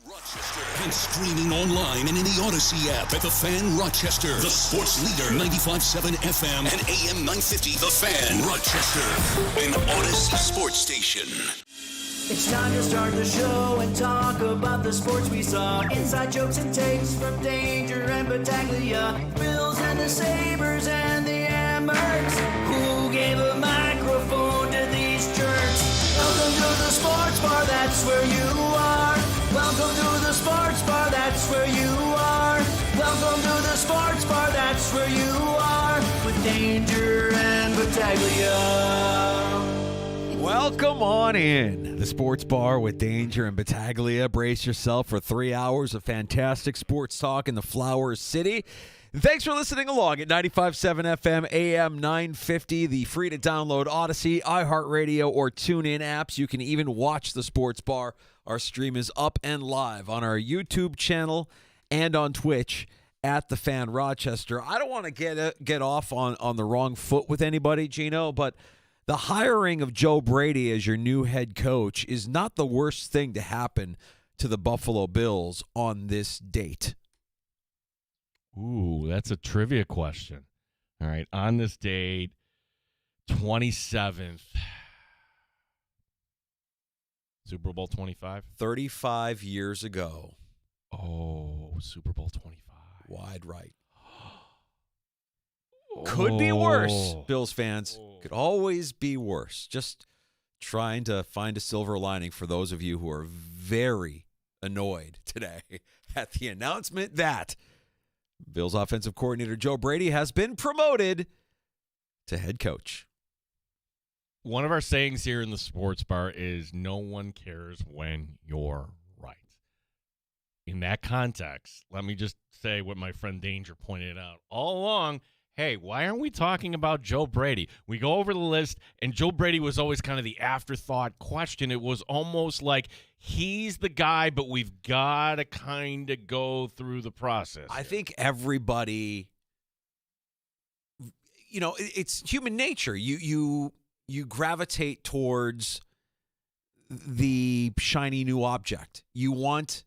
Rochester and streaming online and in the Odyssey app at The Fan Rochester, the sports leader, 95.7 FM and AM 950. The Fan Rochester, an Odyssey sports station. It's time to start the show and talk about the sports we saw. Inside jokes and takes from Danger and Battaglia, Bills and the Sabres and the Amherst. Who gave a microphone to these jerks? Welcome to the sports bar, that's where you are. Welcome to the sports bar, that's where you are. Welcome to the sports bar, that's where you are. With Danger and Battaglia. Welcome on in. The Sports Bar with Danger and Battaglia. Brace yourself for 3 hours of fantastic sports talk in the Flower City. Thanks for listening along at 95.7 FM, AM 950, the free-to-download Odyssey, iHeartRadio, or TuneIn apps. You can even watch the Sports Bar. Our stream is up and live on our YouTube channel and on Twitch at The Fan Rochester. I don't want to get off on the wrong foot with anybody, Gino, but the hiring of Joe Brady as your new head coach is not the worst thing to happen to the Buffalo Bills on this date. Ooh, that's a trivia question. All right, on this date, 27th, Super Bowl 25? 35 years ago. Oh, Super Bowl 25. Wide right. Could be worse, Bills fans. Could always be worse. Just trying to find a silver lining for those of you who are very annoyed today at the announcement that Bills offensive coordinator Joe Brady has been promoted to head coach. One of our sayings here in the Sports Bar is no one cares when you're right. In that context, let me just say what my friend Danger pointed out all along. Hey, why aren't we talking about Joe Brady? We go over the list, and Joe Brady was always kind of the afterthought question. It was almost like he's the guy, but we've got to kind of go through the process. I think everybody, it's human nature. You gravitate towards the shiny new object. You want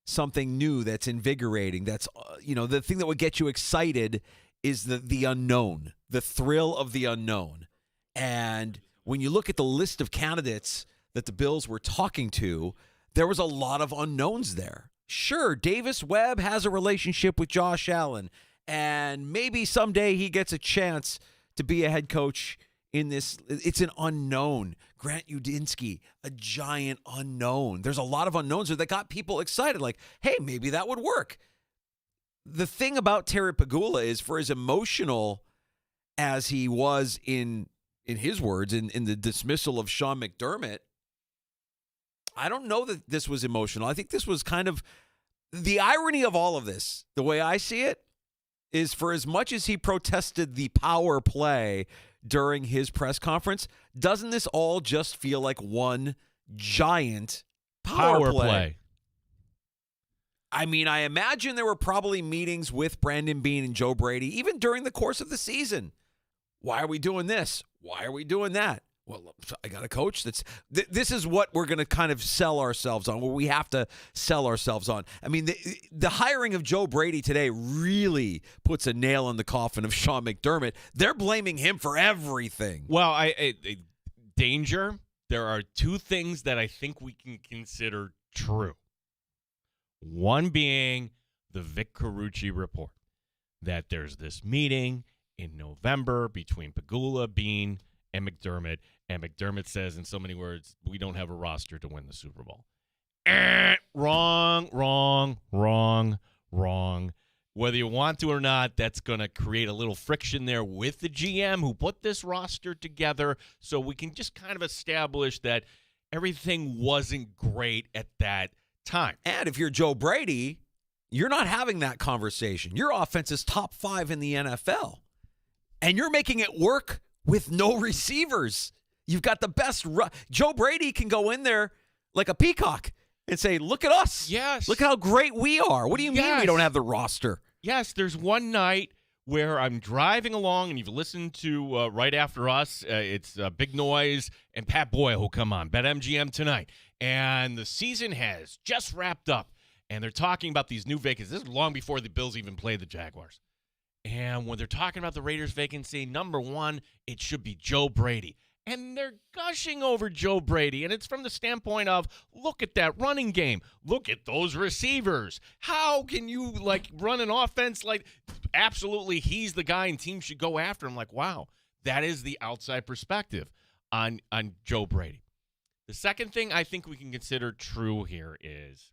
something new that's invigorating. That's, the thing that would get you excited is the unknown, the thrill of the unknown. And when you look at the list of candidates that the Bills were talking to, there was a lot of unknowns there. Sure, Davis Webb has a relationship with Josh Allen, and maybe someday he gets a chance to be a head coach in this. It's an unknown. Grant Udinski, a giant unknown. There's a lot of unknowns that got people excited, like, hey, maybe that would work. The thing about Terry Pegula is, for as emotional as he was in his words, in the dismissal of Sean McDermott, I don't know that this was emotional. I think this was kind of the irony of all of this. The way I see it is, for as much as he protested the power play during his press conference, doesn't this all just feel like one giant power play? I mean, I imagine there were probably meetings with Brandon Beane and Joe Brady, even during the course of the season. Why are we doing this? Why are we doing that? Well, I got a coach that's this is what we're going to kind of sell ourselves on, what we have to sell ourselves on. I mean, the hiring of Joe Brady today really puts a nail in the coffin of Sean McDermott. They're blaming him for everything. Well, Danger, there are two things that I think we can consider true. One being the Vic Carucci report, that there's this meeting in November between Pegula, Beane, and McDermott says, in so many words, we don't have a roster to win the Super Bowl. Wrong. Whether you want to or not, that's going to create a little friction there with the GM who put this roster together, so we can just kind of establish that everything wasn't great at that time. And if you're Joe Brady, you're not having that conversation. Your offense is top 5 in the NFL, and you're making it work with no receivers. You've got the best. Joe Brady can go in there like a peacock and say, look at us. Yes. Look how great we are. What do you mean we don't have the roster? Yes, there's one night where I'm driving along, and you've listened to right after us, it's Big Noise and Pat Boyle who come on, BetMGM tonight. And the season has just wrapped up. and they're talking about these new vacancies. This is long before the Bills even played the Jaguars. And when they're talking about the Raiders vacancy, number one, it should be Joe Brady. And they're gushing over Joe Brady. And it's from the standpoint of, look at that running game. Look at those receivers. How can you, run an offense like absolutely he's the guy and teams should go after him? Like, wow, that is the outside perspective on Joe Brady. The second thing I think we can consider true here is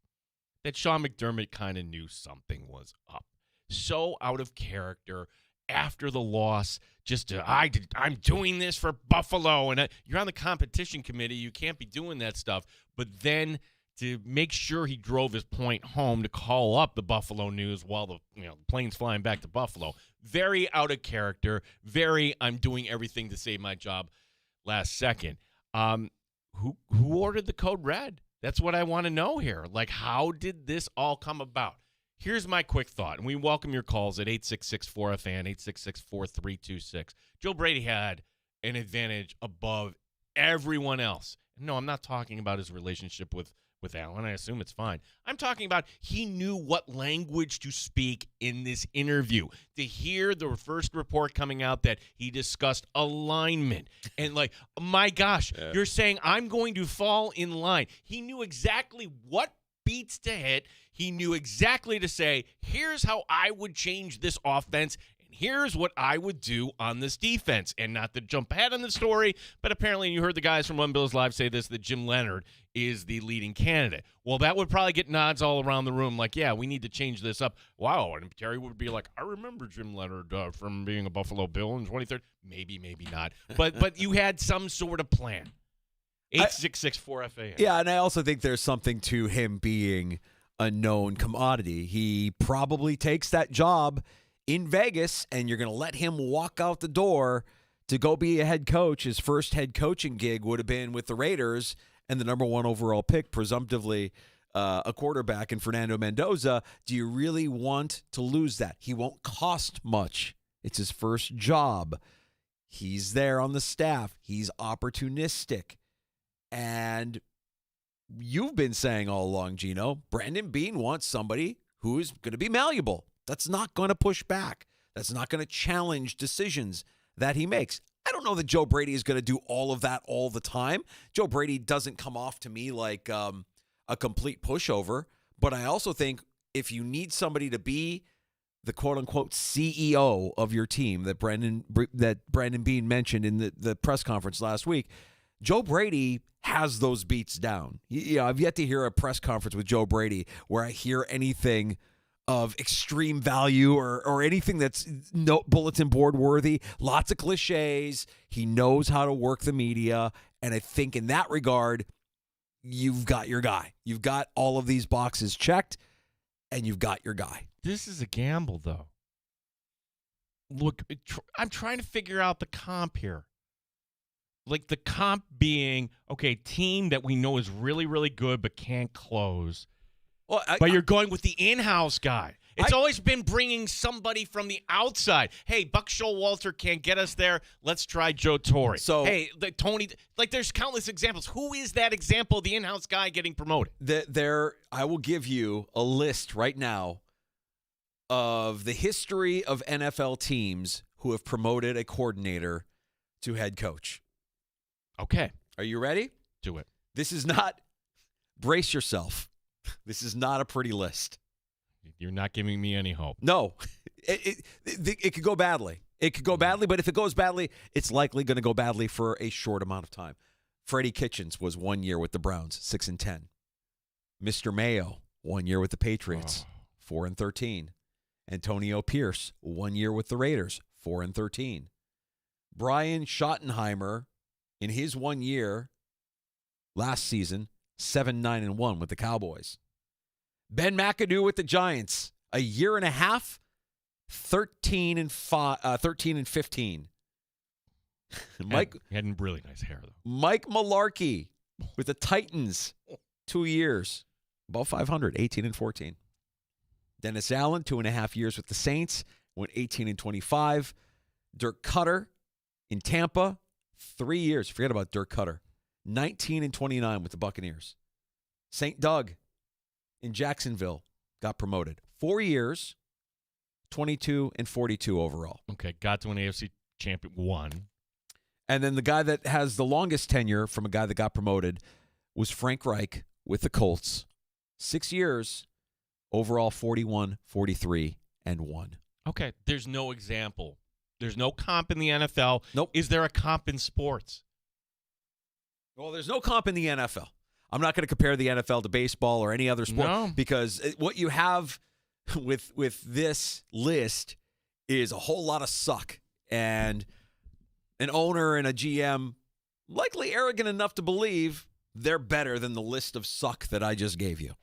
that Sean McDermott kind of knew something was up. So out of character after the loss, I'm doing this for Buffalo. And you're on the competition committee. You can't be doing that stuff. But then to make sure he drove his point home to call up the Buffalo News while the plane's flying back to Buffalo. Very out of character. Very, I'm doing everything to save my job last second. Who ordered the code red? That's what I want to know here. How did this all come about? Here's my quick thought, and we welcome your calls at 866-4FAN, 866-4326. Joe Brady had an advantage above everyone else. No, I'm not talking about his relationship with Allen. I assume it's fine. I'm talking about he knew what language to speak in this interview. To hear the first report coming out that he discussed alignment and my gosh, You're saying I'm going to fall in line. He knew exactly what beats to hit. He knew exactly to say, here's how I would change this offense, and here's what I would do on this defense. And not to jump ahead on the story, but apparently you heard the guys from One Bills Live say this, that Jim Leonard is the leading candidate. Well, that would probably get nods all around the room yeah, we need to change this up. Wow, and Terry would be like, I remember Jim Leonard from being a Buffalo Bill in 2013. Maybe, maybe not. But you had some sort of plan. 866-4FAN. Yeah, and I also think there's something to him being a known commodity. He probably takes that job in Vegas, and you're going to let him walk out the door to go be a head coach. His first head coaching gig would have been with the Raiders and the number one overall pick, presumptively a quarterback in Fernando Mendoza. Do you really want to lose that? He won't cost much. It's his first job. He's there on the staff. He's opportunistic. And you've been saying all along, Gino, Brandon Beane wants somebody who's going to be malleable. That's not going to push back. That's not going to challenge decisions that he makes. I don't know that Joe Brady is going to do all of that all the time. Joe Brady doesn't come off to me like a complete pushover. But I also think if you need somebody to be the quote-unquote CEO of your team that Brandon Beane mentioned in the press conference last week, Joe Brady has those beats down. I've yet to hear a press conference with Joe Brady where I hear anything of extreme value or anything that's no bulletin board worthy. Lots of cliches. He knows how to work the media. And I think in that regard, you've got your guy. You've got all of these boxes checked, and you've got your guy. This is a gamble, though. Look, I'm trying to figure out the comp here. The comp being, okay, team that we know is really, really good but can't close. Well, but you're going with the in-house guy. It's always been bringing somebody from the outside. Hey, Buck Showalter can't get us there. Let's try Joe Torre. So, hey, Tony, there's countless examples. Who is that example of the in-house guy getting promoted? I will give you a list right now of the history of NFL teams who have promoted a coordinator to head coach. Okay. Are you ready? Do it. This is not, brace yourself. This is not a pretty list. You're not giving me any hope. No. It could go badly. It could go badly, but if it goes badly, it's likely going to go badly for a short amount of time. Freddie Kitchens was 1 year with the Browns, 6-10. Mr. Mayo, 1 year with the Patriots, 4-13. Antonio Pierce, 1 year with the Raiders, 4-13. Brian Schottenheimer, in his 1 year last season, 7-9-1 with the Cowboys. Ben McAdoo with the Giants, a year and a half, 13-15. Mike had really nice hair though. Mike Mularkey with the Titans, 2 years, about 500, 18-14. Dennis Allen, 2.5 years with the Saints, went 18-25. Dirk Cutter in Tampa, 3 years. Forget about Dirk Cutter. 19-29 with the Buccaneers. St. Doug, in Jacksonville got promoted. 4 years, 22 and 42 overall. Okay, got to an AFC champion, won. And then the guy that has the longest tenure from a guy that got promoted was Frank Reich with the Colts. 6 years, overall 41, 43, and 1. Okay, there's no example. There's no comp in the NFL. Nope. Is there a comp in sports? Well, there's no comp in the NFL. I'm not going to compare the NFL to baseball or any other sport No. because what you have with this list is a whole lot of suck and an owner and a GM likely arrogant enough to believe they're better than the list of suck that I just gave you.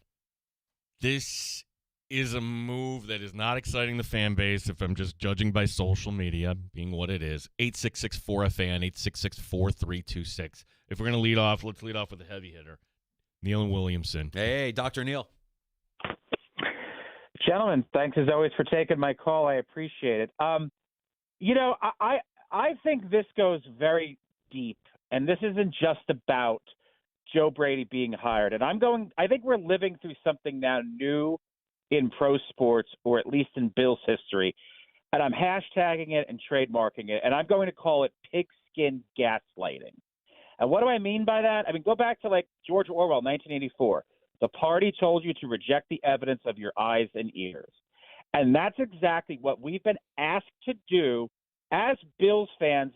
This is a move that is not exciting the fan base if I'm just judging by social media, being what it is. 866-4FAN, 866-4326. If we're going to lead off, let's lead off with a heavy hitter. Neil and Williamson. Hey, Dr. Neil. Gentlemen, thanks as always for taking my call. I appreciate it. I think this goes very deep, and this isn't just about Joe Brady being hired. And I think we're living through something now new in pro sports, or at least in Bills history. And I'm hashtagging it and trademarking it, and I'm going to call it pigskin gaslighting. And what do I mean by that? I mean, go back to like George Orwell, 1984. The party told you to reject the evidence of your eyes and ears. And that's exactly what we've been asked to do as Bills fans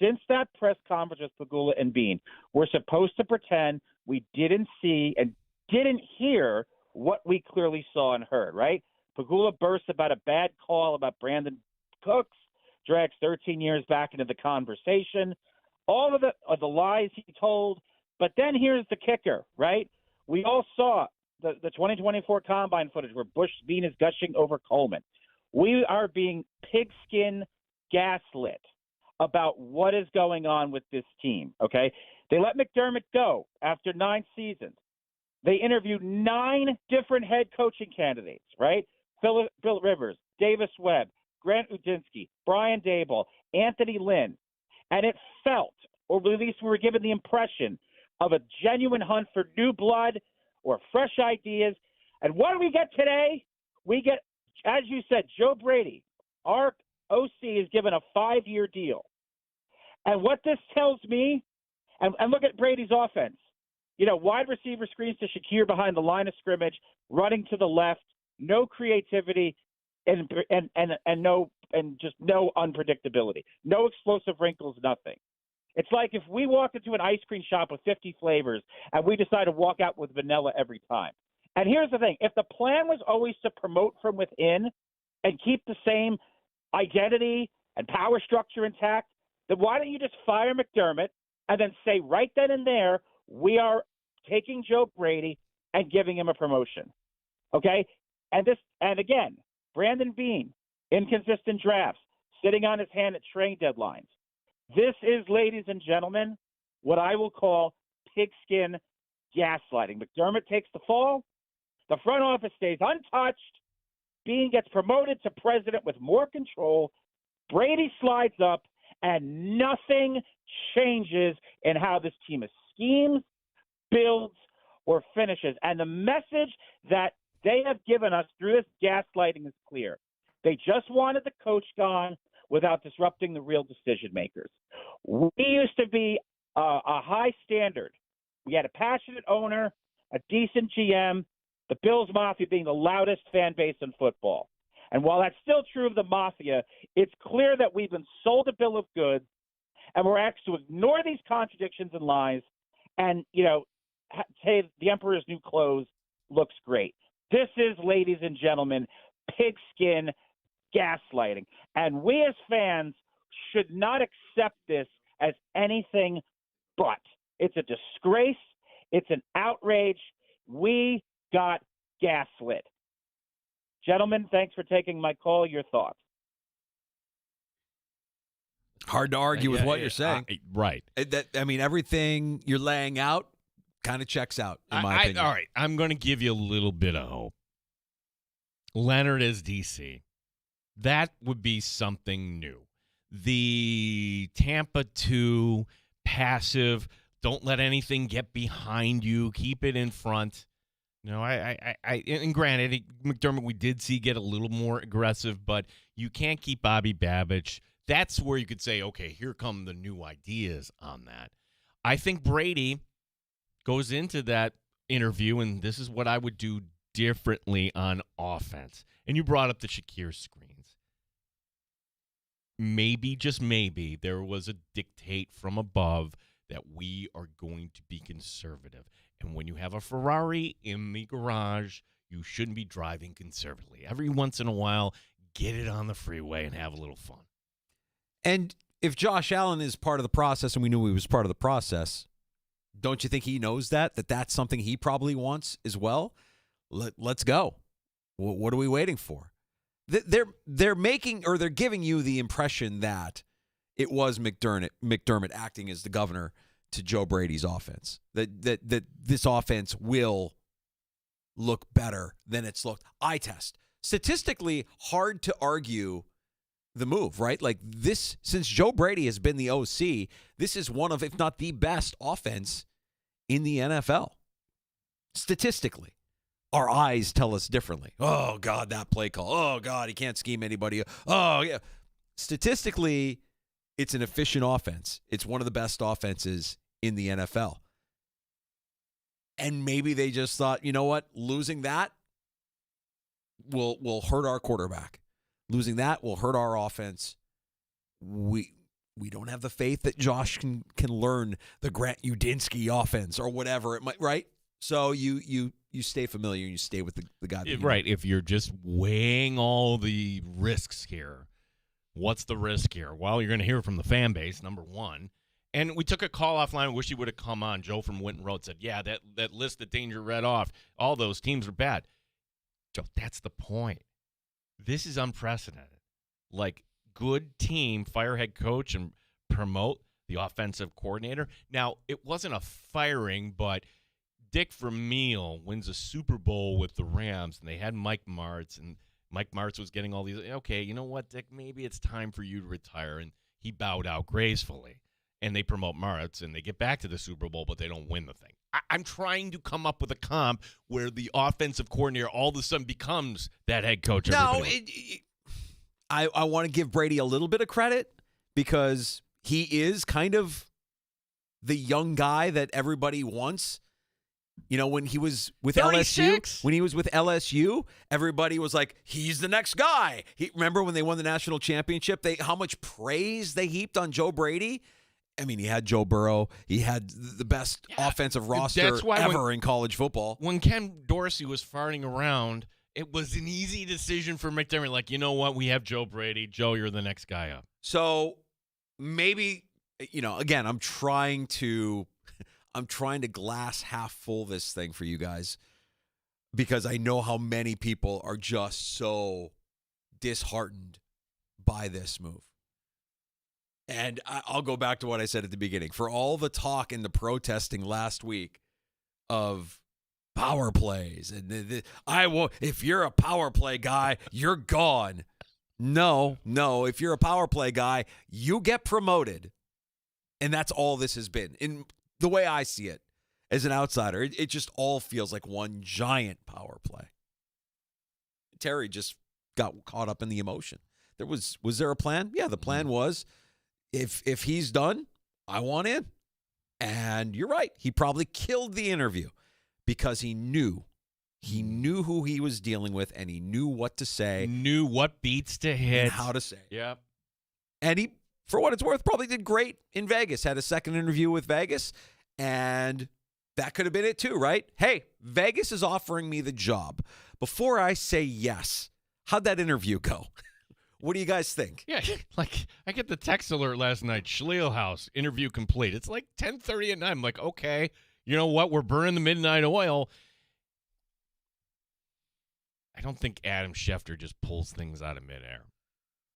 since that press conference with Pagula and Bean. We're supposed to pretend we didn't see and didn't hear what we clearly saw and heard, right? Pagula bursts about a bad call about Brandon Cooks, drags 13 years back into the conversation, all of the lies he told. But then here's the kicker, right? We all saw the 2024 Combine footage where Bush Bean is gushing over Coleman. We are being pigskin gaslit about what is going on with this team, okay? They let McDermott go after 9 seasons. They interviewed 9 different head coaching candidates, right? Phil Rivers, Davis Webb, Grant Udinski, Brian Daboll, Anthony Lynn. And it felt, or at least we were given the impression, of a genuine hunt for new blood or fresh ideas. And what do we get today? We get, as you said, Joe Brady. Our OC is given a 5-year deal. And what this tells me, and look at Brady's offense. You know, wide receiver screens to Shakir behind the line of scrimmage, running to the left, no creativity, and just no unpredictability, no explosive wrinkles, nothing. It's like if we walked into an ice cream shop with 50 flavors and we decide to walk out with vanilla every time. And here's the thing. If the plan was always to promote from within and keep the same identity and power structure intact, then why don't you just fire McDermott and then say right then and there, we are taking Joe Brady and giving him a promotion. Okay? And again, Brandon Bean, inconsistent drafts, sitting on his hand at trade deadlines. This is, ladies and gentlemen, what I will call pigskin gaslighting. McDermott takes the fall. The front office stays untouched. Bean gets promoted to president with more control. Brady slides up, and nothing changes in how this team is schemes, builds, or finishes. And the message that they have given us through this gaslighting is clear. They just wanted the coach gone without disrupting the real decision makers. We used to be a high standard. We had a passionate owner, a decent GM, the Bills Mafia being the loudest fan base in football. And while that's still true of the Mafia, it's clear that we've been sold a bill of goods, and we're asked to ignore these contradictions and lies and, say the Emperor's new clothes looks great. This is, ladies and gentlemen, pigskin gaslighting. And we as fans should not accept this as anything but. It's a disgrace. It's an outrage. We got gaslit. Gentlemen, thanks for taking my call. Your thoughts? Hard to argue with what you're saying. Right. Everything you're laying out kind of checks out, in my opinion. All right, I'm going to give you a little bit of hope. Leonard as DC. That would be something new. The Tampa 2 passive, don't let anything get behind you, keep it in front. No, and granted, McDermott, we did see get a little more aggressive, but you can't keep Bobby Babich. That's where you could say, okay, here come the new ideas on that. I think Brady goes into that interview, and this is what I would do differently on offense. And you brought up the Shakir screens. Maybe, just maybe, there was a dictate from above that we are going to be conservative. And when you have a Ferrari in the garage, you shouldn't be driving conservatively. Every once in a while, get it on the freeway and have a little fun. And if Josh Allen is part of the process, and we knew he was part of the process, don't you think he knows that that's something he probably wants as well? Let's go. What are we waiting for? They're making, or they're giving you the impression that it was McDermott acting as the governor to Joe Brady's offense. That this offense will look better than it's looked. Eye test. Statistically, hard to argue the move, right? Like this, since Joe Brady has been the OC, this is one of, if not the best offense in the NFL. Statistically. Our eyes tell us differently. Oh, God, that play call. Oh, God, he can't scheme anybody. Oh, yeah. Statistically, it's an efficient offense. It's one of the best offenses in the NFL. And maybe they just thought, you know what? Losing that will hurt our quarterback. Losing that will hurt our offense. We don't have the faith that Josh can learn the Grant Udinsky offense or whatever it might, right? So you stay familiar and you stay with the guy. Right. If you're just weighing all the risks here, what's the risk here? Well, you're going to hear from the fan base, number one. And we took a call offline. I wish he would have come on. Joe from Winton Road said, yeah, that list that Danger read off, all those teams are bad. Joe, that's the point. This is unprecedented. Like, good team, fire head coach and promote the offensive coordinator. Now, it wasn't a firing, but Dick Vermeil wins a Super Bowl with the Rams, and they had Mike Martz, and Mike Martz was getting all these, okay, you know what, Dick, maybe it's time for you to retire, and he bowed out gracefully. And they promote Martz, and they get back to the Super Bowl, but they don't win the thing. I'm trying to come up with a comp where the offensive coordinator all of a sudden becomes that head coach. No, I want to give Brady a little bit of credit because he is kind of the young guy that everybody wants. You know, when he was with 36? LSU, everybody was like, he's the next guy. Remember when they won the national championship, how much praise they heaped on Joe Brady? I mean, he had Joe Burrow. He had the best offensive roster ever in college football. When Ken Dorsey was farting around, it was an easy decision for McDermott. Like, you know what? We have Joe Brady. Joe, you're the next guy up. So maybe, again, I'm trying to glass half full this thing for you guys because I know how many people are just so disheartened by this move. And I'll go back to what I said at the beginning. For all the talk and the protesting last week of power plays, and if you're a power play guy, you're gone. No. If you're a power play guy, you get promoted. And that's all this has been. In the way I see it as an outsider, it just all feels like one giant power play. Terry just got caught up in the emotion. Was there a plan? Yeah, the plan was, If he's done, I want in. And you're right. He probably killed the interview because he knew who he was dealing with, and he knew what to say. Knew what beats to hit. And how to say it. Yep. And he, for what it's worth, probably did great in Vegas. Had a second interview with Vegas, and that could have been it too, right? Hey, Vegas is offering me the job. Before I say yes, how'd that interview go? What do you guys think? Yeah, like I get the text alert last night. Schleal House interview complete. It's like 10:30 at night. I'm like, okay, you know what? We're burning the midnight oil. I don't think Adam Schefter just pulls things out of midair.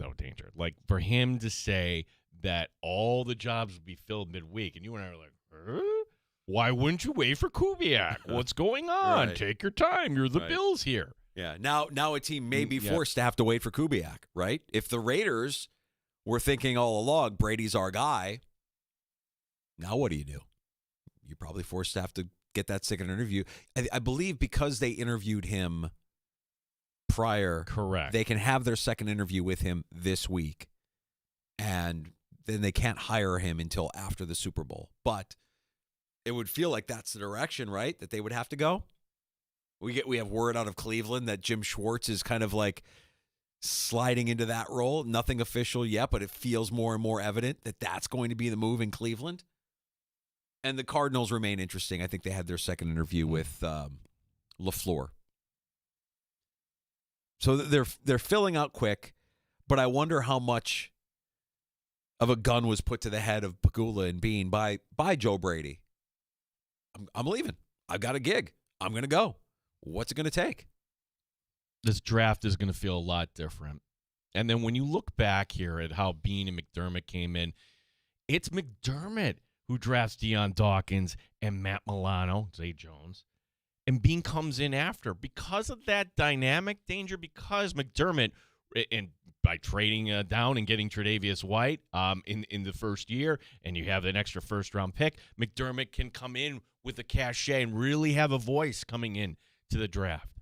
No danger. Like for him to say that all the jobs would be filled midweek, and you and I are like, huh? Why wouldn't you wait for Kubiak? What's going on? Right. Take your time. You're the Bills here. Yeah, now a team may be forced to have to wait for Kubiak, right? If the Raiders were thinking all along, Brady's our guy, now what do? You're probably forced to have to get that second interview. I believe because they interviewed him prior, Correct. they can have their second interview with him this week, and then they can't hire him until after the Super Bowl. But it would feel like that's the direction, right? That they would have to go. We have word out of Cleveland that Jim Schwartz is kind of like sliding into that role. Nothing official yet, but it feels more and more evident that that's going to be the move in Cleveland. And the Cardinals remain interesting. I think they had their second interview with LaFleur. So they're filling out quick, but I wonder how much of a gun was put to the head of Pegula and Bean by Joe Brady. I'm leaving. I've got a gig. I'm going to go. What's it going to take? This draft is going to feel a lot different. And then when you look back here at how Bean and McDermott came in, it's McDermott who drafts Deion Dawkins and Matt Milano, Zay Jones, and Bean comes in after. Because of that dynamic, Danger, because McDermott, and by trading down and getting Tre'Davious White in the first year, and you have an extra first-round pick, McDermott can come in with a cachet and really have a voice coming in to the draft.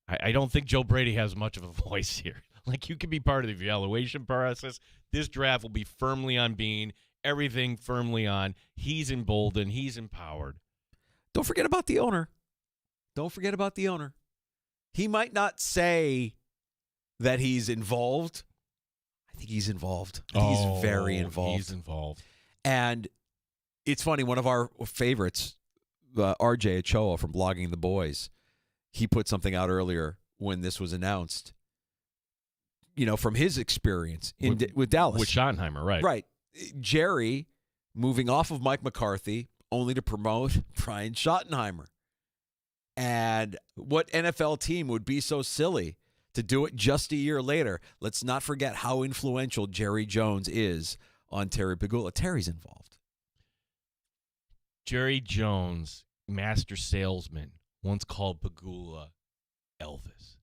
I don't think Joe Brady has much of a voice here. Like, you can be part of the evaluation process. This draft will be firmly on Bean, everything firmly on. He's emboldened. He's empowered. Don't forget about the owner. Don't forget about the owner. He might not say that he's involved. I think he's involved. He's very involved. He's involved. And it's funny, one of our favorites, RJ Ochoa from Blogging the Boys, he put something out earlier when this was announced, from his experience with Dallas. With Schottenheimer, right. Right. Jerry moving off of Mike McCarthy only to promote Brian Schottenheimer. And what NFL team would be so silly to do it just a year later? Let's not forget how influential Jerry Jones is on Terry Pegula. Terry's involved. Jerry Jones, master salesman, once called Pegula Elvis.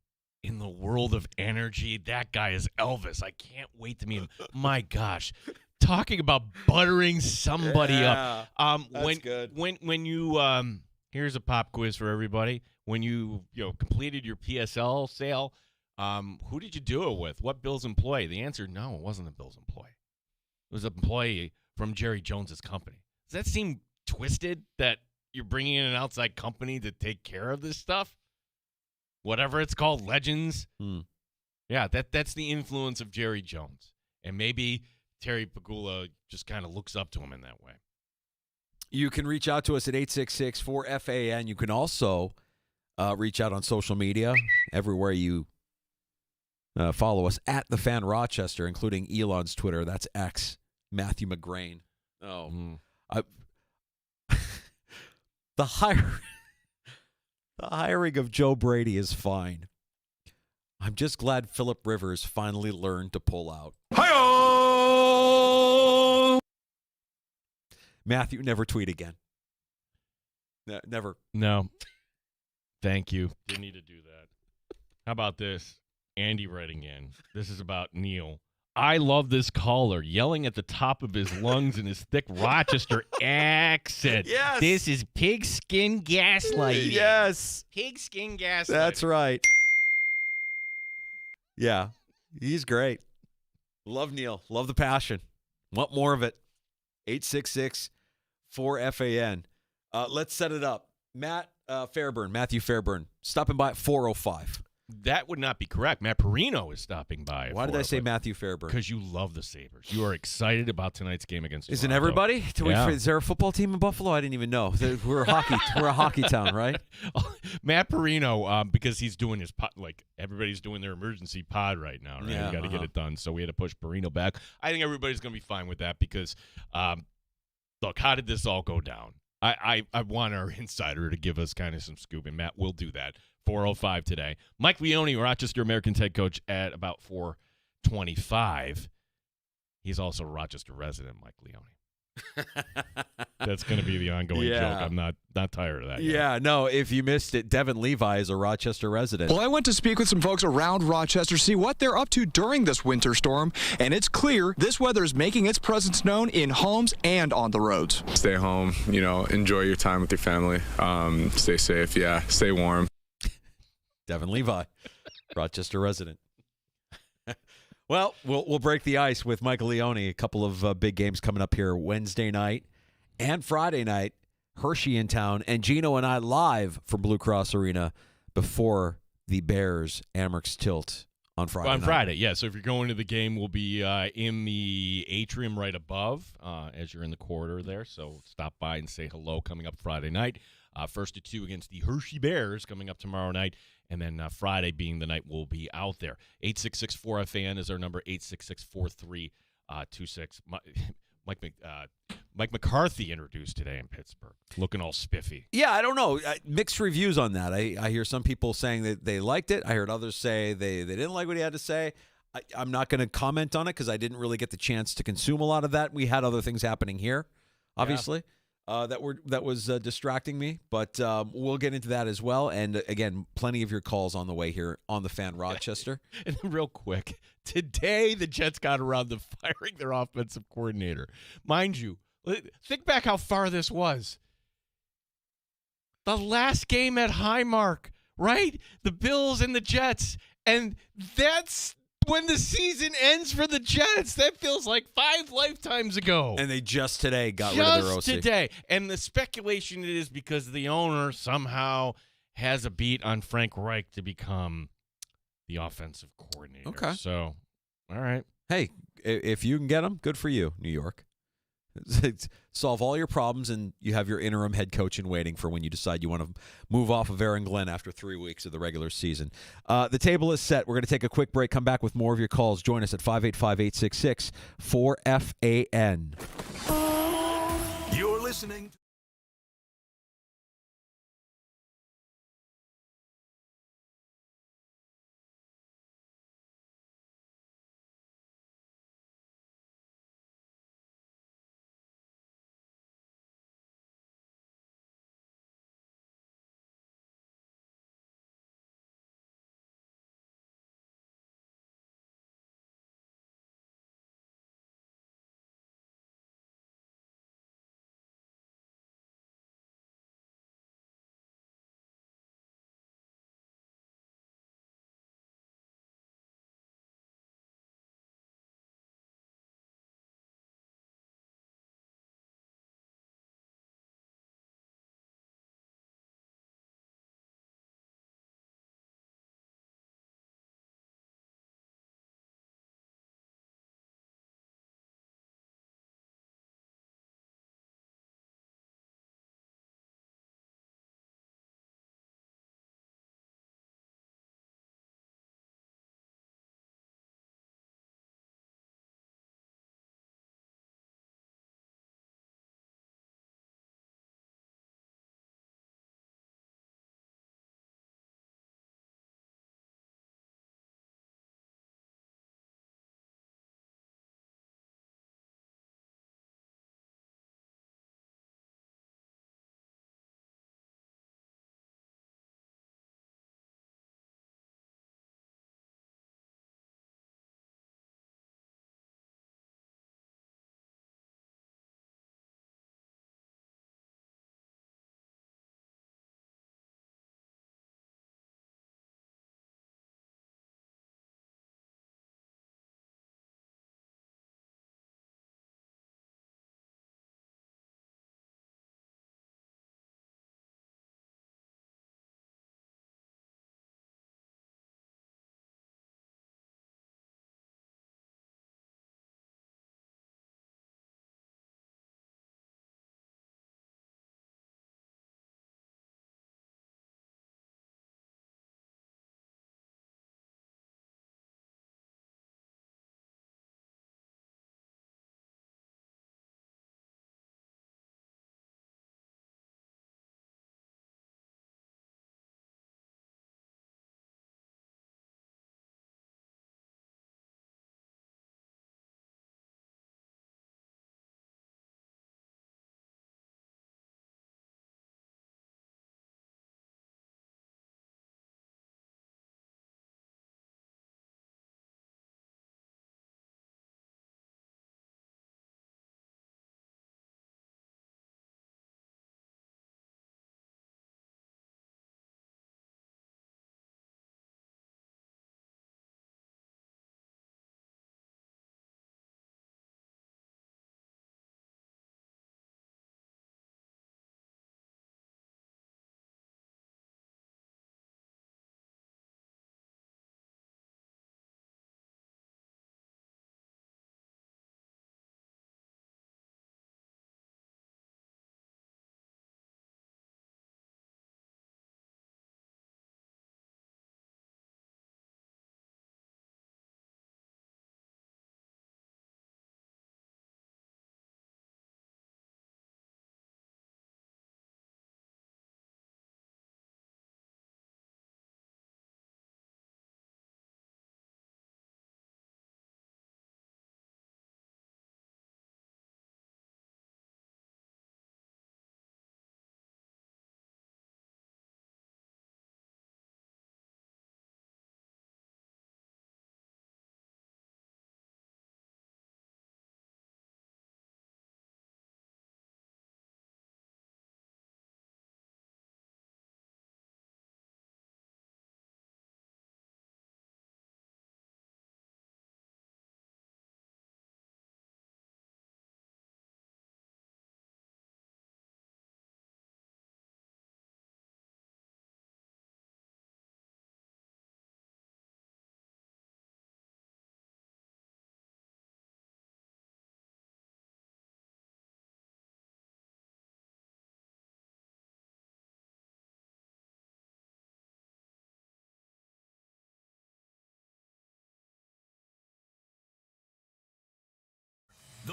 In the world of energy, that guy is Elvis. I can't wait to meet him. My gosh. Talking about buttering somebody up. That's good. When you here's a pop quiz for everybody. When you completed your PSL sale, who did you do it with? What Bills employee? The answer, no, it wasn't a Bills employee. It was an employee from Jerry Jones's company. Does that seem twisted that you're bringing in an outside company to take care of this stuff? Whatever it's called, Legends. Yeah, that's the influence of Jerry Jones. And maybe Terry Pegula just kind of looks up to him in that way. You can reach out to us at 866-4FAN. You can also reach out on social media, everywhere you follow us, at The Fan Rochester, including Elon's Twitter. That's X, Matthew McGrain. The hiring of Joe Brady is fine. I'm just glad Phillip Rivers finally learned to pull out. Hi-oh! Matthew, never tweet again. Never. No. Thank you. Didn't need to do that. How about this? Andy writing in. This is about Neil. I love this caller yelling at the top of his lungs in his thick Rochester accent. Yes. This is pigskin gaslighting. Yes. Pigskin gaslighting. That's right. Yeah. He's great. Love Neil. Love the passion. Want more of it. 866-4FAN. Let's set it up. Matthew Fairburn, stopping by at 4:05. That would not be correct. Matt Perino is stopping by. Why did I say Matthew Fairburn? Because you love the Sabres. You are excited about tonight's game against Isn't Toronto. everybody? Is there a football team in Buffalo? I didn't even know. We're a hockey town, right? Matt Perino, because he's doing his pod, like everybody's doing their emergency pod right now, right? Yeah, You got to get it done, so we had to push Perino back. I think everybody's going to be fine with that because, look, how did this all go down? I want our insider to give us kind of some scoop, and Matt will do that. 4:05 today. Mike Leone, Rochester Americans head coach, at about 4:25. He's also a Rochester resident, Mike Leone. That's going to be the ongoing joke. I'm not tired of that yet. Yeah, no, if you missed it, Devin Levi is a Rochester resident. Well, I went to speak with some folks around Rochester to see what they're up to during this winter storm, and it's clear this weather is making its presence known in homes and on the roads. Stay home, enjoy your time with your family. Stay safe, stay warm. Devin Levi, Rochester resident. Well, we'll break the ice with Michael Leone. A couple of big games coming up here Wednesday night and Friday night. Hershey in town, and Gino and I live from Blue Cross Arena before the Bears Amerks tilt on Friday. On Friday, yeah. So if you're going to the game, we'll be in the atrium right above as you're in the corridor there. So stop by and say hello coming up Friday night. First to 2 against the Hershey Bears coming up tomorrow night. And then Friday being the night we'll be out there. 866-4FAN is our number, 866-4326. Mike McCarthy introduced today in Pittsburgh, looking all spiffy. Yeah, I don't know. Mixed reviews on that. I hear some people saying that they liked it. I heard others say they didn't like what he had to say. I'm not going to comment on it because I didn't really get the chance to consume a lot of that. We had other things happening here, obviously. That was distracting me, but we'll get into that as well. And again, plenty of your calls on the way here on the Fan Rochester. And real quick, today the Jets got around to firing their offensive coordinator. Mind you, think back how far this was. The last game at Highmark, right? The Bills and the Jets, and that's when the season ends for the Jets. That feels like 5 lifetimes ago. And they just today got rid of their OC. Just today. And the speculation is because the owner somehow has a beat on Frank Reich to become the offensive coordinator. Okay. So, all right. Hey, if you can get them, good for you, New York. Solve all your problems, and you have your interim head coach in waiting for when you decide you want to move off of Aaron Glenn after 3 weeks of the regular season. The table is set. We're going to take a quick break, come back with more of your calls. Join us at 585-866-4FAN. You're listening to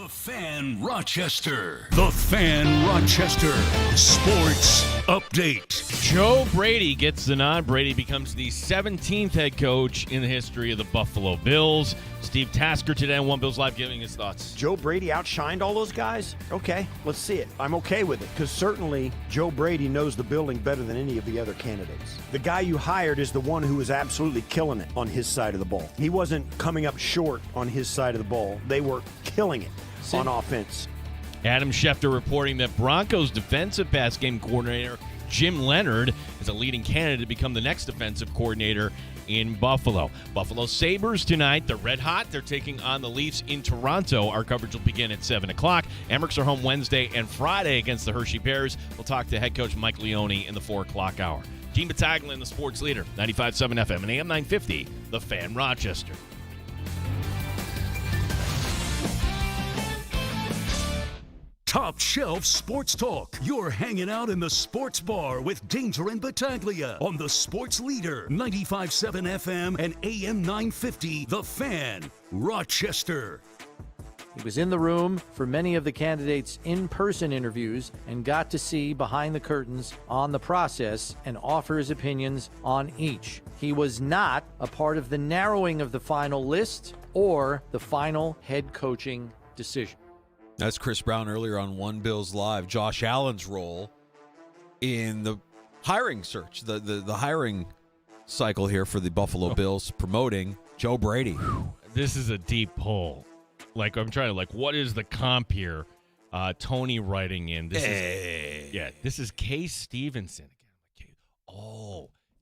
The Fan Rochester. The Fan Rochester Sports Update. Joe Brady gets the nod. Brady becomes the 17th head coach in the history of the Buffalo Bills. Steve Tasker today on One Bills Live giving his thoughts. Joe Brady outshined all those guys? Okay, let's see it. I'm okay with it because certainly Joe Brady knows the building better than any of the other candidates. The guy you hired is the one who was absolutely killing it on his side of the ball. He wasn't coming up short on his side of the ball. They were killing it on offense. Adam Schefter reporting that Broncos defensive pass game coordinator Jim Leonard is a leading candidate to become the next defensive coordinator in Buffalo. Buffalo Sabres tonight. They're red hot. They're taking on the Leafs in Toronto. Our coverage will begin at 7 o'clock. Emmerich are home Wednesday and Friday against the Hershey Bears. We'll talk to head coach Mike Leone in the 4 o'clock hour. Team Battaglia and the sports leader, 95.7 FM and AM 950, The Fan Rochester. Top Shelf Sports Talk. You're hanging out in the sports bar with Danger and Battaglia on the sports leader, 95.7 FM and AM 950, The Fan, Rochester. He was in the room for many of the candidates' in-person interviews and got to see behind the curtains on the process and offer his opinions on each. He was not a part of the narrowing of the final list or the final head coaching decision. That's Chris Brown earlier on One Bills Live. Josh Allen's role in the hiring search, the hiring cycle here for the Buffalo Bills, promoting Joe Brady. This is a deep pull. Like, I'm trying to, what is the comp here? Tony writing in. This is Case Stevenson again.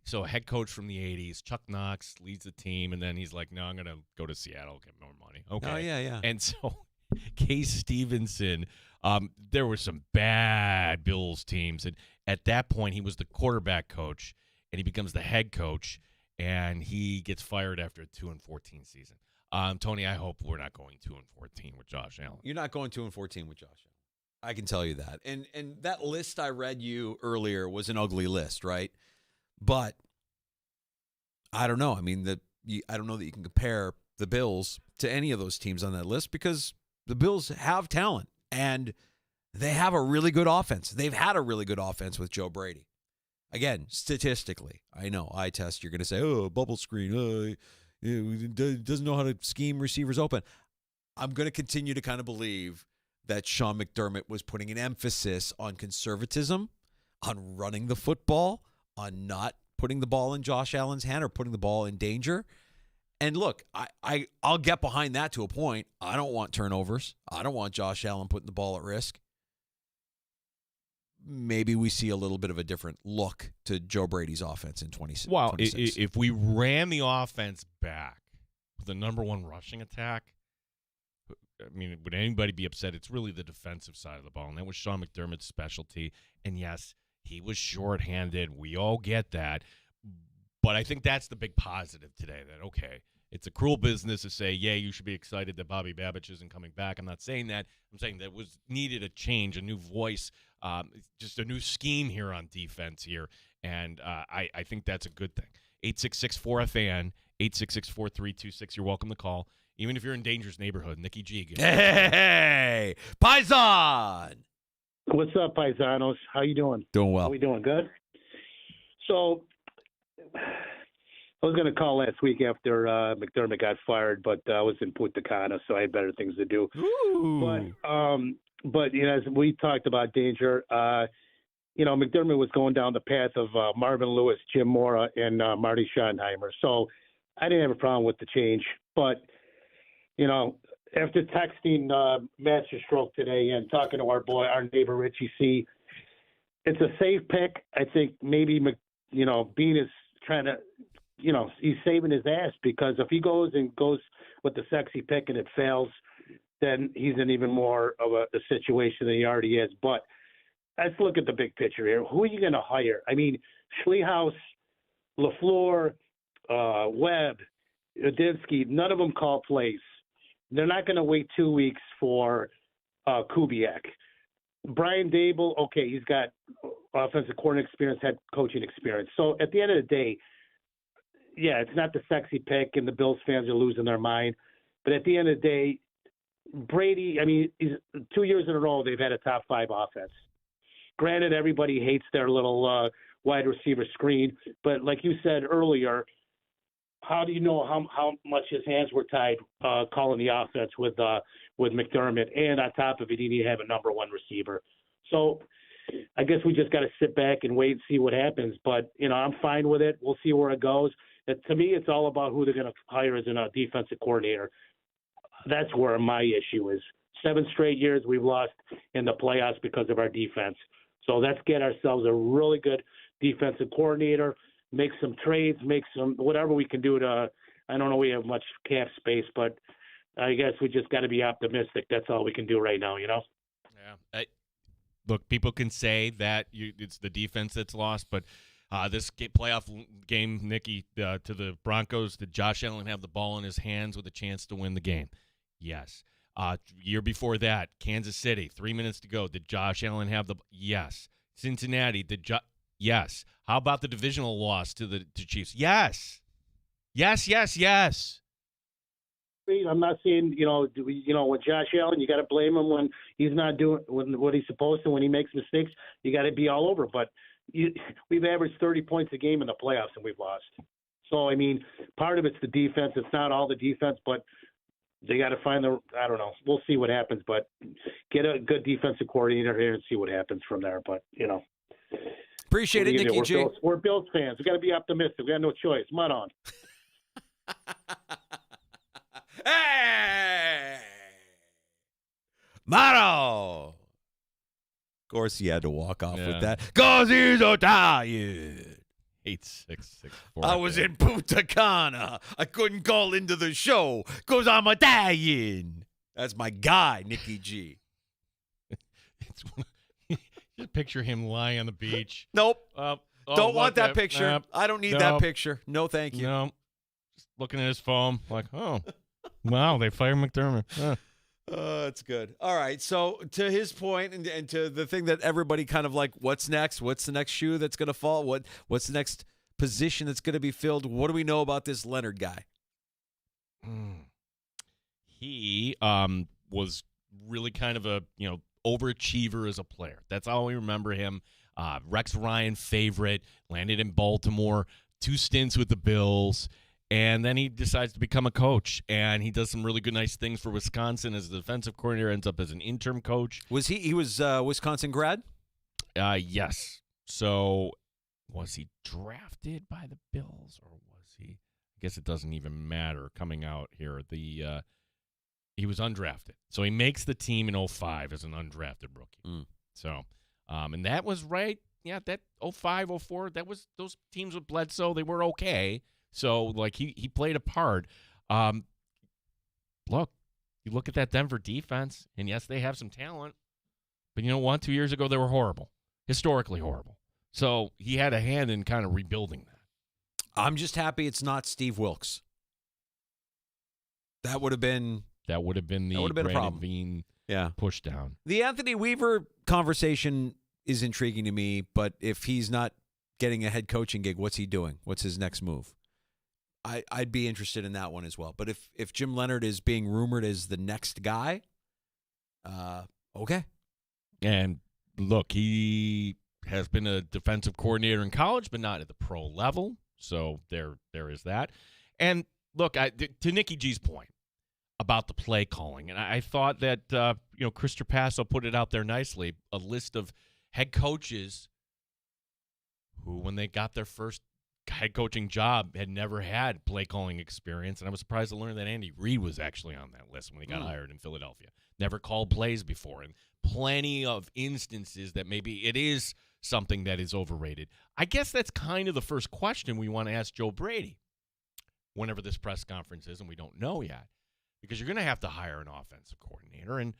So head coach from the 80s. Chuck Knox leads the team, and then he's like, no, I'm going to go to Seattle, get more money. Okay. Oh, yeah. And so Case Stevenson, there were some bad Bills teams. And at that point, he was the quarterback coach, and he becomes the head coach, and he gets fired after a 2-14 season. Tony, I hope we're not going 2-14 with Josh Allen. You're not going 2-14 with Josh Allen. I can tell you that. And that list I read you earlier was an ugly list, right? But I don't know. I mean, I don't know that you can compare the Bills to any of those teams on that list because the Bills have talent and they have a really good offense. They've had a really good offense with Joe Brady. Again, statistically, I know, eye test, you're going to say, oh, bubble screen, doesn't know how to scheme receivers open. I'm going to continue to kind of believe that Sean McDermott was putting an emphasis on conservatism, on running the football, on not putting the ball in Josh Allen's hand or putting the ball in danger. And look, I'll get behind that to a point. I don't want turnovers. I don't want Josh Allen putting the ball at risk. Maybe we see a little bit of a different look to Joe Brady's offense in 26. Wow, if we ran the offense back with the number one rushing attack, I mean, would anybody be upset? It's really the defensive side of the ball, and that was Sean McDermott's specialty. And yes, he was shorthanded. We all get that. But I think that's the big positive today, that, okay, it's a cruel business to say, yeah, you should be excited that Bobby Babich isn't coming back. I'm not saying that. I'm saying that was needed a change, a new voice, just a new scheme here on defense here. And I think that's a good thing. 866-4FAN, 866-4326. You're welcome to call. Even if you're in Danger's neighborhood, Nikki G. Hey, Paisan! What's up, Paisanos? How you doing? Doing well. How we doing? Good? So I was going to call last week after McDermott got fired, but I was in Punta Cana, so I had better things to do. Ooh. But you know, as we talked about Danger, McDermott was going down the path of Marvin Lewis, Jim Mora, and Marty Schottenheimer. So I didn't have a problem with the change. But, after texting Masterstroke today and talking to our neighbor Richie C., it's a safe pick. I think maybe, Bean is trying to, he's saving his ass, because if he goes with the sexy pick and it fails, then he's in even more of a situation than he already is. But let's look at the big picture here. Who are you going to hire? I mean, Schliehaus, LaFleur, Webb, Udinski, none of them call plays. They're not going to wait 2 weeks for Kubiak. Brian Dable, okay, he's got offensive coordinator experience, head coaching experience. So at the end of the day, yeah, it's not the sexy pick, and the Bills fans are losing their mind. But at the end of the day, Brady, I mean, 2 years in a row they've had a top 5 offense. Granted, everybody hates their little wide receiver screen, but like you said earlier, how do you know how much his hands were tied calling the offense with McDermott? And on top of it, he didn't have a number 1 receiver. So I guess we just got to sit back and wait and see what happens. But, I'm fine with it. We'll see where it goes. To me, it's all about who they're going to hire as a defensive coordinator. That's where my issue is. 7 straight years we've lost in the playoffs because of our defense. So let's get ourselves a really good defensive coordinator, make some trades, make some whatever we can do to – I don't know we have much cap space, but I guess we just got to be optimistic. That's all we can do right now, Yeah. Look, people can say that it's the defense that's lost, but this playoff game, Nicky, to the Broncos, did Josh Allen have the ball in his hands with a chance to win the game? Yes. Year before that, Kansas City, 3 minutes to go. Did Josh Allen have the? Yes. Cincinnati, yes. How about the divisional loss to Chiefs? Yes. Yes. I'm not saying, with Josh Allen, you got to blame him when he's not doing what he's supposed to. When he makes mistakes, you got to be all over. But we've averaged 30 points a game in the playoffs, and we've lost. So, I mean, part of it's the defense. It's not all the defense, but they got to find I don't know. We'll see what happens, but get a good defensive coordinator here and see what happens from there. But, Appreciate it, Nicky G. We're Bills fans. We got to be optimistic. We got no choice. Mud on. Hey! Motto! Of course he had to walk off with that. Because he's Italian. 866. I was in Punta Cana. I couldn't call into the show because I'm Italian. That's my guy, Nicky G. Just picture him lying on the beach. Nope. Don't want that picture. Nope. I don't need that picture. No, thank you. No. Just looking at his phone like, oh, wow, they fired McDermott. Huh. That's good. All right. So to his point and to the thing that everybody kind of like, what's next? What's the next shoe that's going to fall? What's the next position that's going to be filled? What do we know about this Leonard guy? He was really kind of a, overachiever as a player. That's how we remember him. Rex Ryan favorite, landed in Baltimore, 2 stints with the Bills. And then he decides to become a coach, and he does some really good, nice things for Wisconsin as the defensive coordinator, ends up as an interim coach. Was he was Wisconsin grad? Yes. So was he drafted by the Bills, or was he? I guess it doesn't even matter coming out here. He was undrafted. So he makes the team in 2005 as an undrafted rookie. So, and that was right. Yeah, that 2005, 2004, that was those teams with Bledsoe, they were okay. So, like, he played a part. Look, you look at that Denver defense, and yes, they have some talent. But you know what? 2 years ago, they were horrible, historically horrible. So he had a hand in kind of rebuilding that. I'm just happy it's not Steve Wilkes. That would have been the Brandon Bean push down. The Anthony Weaver conversation is intriguing to me, but if he's not getting a head coaching gig, what's he doing? What's his next move? I'd be interested in that one as well. But if Jim Leonard is being rumored as the next guy, okay. And look, he has been a defensive coordinator in college, but not at the pro level. So there is that. And look, to Nicky G's point about the play calling, and I thought that Chris Trapasso put it out there nicely, a list of head coaches who, when they got their first head coaching job, had never had play calling experience. And I was surprised to learn that Andy Reid was actually on that list when he got hired in Philadelphia. Never called plays before. And plenty of instances that maybe it is something that is overrated. I guess that's kind of the first question we want to ask Joe Brady whenever this press conference is, and we don't know yet, because you're going to have to hire an offensive coordinator. And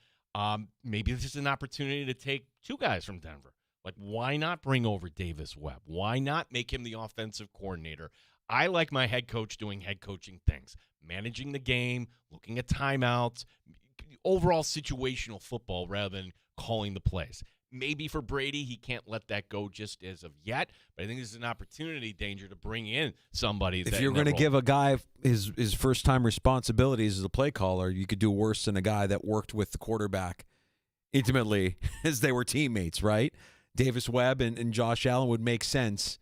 maybe this is an opportunity to take 2 guys from Denver. Like, why not bring over Davis Webb? Why not make him the offensive coordinator? I like my head coach doing head coaching things, managing the game, looking at timeouts, overall situational football rather than calling the plays. maybe for Brady, he can't let that go just as of yet. But I think this is an opportunity, Danger, to bring in somebody. If you're going to give a guy his first-time responsibilities as a play caller, you could do worse than a guy that worked with the quarterback intimately as they were teammates, right? Davis Webb and Josh Allen would make sense.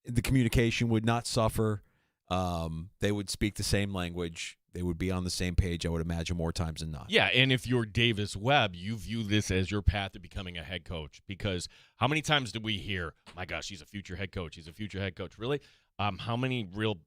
The communication would not suffer. They would speak the same language. They would be on the same page, I would imagine, more times than not. Yeah, and if you're Davis Webb, you view this as your path to becoming a head coach. Because how many times did we hear, my gosh, he's a future head coach. He's a future head coach. Really? How many real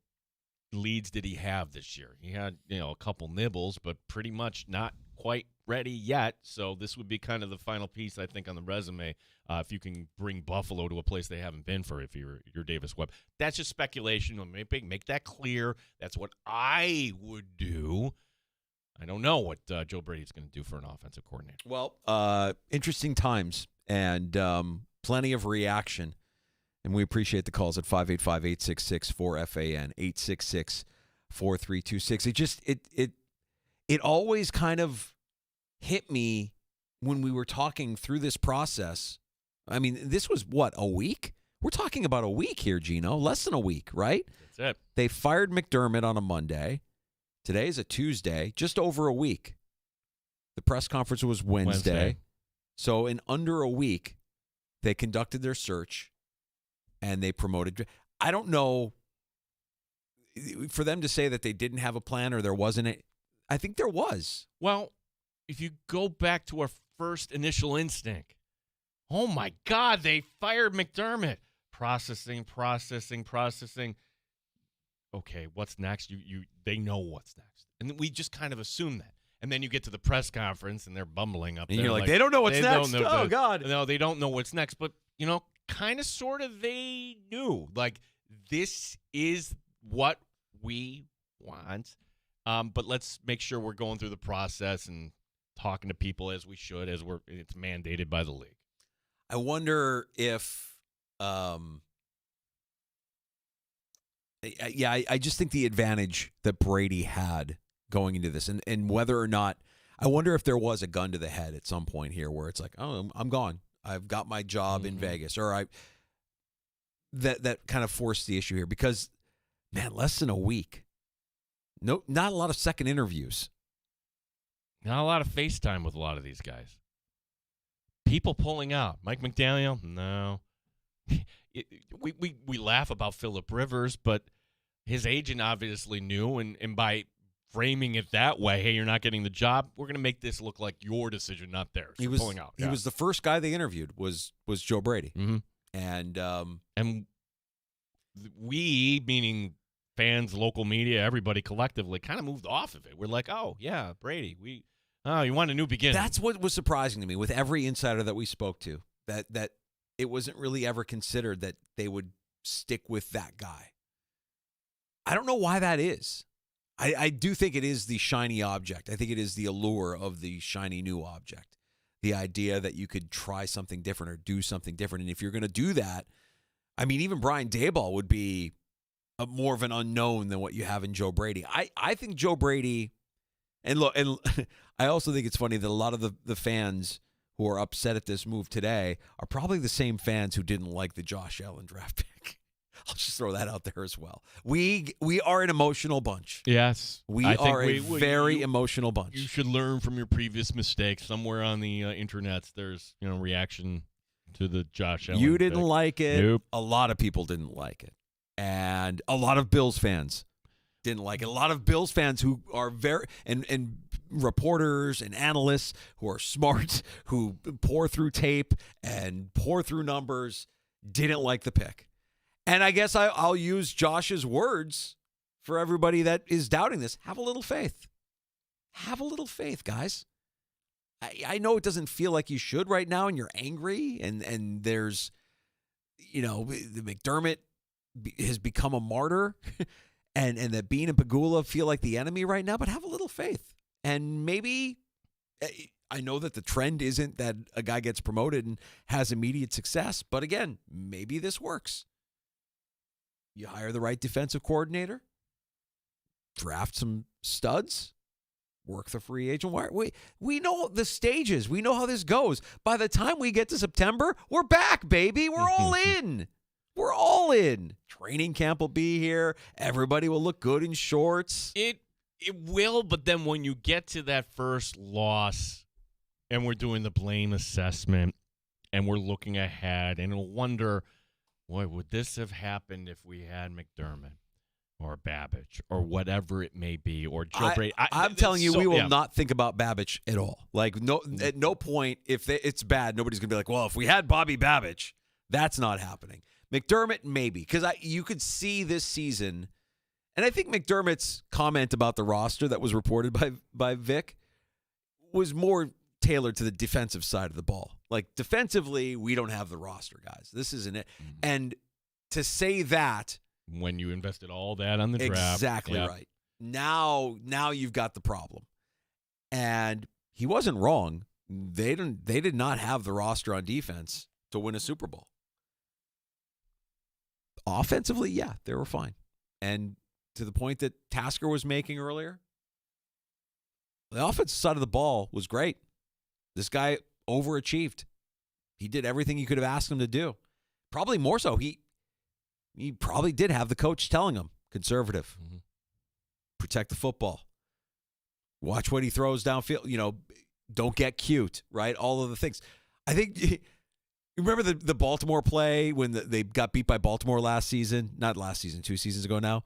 leads did he have this year? He had, a couple nibbles, but pretty much not quite ready yet. So this would be kind of the final piece, I think, on the resume. If you can bring Buffalo to a place they haven't been for, if you're Davis Webb. That's just speculation. Make that clear. That's what I would do. I don't know what Joe Brady's going to do for an offensive coordinator. Well, interesting times and plenty of reaction. And we appreciate the calls at 585-866-4FAN, 866-4326. It always kind of hit me when we were talking through this process. I mean, this was, a week? We're talking about a week here, Gino. Less than a week, right? That's it. They fired McDermott on a Monday. Today is a Tuesday, just over a week. The press conference was Wednesday. So in under a week, they conducted their search, and they promoted. I don't know, for them to say that they didn't have a plan or there wasn't I think there was. Well, if you go back to our first initial instinct, oh my God, they fired McDermott. Processing. Okay, what's next? They know what's next. And we just kind of assume that. And then you get to the press conference and they're bumbling up and there. You're like, they don't know what's next? Oh, God. No, they don't know what's next. But, kind of, sort of, they knew. Like, this is what we want. But let's make sure we're going through the process and talking to people as we should, it's mandated by the league. I wonder if, I just think the advantage that Brady had going into this, and whether or not, I wonder if there was a gun to the head at some point here where it's like, oh, I'm gone. I've got my job in Vegas, or that kind of forced the issue here because, man, less than a week. No, not a lot of second interviews. Not a lot of FaceTime with a lot of these guys. People pulling out. Mike McDaniel, no. We laugh about Phillip Rivers, but his agent obviously knew, and by framing it that way, hey, you're not getting the job, we're going to make this look like your decision, not theirs. He was pulling out. He was the first guy they interviewed was Joe Brady. Mm-hmm. And we, meaning fans, local media, everybody collectively, kind of moved off of it. We're like, oh, yeah, Brady, you want a new beginning. That's what was surprising to me with every insider that we spoke to, that it wasn't really ever considered that they would stick with that guy. I don't know why that is. I do think it is the shiny object. I think it is the allure of the shiny new object. The idea that you could try something different or do something different. And if you're going to do that, I mean, even Brian Daboll would be more of an unknown than what you have in Joe Brady. I think Joe Brady, and look, and I also think it's funny that a lot of the fans who are upset at this move today are probably the same fans who didn't like the Josh Allen draft pick. I'll just throw that out there as well. We are an emotional bunch. Yes. We are a very emotional bunch. You should learn from your previous mistakes. Somewhere on the internets, there's reaction to the Josh Allen You didn't pick. like it. Nope. A lot of people didn't like it. And a lot of Bills fans didn't like it. A lot of Bills fans who are and reporters and analysts who are smart, who pour through tape and pour through numbers, didn't like the pick. And I guess I'll use Josh's words for everybody that is doubting this. Have a little faith. Have a little faith, guys. I know it doesn't feel like you should right now, and you're angry, and there's, the McDermott has become a martyr, and that Bean and Pagula feel like the enemy right now, but have a little faith. And maybe, I know that the trend isn't that a guy gets promoted and has immediate success, but again, maybe this works. You hire the right defensive coordinator, draft some studs, work the free agent wire. We know the stages. We know how this goes. By the time we get to September, we're back, baby. We're all in. We're all in. Training camp will be here. Everybody will look good in shorts. It will, but then when you get to that first loss and we're doing the blame assessment and we're looking ahead and we'll wonder, boy, would this have happened if we had McDermott or Babbage or whatever it may be, or Joe Brady? I'm telling you, we will not think about Babbage at all. Like, at no point, if it's bad, nobody's going to be like, well, if we had Bobby Babbage, that's not happening. McDermott, maybe, because you could see this season, and I think McDermott's comment about the roster that was reported by Vic was more tailored to the defensive side of the ball. Like, defensively, we don't have the roster, guys. This isn't it. Mm-hmm. And to say that, when you invested all that on the draft. Exactly right. Now you've got the problem. And he wasn't wrong. They did not have the roster on defense to win a Super Bowl. Offensively, yeah, they were fine. And to the point that Tasker was making earlier, the offensive side of the ball was great. This guy overachieved. He did everything you could have asked him to do. Probably more so. He probably did have the coach telling him, conservative, protect the football, watch what he throws downfield, don't get cute, right? All of the things. I think, you remember the Baltimore play when they got beat by Baltimore last season? Not last season, 2 seasons ago now.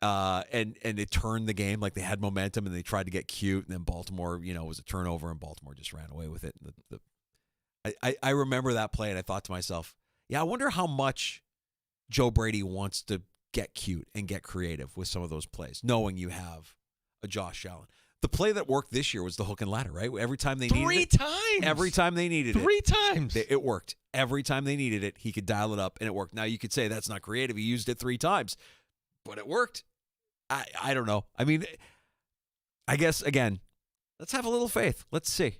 And it turned the game, like they had momentum and they tried to get cute, and then Baltimore, was a turnover and Baltimore just ran away with it. I remember that play and I thought to myself, yeah, I wonder how much Joe Brady wants to get cute and get creative with some of those plays, knowing you have a Josh Allen. The play that worked this year was the hook and ladder, right? Every time they needed it. 3 times. Every time they needed it. 3 times. It worked. Every time they needed it, he could dial it up and it worked. Now you could say that's not creative. He used it 3 times, but it worked. I don't know. I mean, I guess, again, let's have a little faith. Let's see.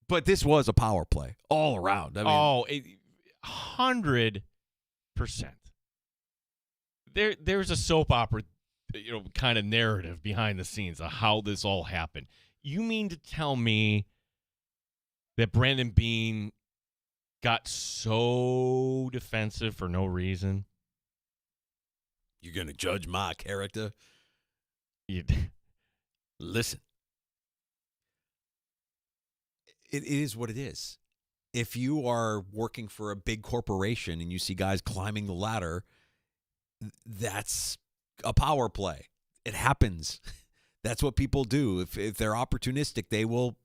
But this was a power play all around. I mean, 100%. There's a soap opera, kind of narrative behind the scenes of how this all happened. You mean to tell me that Brandon Beane got so defensive for no reason? You're going to judge my character? Listen. It is what it is. If you are working for a big corporation and you see guys climbing the ladder, that's a power play. It happens. That's what people do. If they're opportunistic, they will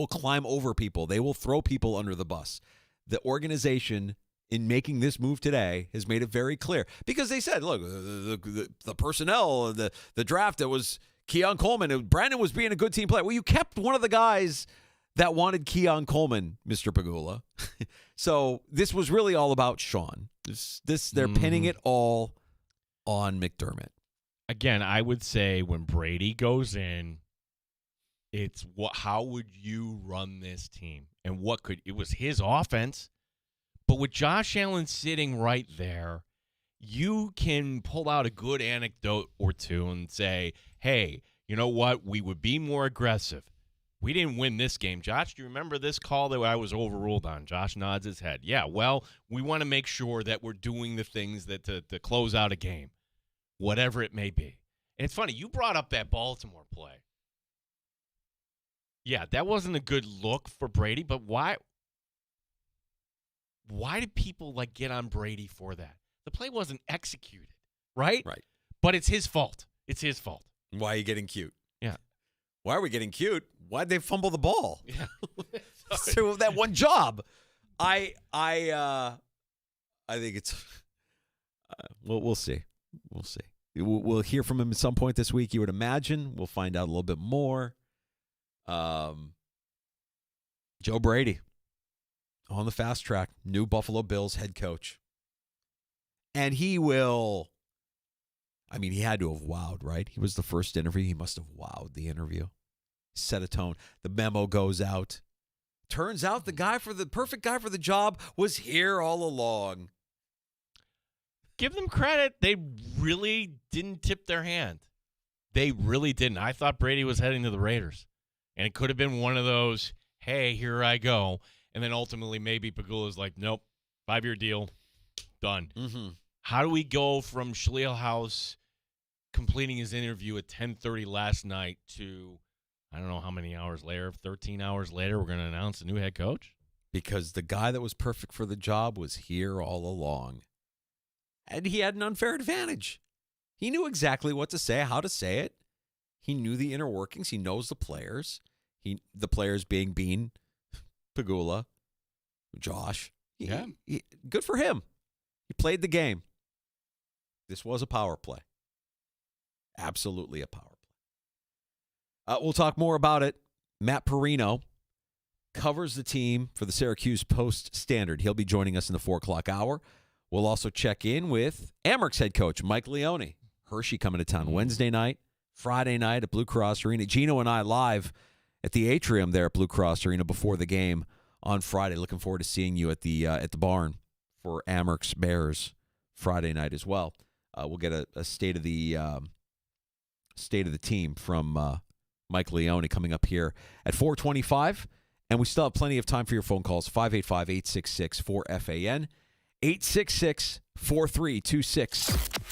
climb over people. They will throw people under the bus. The organization, in making this move today, has made it very clear. Because they said, look, the personnel, the draft, that was Keon Coleman. Brandon was being a good team player. Well, you kept one of the guys that wanted Keon Coleman, Mr. Pagula. So this was really all about Sean. They're pinning it all on McDermott. Again, I would say when Brady goes in, it's how would you run this team? And it was his offense. But with Josh Allen sitting right there, you can pull out a good anecdote or two and say, hey, you know what? We would be more aggressive. We didn't win this game. Josh, do you remember this call that I was overruled on? Josh nods his head. Yeah, well, we want to make sure that we're doing the things that to close out a game, whatever it may be. And it's funny, you brought up that Baltimore play. Yeah, that wasn't a good look for Brady, but why did people get on Brady for that? The play wasn't executed, right? Right. But it's his fault. It's his fault. Why are you getting cute? Yeah. Why are we getting cute? Why'd they fumble the ball? Yeah. So that one job. I think it's we'll see. We'll see. We'll hear from him at some point this week, you would imagine. We'll find out a little bit more. Joe Brady on the fast track, new Buffalo Bills head coach. And he will, he had to have wowed, right? He was the first interview. He must have wowed the interview. Set a tone. The memo goes out. Turns out the perfect guy for the job was here all along. Give them credit. They really didn't tip their hand. They really didn't. I thought Brady was heading to the Raiders. And it could have been one of those, hey, here I go. And then ultimately maybe Pagula's like, nope, 5-year deal, done. Mm-hmm. How do we go from Schleel House completing his interview at 10:30 last night to, I don't know how many hours later, 13 hours later, we're going to announce a new head coach? Because the guy that was perfect for the job was here all along. And he had an unfair advantage. He knew exactly what to say, how to say it. He knew the inner workings. He knows the players. The players being Bean, Pagula, Josh. Good for him. He played the game. This was a power play. Absolutely a power play. We'll talk more about it. Matt Perino covers the team for the Syracuse Post-Standard. He'll be joining us in the 4 o'clock hour. We'll also check in with Amerks head coach Mike Leone. Hershey coming to town Wednesday night, Friday night at Blue Cross Arena. Gino and I live at the atrium there at Blue Cross Arena before the game on Friday. Looking forward to seeing you at the barn for Amerks Bears Friday night as well. We'll get a state of the team from Mike Leone coming up here at 4:25, and we still have plenty of time for your phone calls. 585-866-4FAN, 866-4326.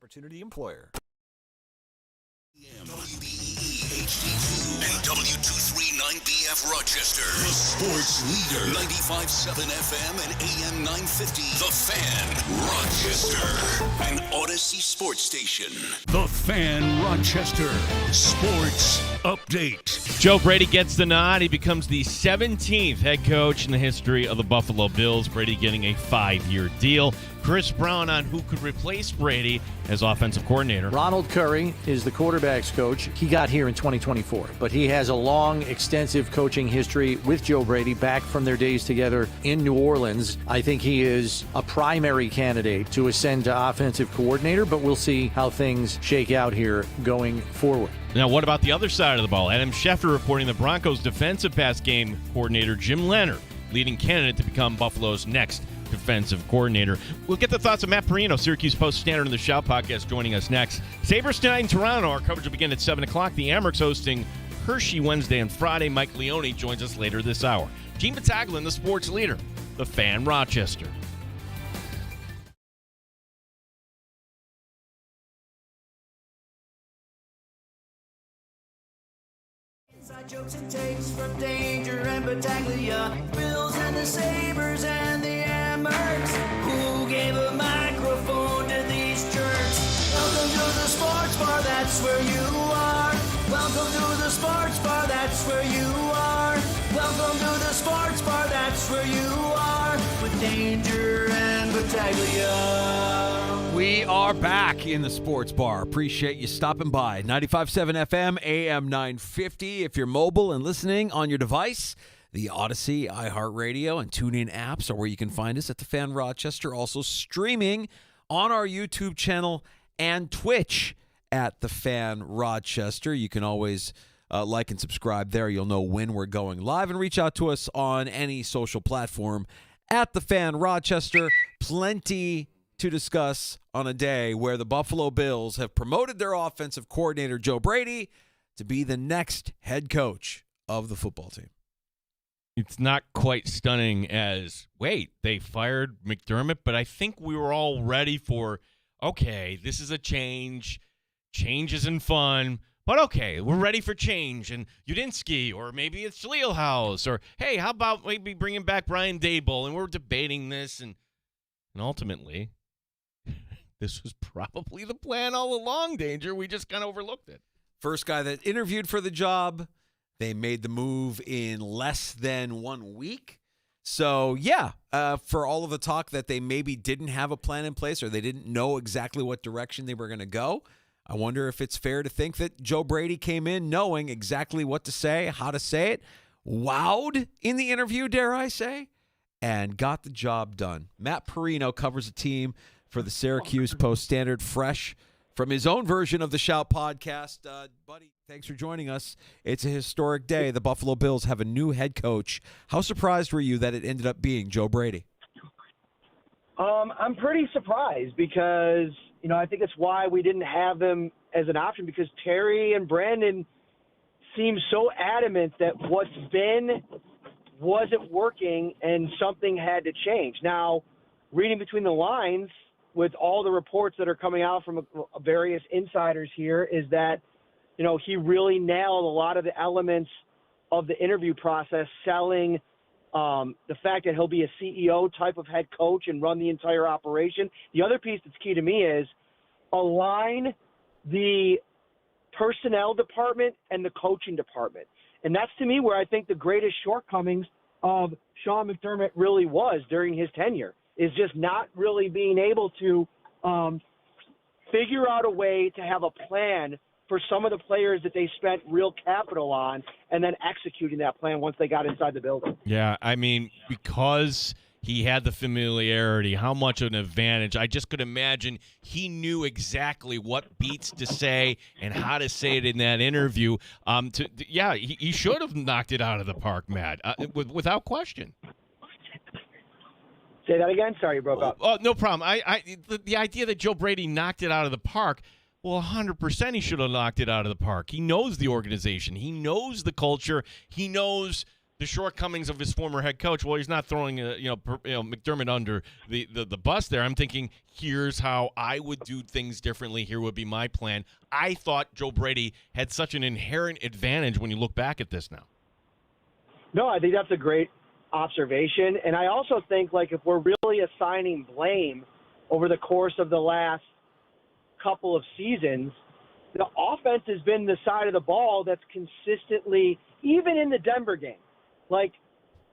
opportunity employer. WBEE HD2 and W239BF Rochester. The sports leader. 95.7 FM and AM 950. The Fan Rochester. An Odyssey sports station. The Fan Rochester. Sports update. Joe Brady gets the nod. He becomes the 17th head coach in the history of the Buffalo Bills. Brady getting a 5-year deal. Chris Brown on who could replace Brady as offensive coordinator. Ronald Curry is the quarterback's coach. He got here in 2024, but he has a long, extensive coaching history with Joe Brady back from their days together in New Orleans. I think he is a primary candidate to ascend to offensive coordinator, but we'll see how things shake out here going forward. Now, what about the other side of the ball? Adam Schefter reporting the Broncos' defensive pass game coordinator, Jim Leonard, leading candidate to become Buffalo's next defensive coordinator. We'll get the thoughts of Matt Perino, Syracuse Post-Standard and the Shout podcast, joining us next. Sabres tonight in Toronto. Our coverage will begin at 7 o'clock. The Amerks hosting Hershey Wednesday and Friday. Mike Leone joins us later this hour. Gene Battaglia, the sports leader, the Fan Rochester. Inside jokes and takes from Danger and Battaglia, Bills and the Sabres and the Amerks. Who gave a microphone to these jerks? Welcome to the sports bar, that's where you are. Welcome to the sports bar, that's where you are. Welcome to the sports bar, that's where you are. With Danger and Battaglia. We are back in the sports bar. Appreciate you stopping by. 95.7 FM, AM 950. If you're mobile and listening on your device, the Odyssey, iHeartRadio, and TuneIn apps are where you can find us at the Fan Rochester. Also streaming on our YouTube channel and Twitch at the Fan Rochester. You can always like and subscribe there. You'll know when we're going live, and reach out to us on any social platform at the Fan Rochester. Plenty to discuss on a day where the Buffalo Bills have promoted their offensive coordinator, Joe Brady, to be the next head coach of the football team. It's not quite stunning as, wait, they fired McDermott, but I think we were all ready for, okay, this is a change. Change isn't fun, but okay, we're ready for change. And Udinski, or maybe it's Lealhouse, or, hey, how about maybe bringing back Brian Daboll? And we're debating this, and ultimately, this was probably the plan all along, Danger. We just kind of overlooked it. First guy that interviewed for the job. They made the move in less than 1 week. So, yeah, for all of the talk that they maybe didn't have a plan in place or they didn't know exactly what direction they were going to go, I wonder if it's fair to think that Joe Brady came in knowing exactly what to say, how to say it, wowed in the interview, dare I say, and got the job done. Matt Perino covers the team for the Syracuse Post-Standard, fresh from his own version of the Shout podcast. Buddy, thanks for joining us. It's a historic day. The Buffalo Bills have a new head coach. How surprised were you that it ended up being Joe Brady? I'm pretty surprised because, I think it's why we didn't have him as an option, because Terry and Brandon seem so adamant that what's been wasn't working and something had to change. Now, reading between the lines with all the reports that are coming out from various insiders here is that, he really nailed a lot of the elements of the interview process, selling the fact that he'll be a CEO type of head coach and run the entire operation. The other piece that's key to me is align the personnel department and the coaching department. And that's, to me, where I think the greatest shortcomings of Sean McDermott really was during his tenure, is just not really being able to figure out a way to have a plan for some of the players that they spent real capital on, and then executing that plan once they got inside the building. Yeah, I mean, because he had the familiarity, how much of an advantage. I just could imagine he knew exactly what beats to say and how to say it in that interview. He should have knocked it out of the park, Matt, without question. Say that again? Sorry, you broke up. Oh, no problem. The idea that Joe Brady knocked it out of the park, well, 100% he should have knocked it out of the park. He knows the organization. He knows the culture. He knows the shortcomings of his former head coach. Well, he's not throwing McDermott under the bus there. I'm thinking, here's how I would do things differently. Here would be my plan. I thought Joe Brady had such an inherent advantage when you look back at this now. No, I think that's a great observation. And I also think, like, if we're really assigning blame over the course of the last couple of seasons, the offense has been the side of the ball that's consistently, even in the Denver game, like,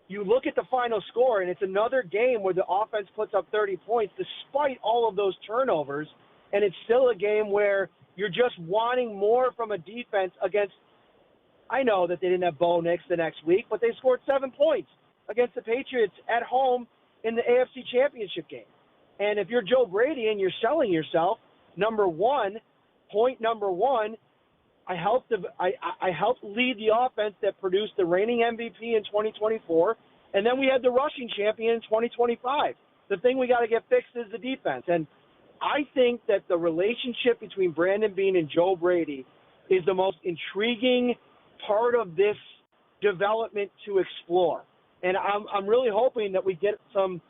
you look at the final score, and it's another game where the offense puts up 30 points despite all of those turnovers, and it's still a game where you're just wanting more from a defense against – I know that they didn't have Bo Nix the next week, but they scored 7 points against the Patriots at home in the AFC Championship game. And if you're Joe Brady and you're selling yourself, point number one, I helped lead the offense that produced the reigning MVP in 2024, and then we had the rushing champion in 2025. The thing we got to get fixed is the defense. And I think that the relationship between Brandon Beane and Joe Brady is the most intriguing part of this development to explore. And I'm really hoping that we get some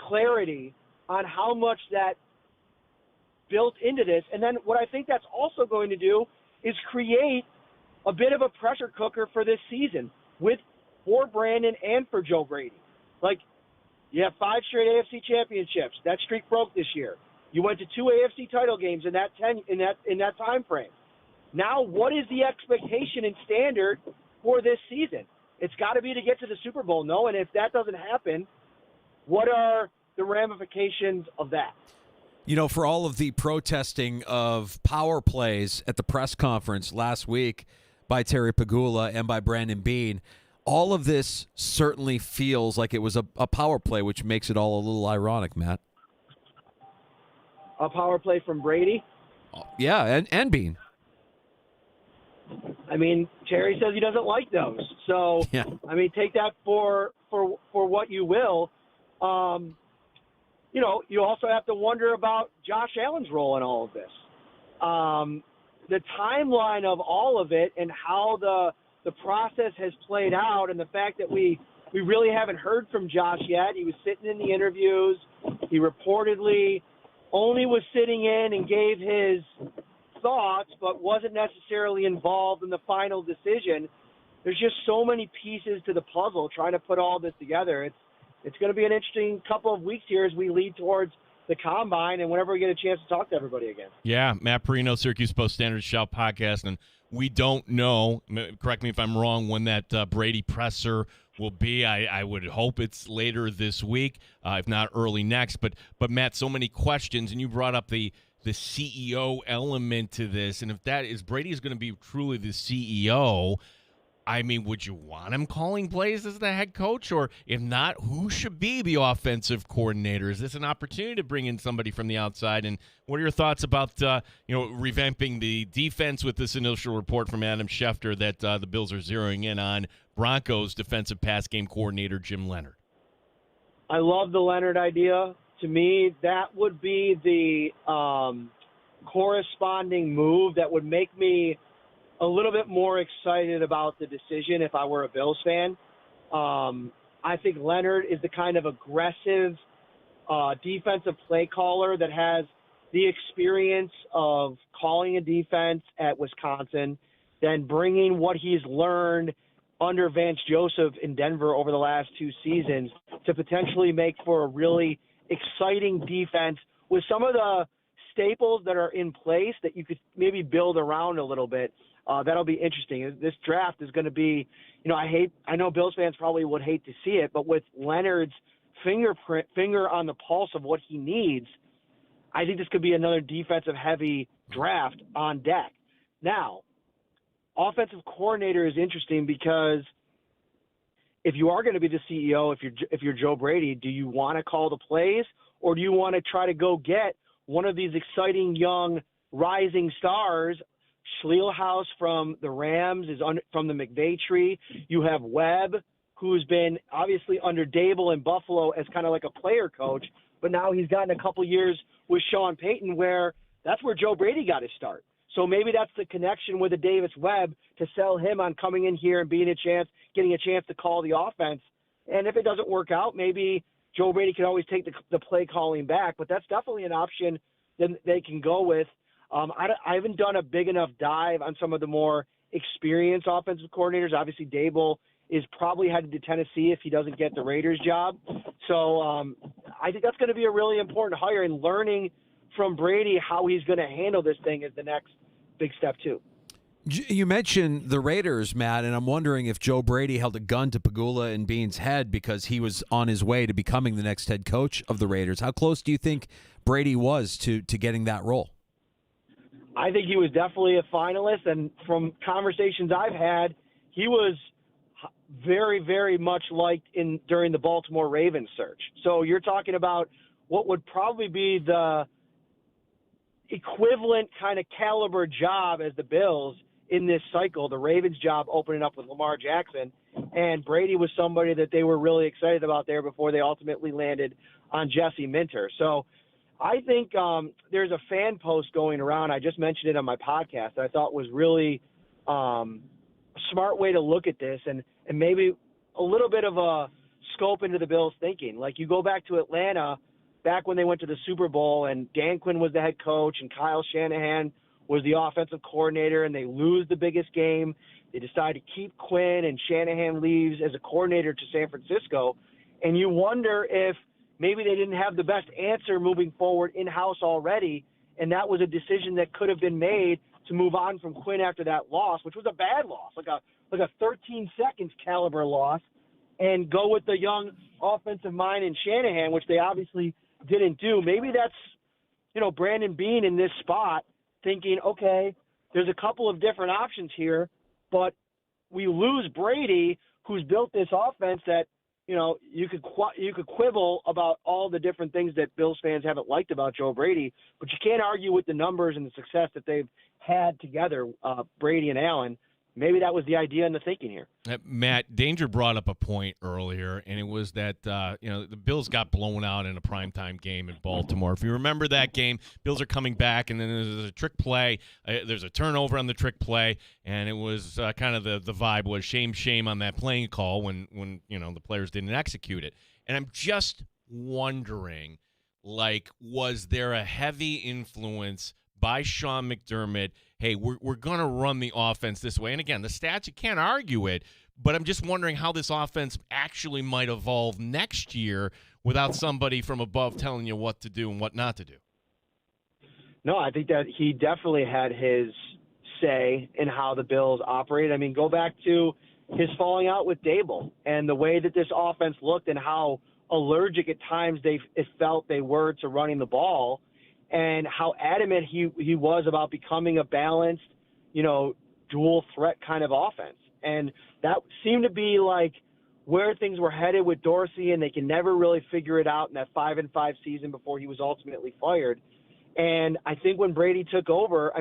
clarity on how much that built into this. And then what I think that's also going to do is create a bit of a pressure cooker for this season for Brandon and for Joe Brady. Like, you have 5 straight AFC championships. That streak broke this year. You went to 2 AFC title games in that time frame. Now, what is the expectation and standard for this season? It's got to be to get to the Super Bowl, no? And if that doesn't happen, what are the ramifications of that? You know, for all of the protesting of power plays at the press conference last week by Terry Pegula and by Brandon Beane, all of this certainly feels like it was a power play, which makes it all a little ironic, Matt. A power play from Brady? Yeah, and Beane. I mean, Terry says he doesn't like those. So, yeah. I mean, take that for what you will. You know, you also have to wonder about Josh Allen's role in all of this. The timeline of all of it and how the process has played out, and the fact that we really haven't heard from Josh yet. He was sitting in the interviews. He reportedly only was sitting in and gave his thoughts, but wasn't necessarily involved in the final decision. There's just so many pieces to the puzzle trying to put all this together. It's going to be an interesting couple of weeks here as we lead towards the Combine and whenever we get a chance to talk to everybody again. Yeah, Matt Perino, Syracuse Post-Standard Shout podcast, and we don't know, correct me if I'm wrong, when that Brady presser will be. I would hope it's later this week, if not early next. But Matt, so many questions, and you brought up the CEO element to this, and if that is Brady is going to be truly the CEO, I mean, would you want him calling plays as the head coach? Or if not, who should be the offensive coordinator? Is this an opportunity to bring in somebody from the outside? And what are your thoughts about revamping the defense with this initial report from Adam Schefter that the Bills are zeroing in on Broncos defensive pass game coordinator Jim Leonhard? I love the Leonhard idea. To me, that would be the corresponding move that would make me a little bit more excited about the decision if I were a Bills fan. I think Leonhard is the kind of aggressive defensive play caller that has the experience of calling a defense at Wisconsin, then bringing what he's learned under Vance Joseph in Denver over the last 2 seasons to potentially make for a really exciting defense with some of the staples that are in place that you could maybe build around a little bit. That'll be interesting. This draft is going to be, I know Bills fans probably would hate to see it, but with Leonhard's finger on the pulse of what he needs, I think this could be another defensive-heavy draft on deck. Now, offensive coordinator is interesting because if you are going to be the CEO, if you're Joe Brady, do you want to call the plays, or do you want to try to go get one of these exciting young rising stars? Schleelhaus from the Rams is from the McVay tree. You have Webb, who's been obviously under Dable in Buffalo as kind of like a player coach, but now he's gotten a couple years with Sean Payton where that's where Joe Brady got his start. So maybe that's the connection with a Davis Webb to sell him on coming in here and getting a chance to call the offense. And if it doesn't work out, maybe Joe Brady can always take the play calling back. But that's definitely an option that they can go with. I haven't done a big enough dive on some of the more experienced offensive coordinators. Obviously, Dable is probably headed to Tennessee if he doesn't get the Raiders job. So I think that's going to be a really important hire, and learning from Brady how he's going to handle this thing is the next big step too. You mentioned the Raiders, Matt, and I'm wondering if Joe Brady held a gun to Pagula and Bean's head because he was on his way to becoming the next head coach of the Raiders. How close do you think Brady was to getting that role? I think he was definitely a finalist, and from conversations I've had, he was very, very much liked during the Baltimore Ravens search. So you're talking about what would probably be the equivalent kind of caliber job as the Bills in this cycle, the Ravens job opening up with Lamar Jackson, and Brady was somebody that they were really excited about there before they ultimately landed on Jesse Minter. So I think there's a fan post going around. I just mentioned it on my podcast that I thought was really a smart way to look at this, and maybe a little bit of a scope into the Bills' thinking. Like, you go back to Atlanta, back when they went to the Super Bowl, and Dan Quinn was the head coach and Kyle Shanahan was the offensive coordinator, and they lose the biggest game. They decide to keep Quinn, and Shanahan leaves as a coordinator to San Francisco. And you wonder if maybe they didn't have the best answer moving forward in-house already, and that was a decision that could have been made to move on from Quinn after that loss, which was a bad loss, like a 13 seconds caliber loss, and go with the young offensive mind in Shanahan, which they obviously didn't do. Maybe that's, Brandon Beane in this spot thinking, okay, there's a couple of different options here, but we lose Brady, who's built this offense that, you could quibble about all the different things that Bills fans haven't liked about Joe Brady, but you can't argue with the numbers and the success that they've had together, Brady and Allen. Maybe that was the idea and the thinking here. Matt, Danger brought up a point earlier, and it was that the Bills got blown out in a primetime game in Baltimore. If you remember that game, Bills are coming back, and then there's a trick play. There's a turnover on the trick play, and it was kind of the vibe was shame on that playing call when the players didn't execute it. And I'm just wondering, was there a heavy influence by Sean McDermott? Hey, we're going to run the offense this way. And again, the stats, you can't argue it, but I'm just wondering how this offense actually might evolve next year without somebody from above telling you what to do and what not to do. No, I think that he definitely had his say in how the Bills operate. I mean, go back to his falling out with Dable and the way that this offense looked and how allergic at times it felt they were to running the ball, and how adamant he was about becoming a balanced, dual threat kind of offense. And that seemed to be like where things were headed with Dorsey, and they can never really figure it out in that 5-5 season before he was ultimately fired. And I think when Brady took over,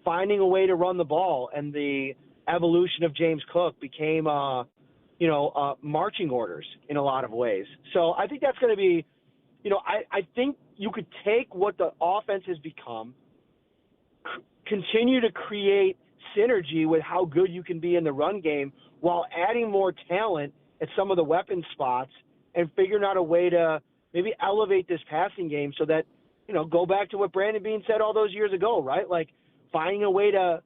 finding a way to run the ball and the evolution of James Cook became, marching orders in a lot of ways. So I think that's going to be, I think you could take what the offense has become, continue to create synergy with how good you can be in the run game while adding more talent at some of the weapon spots and figuring out a way to maybe elevate this passing game so that, go back to what Brandon Beane said all those years ago, right? Like finding a way to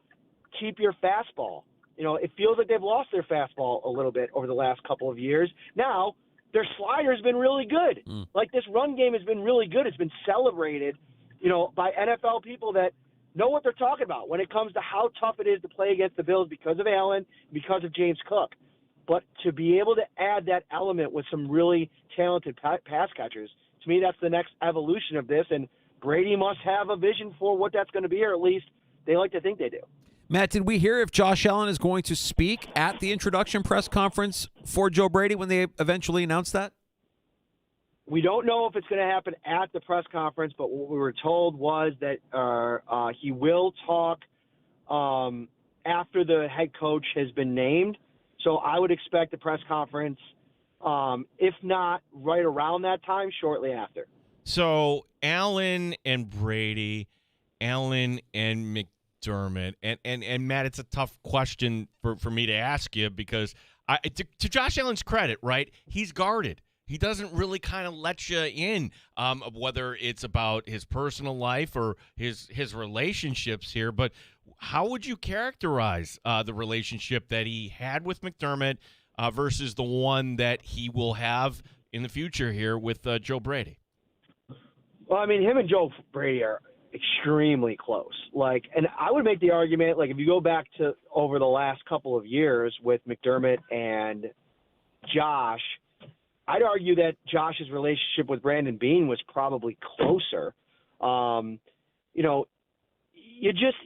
keep your fastball. It feels like they've lost their fastball a little bit over the last couple of years. Now, their slider's been really good. Like, this run game has been really good. It's been celebrated, by NFL people that know what they're talking about when it comes to how tough it is to play against the Bills because of Allen, because of James Cook. But to be able to add that element with some really talented pass catchers, to me, that's the next evolution of this. And Brady must have a vision for what that's going to be, or at least they like to think they do. Matt, did we hear if Josh Allen is going to speak at the introduction press conference for Joe Brady when they eventually announce that? We don't know if it's going to happen at the press conference, but what we were told was that he will talk after the head coach has been named. So I would expect the press conference, if not right around that time, shortly after. So Allen and Brady, Allen and McDermott, and Matt, it's a tough question for me to ask you because to Josh Allen's credit, right? He's guarded. He doesn't really kind of let you in, whether it's about his personal life or his relationships here. But how would you characterize the relationship that he had with McDermott versus the one that he will have in the future here with Joe Brady? Well, I mean, him and Joe Brady are extremely close. And I would make the argument, if you go back to over the last couple of years with McDermott and Josh, I'd argue that Josh's relationship with Brandon Beane was probably closer. You just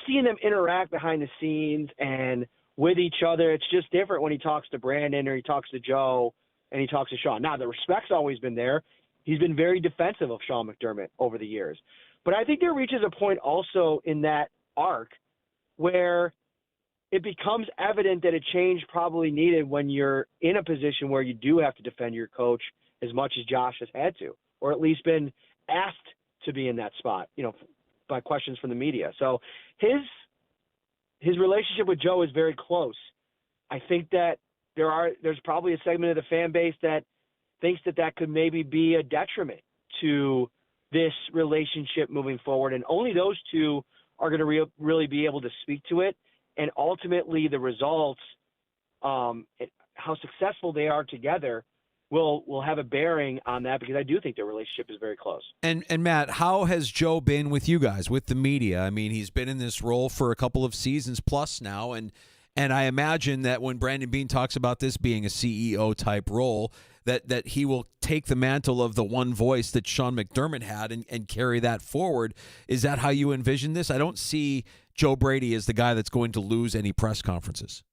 seeing them interact behind the scenes and with each other, it's just different when he talks to Brandon or he talks to Joe and he talks to Sean. Now, the respect's always been there. He's been very defensive of Sean McDermott over the years. But I think there reaches a point also in that arc where it becomes evident that a change probably needed when you're in a position where you do have to defend your coach as much as Josh has had to, or at least been asked to be in that spot, by questions from the media. So his relationship with Joe is very close. I think that there's probably a segment of the fan base that thinks that could maybe be a detriment to this relationship moving forward, and only those two are going to really be able to speak to it. And ultimately, the results, how successful they are together, will have a bearing on that, because I do think their relationship is very close. And Matt, how has Joe been with you guys, with the media? I mean, he's been in this role for a couple of seasons plus now, and I imagine that when Brandon Beane talks about this being a CEO type role, that he will take the mantle of the one voice that Sean McDermott had and carry that forward. Is that how you envision this? I don't see Joe Brady as the guy that's going to lose any press conferences.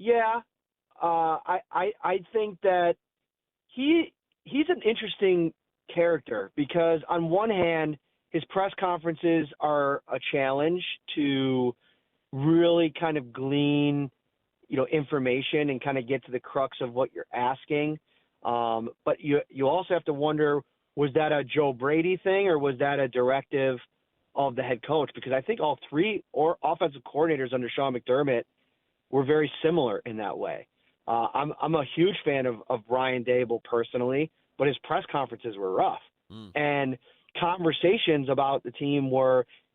Yeah. I think that he's an interesting character, because on one hand, his press conferences are a challenge to really kind of glean, information and kind of get to the crux of what you're asking. But you also have to wonder, was that a Joe Brady thing, or was that a directive of the head coach? Because I think all three offensive coordinators under Sean McDermott were very similar in that way. I'm a huge fan of Brian Daboll personally, but his press conferences were rough. And conversations about the team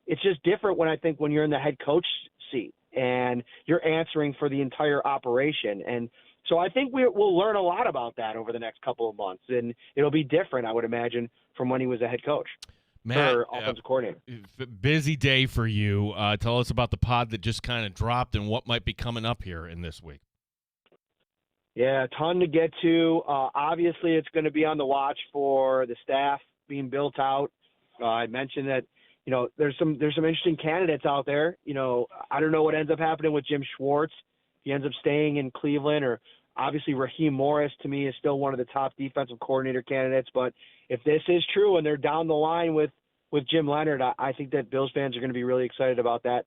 it's just different when you're in the head coach seat and you're answering for the entire operation. And so I think we'll learn a lot about that over the next couple of months, and it'll be different, I would imagine, from when he was a head coach. Matt, or offensive coordinator. Busy day for you. Tell us about the pod that just kind of dropped and what might be coming up here in this week. Yeah, a ton to get to. Obviously, it's going to be on the watch for the staff being built out. I mentioned that, there's some interesting candidates out there. I don't know what ends up happening with Jim Schwartz. He ends up staying in Cleveland, or obviously Raheem Morris to me is still one of the top defensive coordinator candidates. But if this is true and they're down the line with Jim Leonard, I think that Bills fans are going to be really excited about that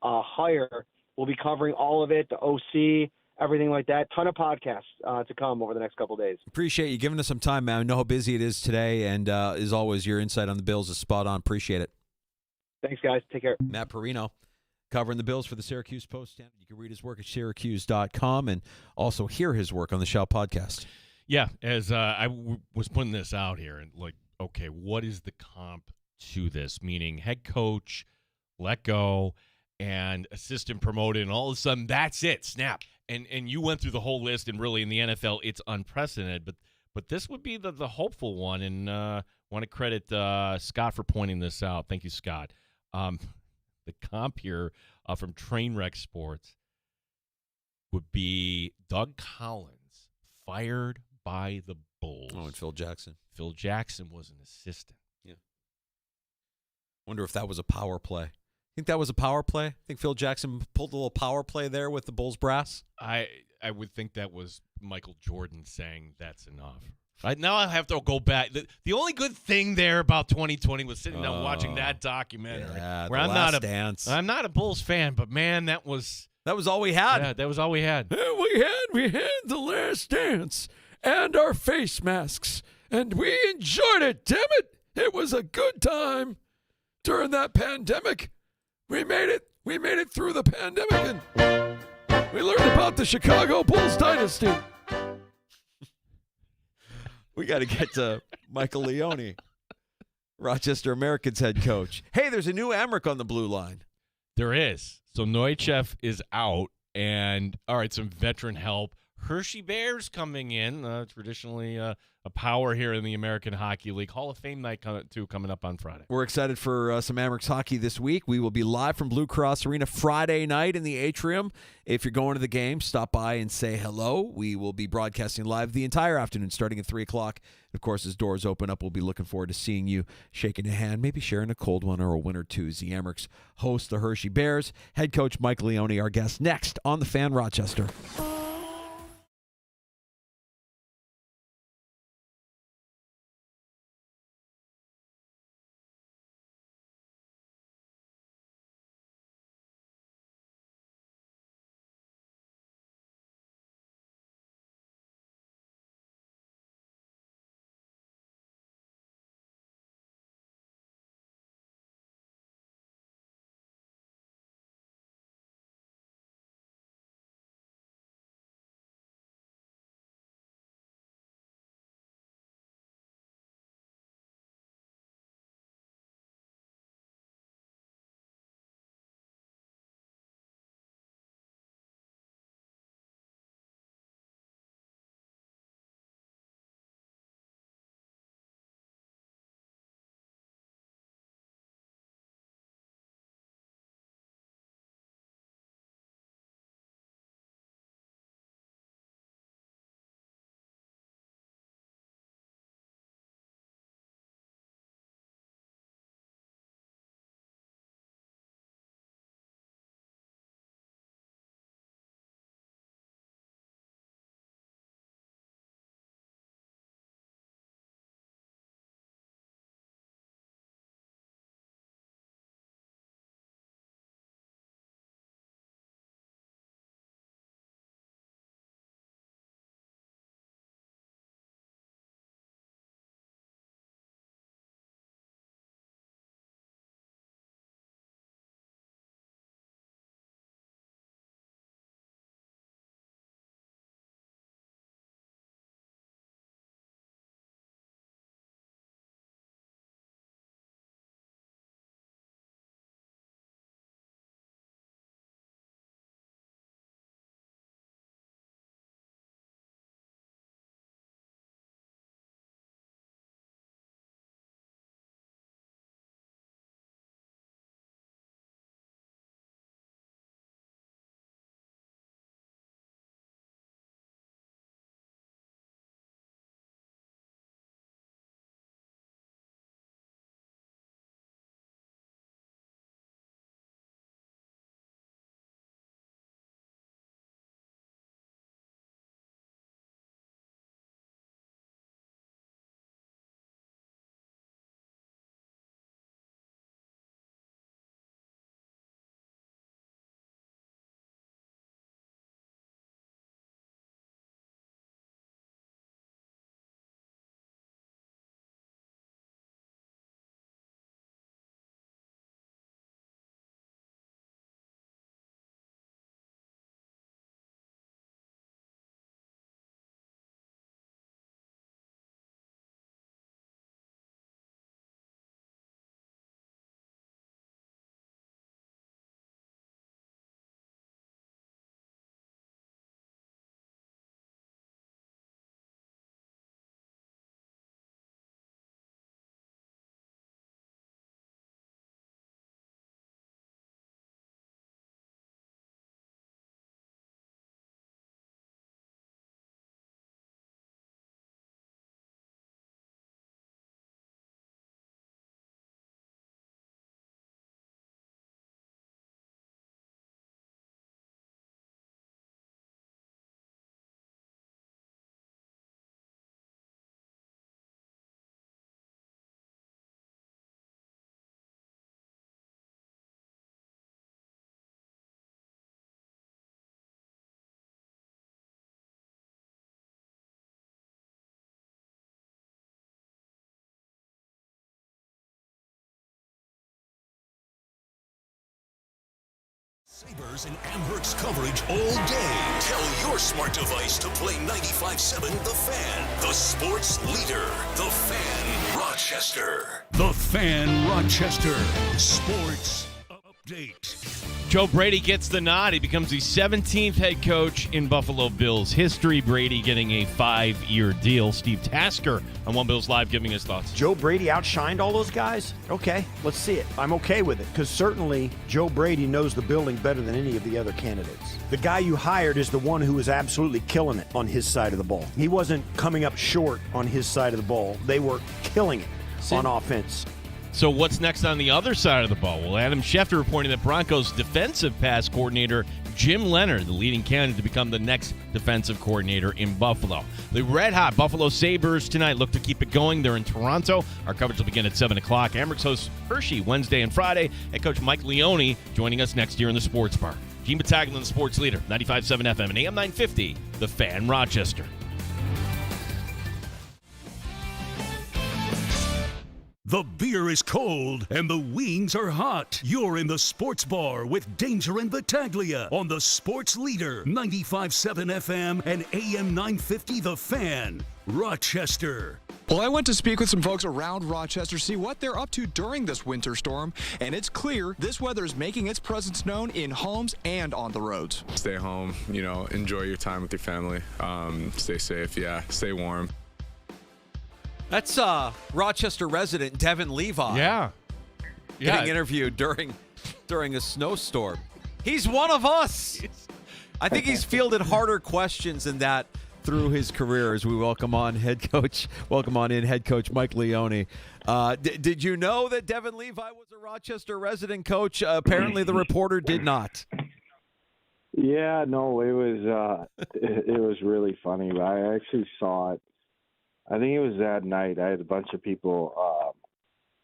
hire. We'll be covering all of it, the OC, everything like that. Ton of podcasts to come over the next couple of days. Appreciate you giving us some time, man. I know how busy it is today, and as always, your insight on the Bills is spot on. Appreciate it. Thanks, guys. Take care. Matt Perino, covering the Bills for the Syracuse Post. You can read his work at syracuse.com and also hear his work on the Shout podcast. Yeah, as I was putting this out here, and okay, what is the comp to this? Meaning head coach, let go, and assistant promoted, and all of a sudden that's it, snap. And you went through the whole list, and really in the NFL it's unprecedented, but this would be the hopeful one, and want to credit Scott for pointing this out. Thank you, Scott. The comp here from Trainwreck Sports would be Doug Collins fired by the Bulls. Oh, and Phil Jackson. Phil Jackson was an assistant. Yeah. Wonder if that was a power play. Think that was a power play? Think Phil Jackson pulled a little power play there with the Bulls brass? I would think that was Michael Jordan saying that's enough. Now I have to go back. The only good thing there about 2020 was sitting down watching that documentary. Yeah, where Dance. I'm not a Bulls fan, but man, that was all we had. Yeah, that was all we had. We had The Last Dance and our face masks, and we enjoyed it. Damn it! It was a good time during that pandemic. We made it through the pandemic, and we learned about the Chicago Bulls dynasty. We got to get to Michael Leone, Rochester Americans head coach. Hey, there's a new Amrick on the blue line. There is. So Neuchef is out, and all right, some veteran help. Hershey Bears coming in, traditionally a power here in the American Hockey League. Hall of Fame night coming up on Friday. We're excited for some Amrick's hockey this week. We will be live from Blue Cross Arena Friday night in the atrium. If you're going to the game, stop by and say hello. We will be broadcasting live the entire afternoon starting at 3 o'clock. Of course, as doors open up, we'll be looking forward to seeing you, shaking a hand, maybe sharing a cold one or a win or two as the Amrick's host the Hershey Bears. Head coach Mike Leone, our guest, next on The Fan Rochester. Sabres and Amherst coverage all day. Tell your smart device to play 95.7 The Fan, the sports leader. The Fan, Rochester. The Fan, Rochester. Sports update. Joe Brady gets the nod. He becomes the 17th head coach in Buffalo Bills history. Brady getting a 5-year deal. Steve Tasker on One Bills Live giving his thoughts. Joe Brady outshined all those guys? Okay, let's see it. I'm okay with it because certainly Joe Brady knows the building better than any of the other candidates. The guy you hired is the one who was absolutely killing it on his side of the ball. He wasn't coming up short on his side of the ball. They were killing it on offense. So what's next on the other side of the ball? Well, Adam Schefter reporting that Broncos defensive pass coordinator Jim Leonard, the leading candidate to become the next defensive coordinator in Buffalo. The red-hot Buffalo Sabres tonight look to keep it going. They're in Toronto. Our coverage will begin at 7 o'clock. Amherst hosts Hershey Wednesday and Friday. Head coach Mike Leone joining us next year in the Sports Bar. Gene Battaglia, the sports leader, 95.7 FM and AM 950, The Fan, Rochester. The beer is cold and the wings are hot. You're in the Sports Bar with Danger and Battaglia on the Sports Leader, 95.7 FM and AM 950 The Fan, Rochester. Well, I went to speak with some folks around Rochester, see what they're up to during this winter storm, and it's clear this weather is making its presence known in homes and on the roads. Stay home, enjoy your time with your family. Stay safe, stay warm. That's Rochester resident Devin Levi. Yeah. Getting interviewed during a snowstorm. He's one of us. I think he's fielded harder questions than that through his career as we welcome on in head coach Mike Leone. Did you know that Devin Levi was a Rochester resident coach? Apparently the reporter did not. Yeah, no, it was really funny. I actually saw it. I think it was that night. I had a bunch of people,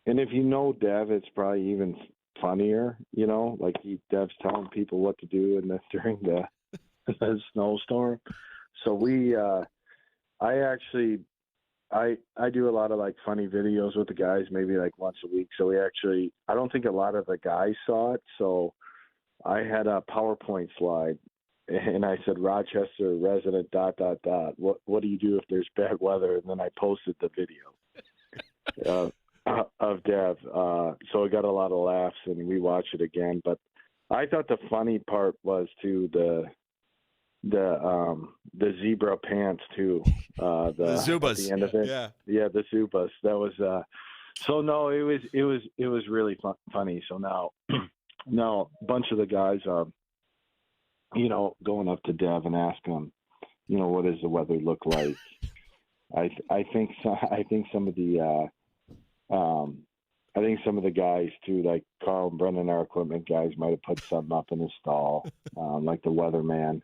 and if you know Dev, it's probably even funnier. Like Dev's telling people what to do, and then during the snowstorm. So I do a lot of like funny videos with the guys, maybe like once a week. So I don't think a lot of the guys saw it. So I had a PowerPoint slide. And I said, Rochester resident, ... What do you do if there's bad weather? And then I posted the video of Dev. So it got a lot of laughs, and we watched it again. But I thought the funny part was too the zebra pants too. The Zubas. At the end of it. Yeah, the Zubas. That was so no, it was really funny. So now a bunch of the guys are going up to Dev and asking him, what does the weather look like? I think some of the guys too, like Carl and Brendan, our equipment guys, might have put something up in his stall, like the weatherman.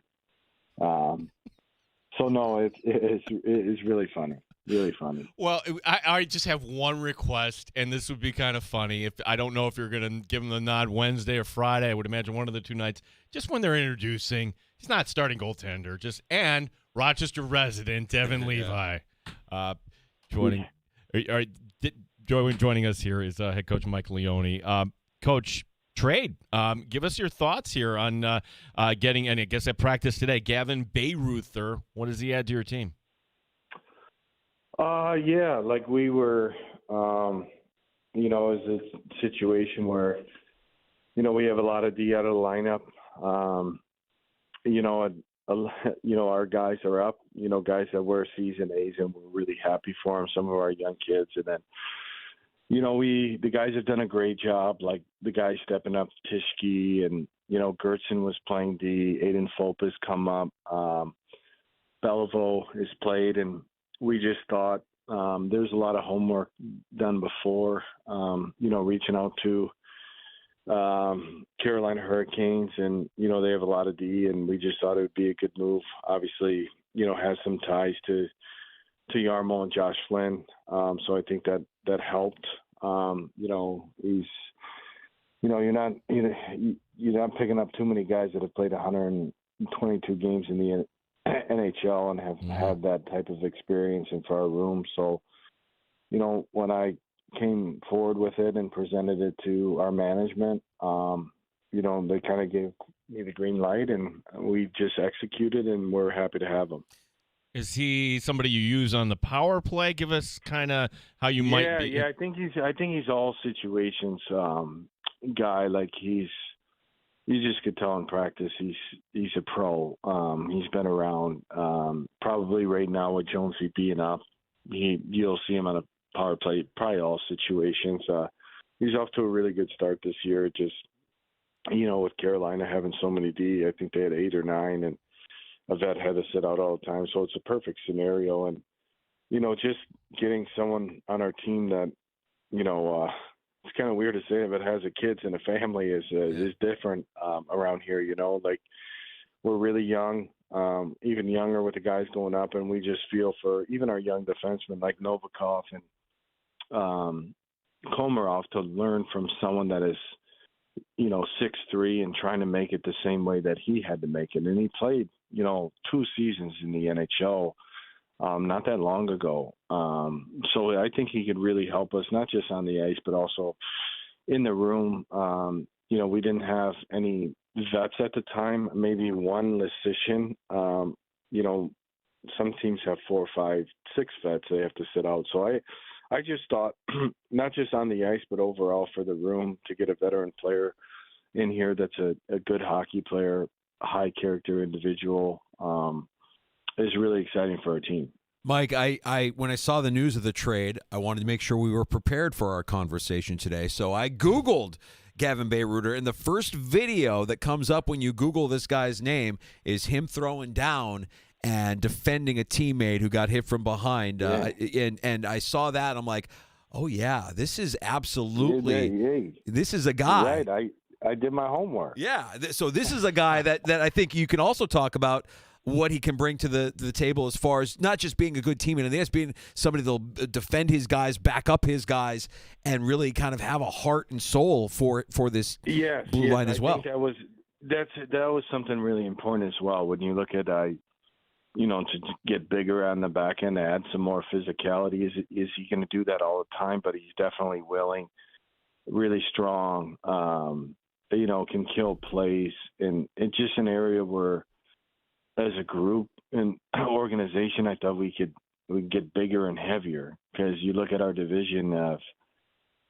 So no, it is really funny. Really funny. Well, I just have one request, and this would be kind of funny. I don't know if you're going to give him the nod Wednesday or Friday. I would imagine one of the two nights. Just when they're introducing, he's not starting goaltender. And Rochester resident Devin Levi joining. Joining us here is head coach Mike Leone. Coach, trade. Give us your thoughts here on getting, and I guess at practice today, Gavin Bayreuther. What does he add to your team? Yeah, like we were, it's a situation where, we have a lot of D out of the lineup. Our guys are up, guys that were season A's, and we're really happy for them, some of our young kids. And then, the guys have done a great job, like the guys stepping up, Tishke, and, Gertson was playing D, Aiden Fulp has come up, Beliveau has played, and we just thought there's a lot of homework done before, reaching out to Carolina Hurricanes, and, they have a lot of D, and we just thought it would be a good move. Obviously, has some ties to Yarmo and Josh Flynn. So I think that helped. He's, you're not picking up too many guys that have played 122 games in the NHL and have had that type of experience in our room. So, when I came forward with it and presented it to our management, they kind of gave me the green light, and we just executed, and we're happy to have him. Is he somebody you use on the power play? Give us kind of how you might be. Yeah, I think he's all situations guy. Like you just could tell in practice he's a pro. He's been around. Probably right now with Jonesy being up, you'll see him on a power play, probably all situations. He's off to a really good start this year. Just with Carolina having so many D, I think they had 8 or 9, and a vet had to sit out all the time. So it's a perfect scenario. And, just getting someone on our team that, it's kind of weird to say, but has a kids and a family is different around here, like we're really young, even younger with the guys going up. And we just feel for even our young defensemen like Novikov and Komarov to learn from someone that is, 6'3" and trying to make it the same way that he had to make it. And he played, 2 seasons in the NHL not that long ago. So I think he could really help us, not just on the ice, but also in the room. We didn't have any vets at the time, maybe one Lysician. Some teams have 4, 5, 6 vets they have to sit out. So I just thought, not just on the ice, but overall for the room, to get a veteran player in here that's a good hockey player, a high character individual, is really exciting for our team. Mike, I when I saw the news of the trade, I wanted to make sure we were prepared for our conversation today. So I Googled Gavin Bayreuther, and the first video that comes up when you Google this guy's name is him throwing down and defending a teammate who got hit from behind. And I saw that, and I'm like, oh, yeah, this is absolutely this is a guy. Right, I did my homework. Yeah, so this is a guy that I think you can also talk about what he can bring to the table as far as not just being a good teammate, and that's being somebody that'll defend his guys, back up his guys, and really kind of have a heart and soul for this blue line as well. I think that was something really important as well when you look at to get bigger on the back end, to add some more physicality. Is he going to do that all the time? But he's definitely willing, really strong, can kill plays. And it's just an area where, as a group and organization, I thought we could get bigger and heavier, because you look at our division of,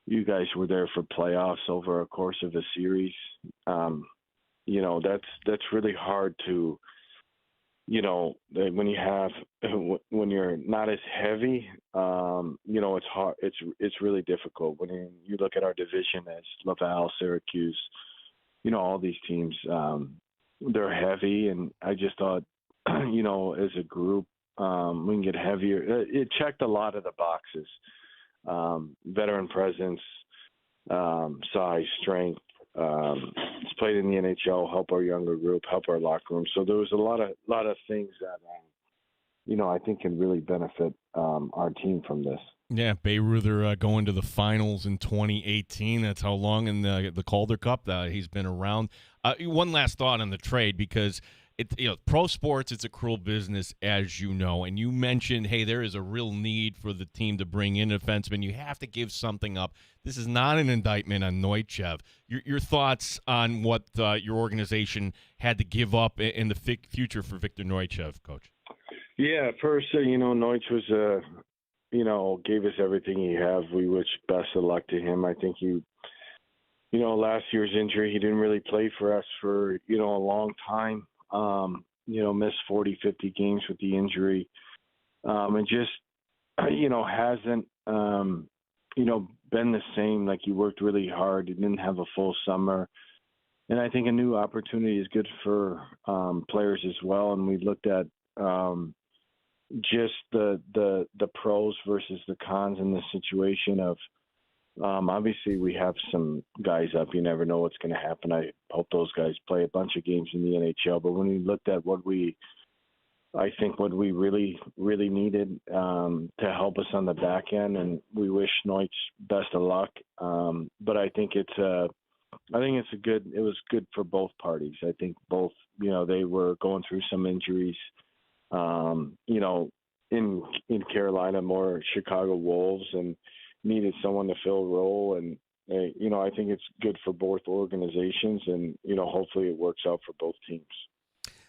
you guys were there for playoffs over a course of a series. That's really hard to, when you're not as heavy, it's hard. It's really difficult when you look at our division as Laval, Syracuse, all these teams, they're heavy. And I just thought, as a group, we can get heavier. It checked a lot of the boxes, veteran presence, size, strength. He's played in the NHL, help our younger group, help our locker room. So there was a lot of things that, I think can really benefit our team from this. Yeah, Bayreuther going to the finals in 2018. That's how long in the Calder Cup he's been around. One last thought on the trade, because pro sports, it's a cruel business, as you know. And you mentioned, hey, there is a real need for the team to bring in a defenseman. You have to give something up. This is not an indictment on Neuchev. Your thoughts on what your organization had to give up in the future for Victor Neuchev, Coach? Yeah, first, Neutsch was gave us everything he have. We wish best of luck to him. I think last year's injury, he didn't really play for us for, a long time. Missed 40, 50 games with the injury. And just, hasn't, been the same. Like, he worked really hard. He didn't have a full summer. And I think a new opportunity is good for players as well. And we looked at just the pros versus the cons in this situation of, obviously we have some guys up. You never know what's going to happen. I hope those guys play a bunch of games in the NHL. But when we looked at what we really, really needed to help us on the back end, and we wish Neutsch best of luck. But I think it was good for both parties. I think both, they were going through some injuries. In Carolina, more Chicago Wolves, and needed someone to fill a role. And I think it's good for both organizations, and hopefully it works out for both teams.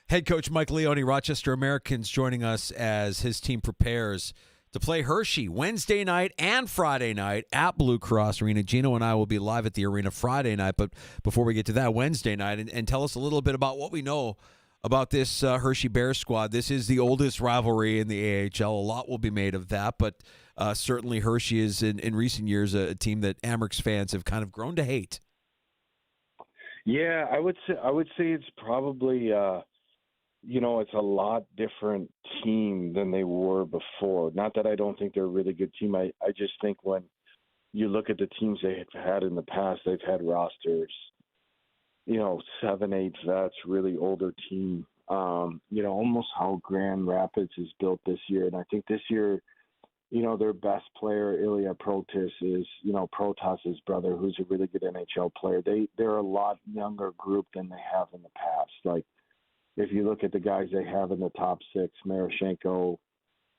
Head coach Mike Leone, Rochester Americans, joining us as his team prepares to play Hershey Wednesday night and Friday night at Blue Cross Arena. Gino and I will be live at the arena Friday night, but before we get to that, Wednesday night, and tell us a little bit about what we know about this Hershey Bears squad. This is the oldest rivalry in the AHL. A lot will be made of that, but certainly Hershey is in recent years a team that Amerks fans have kind of grown to hate. Yeah, I would say it's probably it's a lot different team than they were before. Not that I don't think they're a really good team. I just think when you look at the teams they've had in the past, they've had rosters, 7, 8 vets, really older team. Almost how Grand Rapids is built this year. And I think this year, their best player, Ilya Protas, is, Protas' brother, who's a really good NHL player. They're a lot younger group than they have in the past. Like, if you look at the guys they have in the top 6, Marashenko,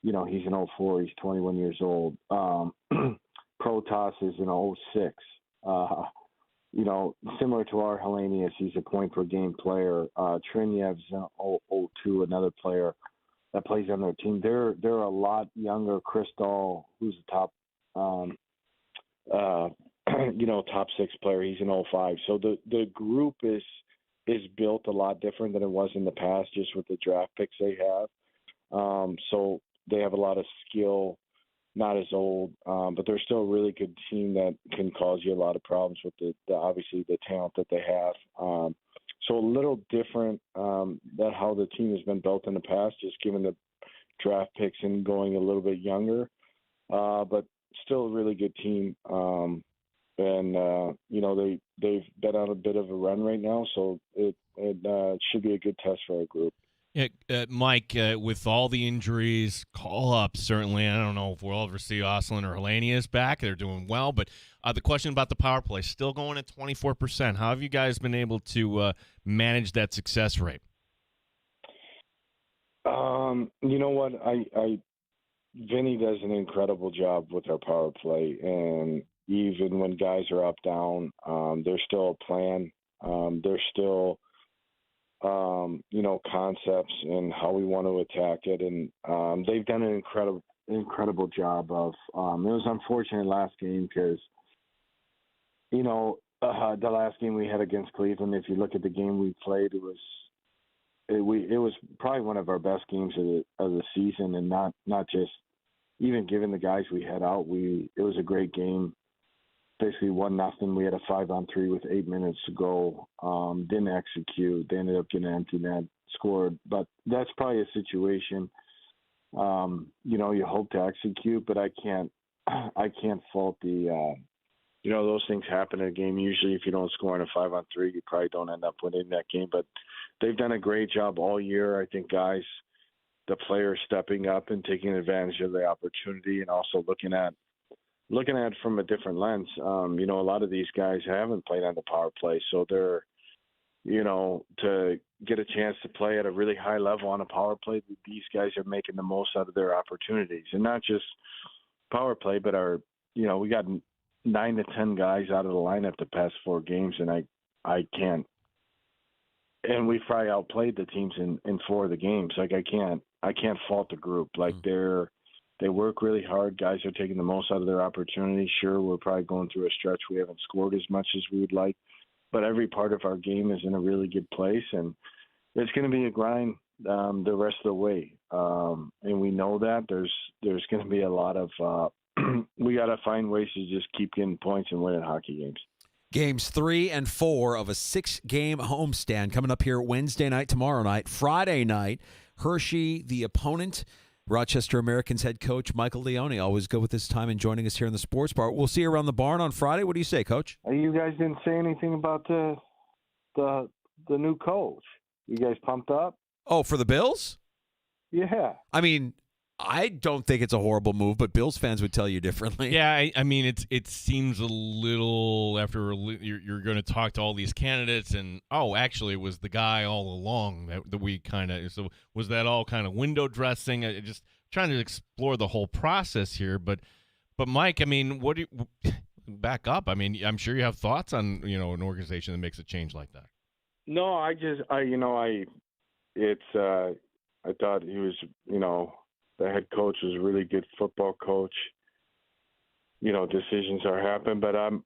he's an 04, he's 21 years old. Protas is an 06. Similar to our Hellenius, he's a point-per-game player. Trinyev's an 02, another player that plays on their team. They're a lot younger. Kristal, who's the top, top 6 player, he's an 05. So the group is built a lot different than it was in the past, just with the draft picks they have. So they have a lot of skill, not as old, but they're still a really good team that can cause you a lot of problems with the obviously the talent that they have. So a little different than how the team has been built in the past, just given the draft picks and going a little bit younger, but still a really good team. They've been on a bit of a run right now, so it should be a good test for our group. Yeah, Mike, with all the injuries, call-ups, certainly, I don't know if we'll ever see Oslin or Hellenius back. They're doing well, but the question about the power play, still going at 24%. How have you guys been able to manage that success rate? You know what? Vinny does an incredible job with our power play, and even when guys are up, down, there's still a plan. There's still concepts and how we want to attack it. And they've done an incredible job of, it was unfortunate last game because, the last game we had against Cleveland, if you look at the game we played, it was probably one of our best games of the season, and not just even given the guys we had out, it was a great game. Basically 1-0. We had a 5-on-3 with 8 minutes to go. Didn't execute. They ended up getting an empty net, scored. But that's probably a situation, you hope to execute, but I can't fault the, those things happen in a game. Usually if you don't score in a 5-on-3, you probably don't end up winning that game. But they've done a great job all year. I think the players stepping up and taking advantage of the opportunity, and also looking at it from a different lens. A lot of these guys haven't played on the power play, so they're, to get a chance to play at a really high level on a power play, these guys are making the most out of their opportunities. And not just power play, but we got 9 to 10 guys out of the lineup the past 4 games, and I can't. And we probably outplayed the teams in 4 of the games. Like, I can't fault the group. Like, they work really hard. Guys are taking the most out of their opportunities. Sure, we're probably going through a stretch. We haven't scored as much as we would like, but every part of our game is in a really good place, and it's going to be a grind the rest of the way. And we know that there's going to be a lot of we got to find ways to just keep getting points and winning hockey games. Games 3 and 4 of a 6-game homestand coming up here Wednesday night, tomorrow night, Friday night. Hershey, the opponent. Rochester Americans head coach Michael Leone, always good with this time and joining us here in the sports bar. We'll see you around the barn on Friday. What do you say, Coach? You guys didn't say anything about the new coach. You guys pumped up? Oh, for the Bills? Yeah. I mean, I don't think it's a horrible move, but Bills fans would tell you differently. Yeah, I mean, it seems a little after you're going to talk to all these candidates, and actually, it was the guy all along that we kind of. So was that all kind of window dressing? Just trying to explore the whole process here, but Mike, I mean, back up. I mean, I'm sure you have thoughts on an organization that makes a change like that. No, I thought he was, the head coach was a really good football coach. Decisions are happening, but I'm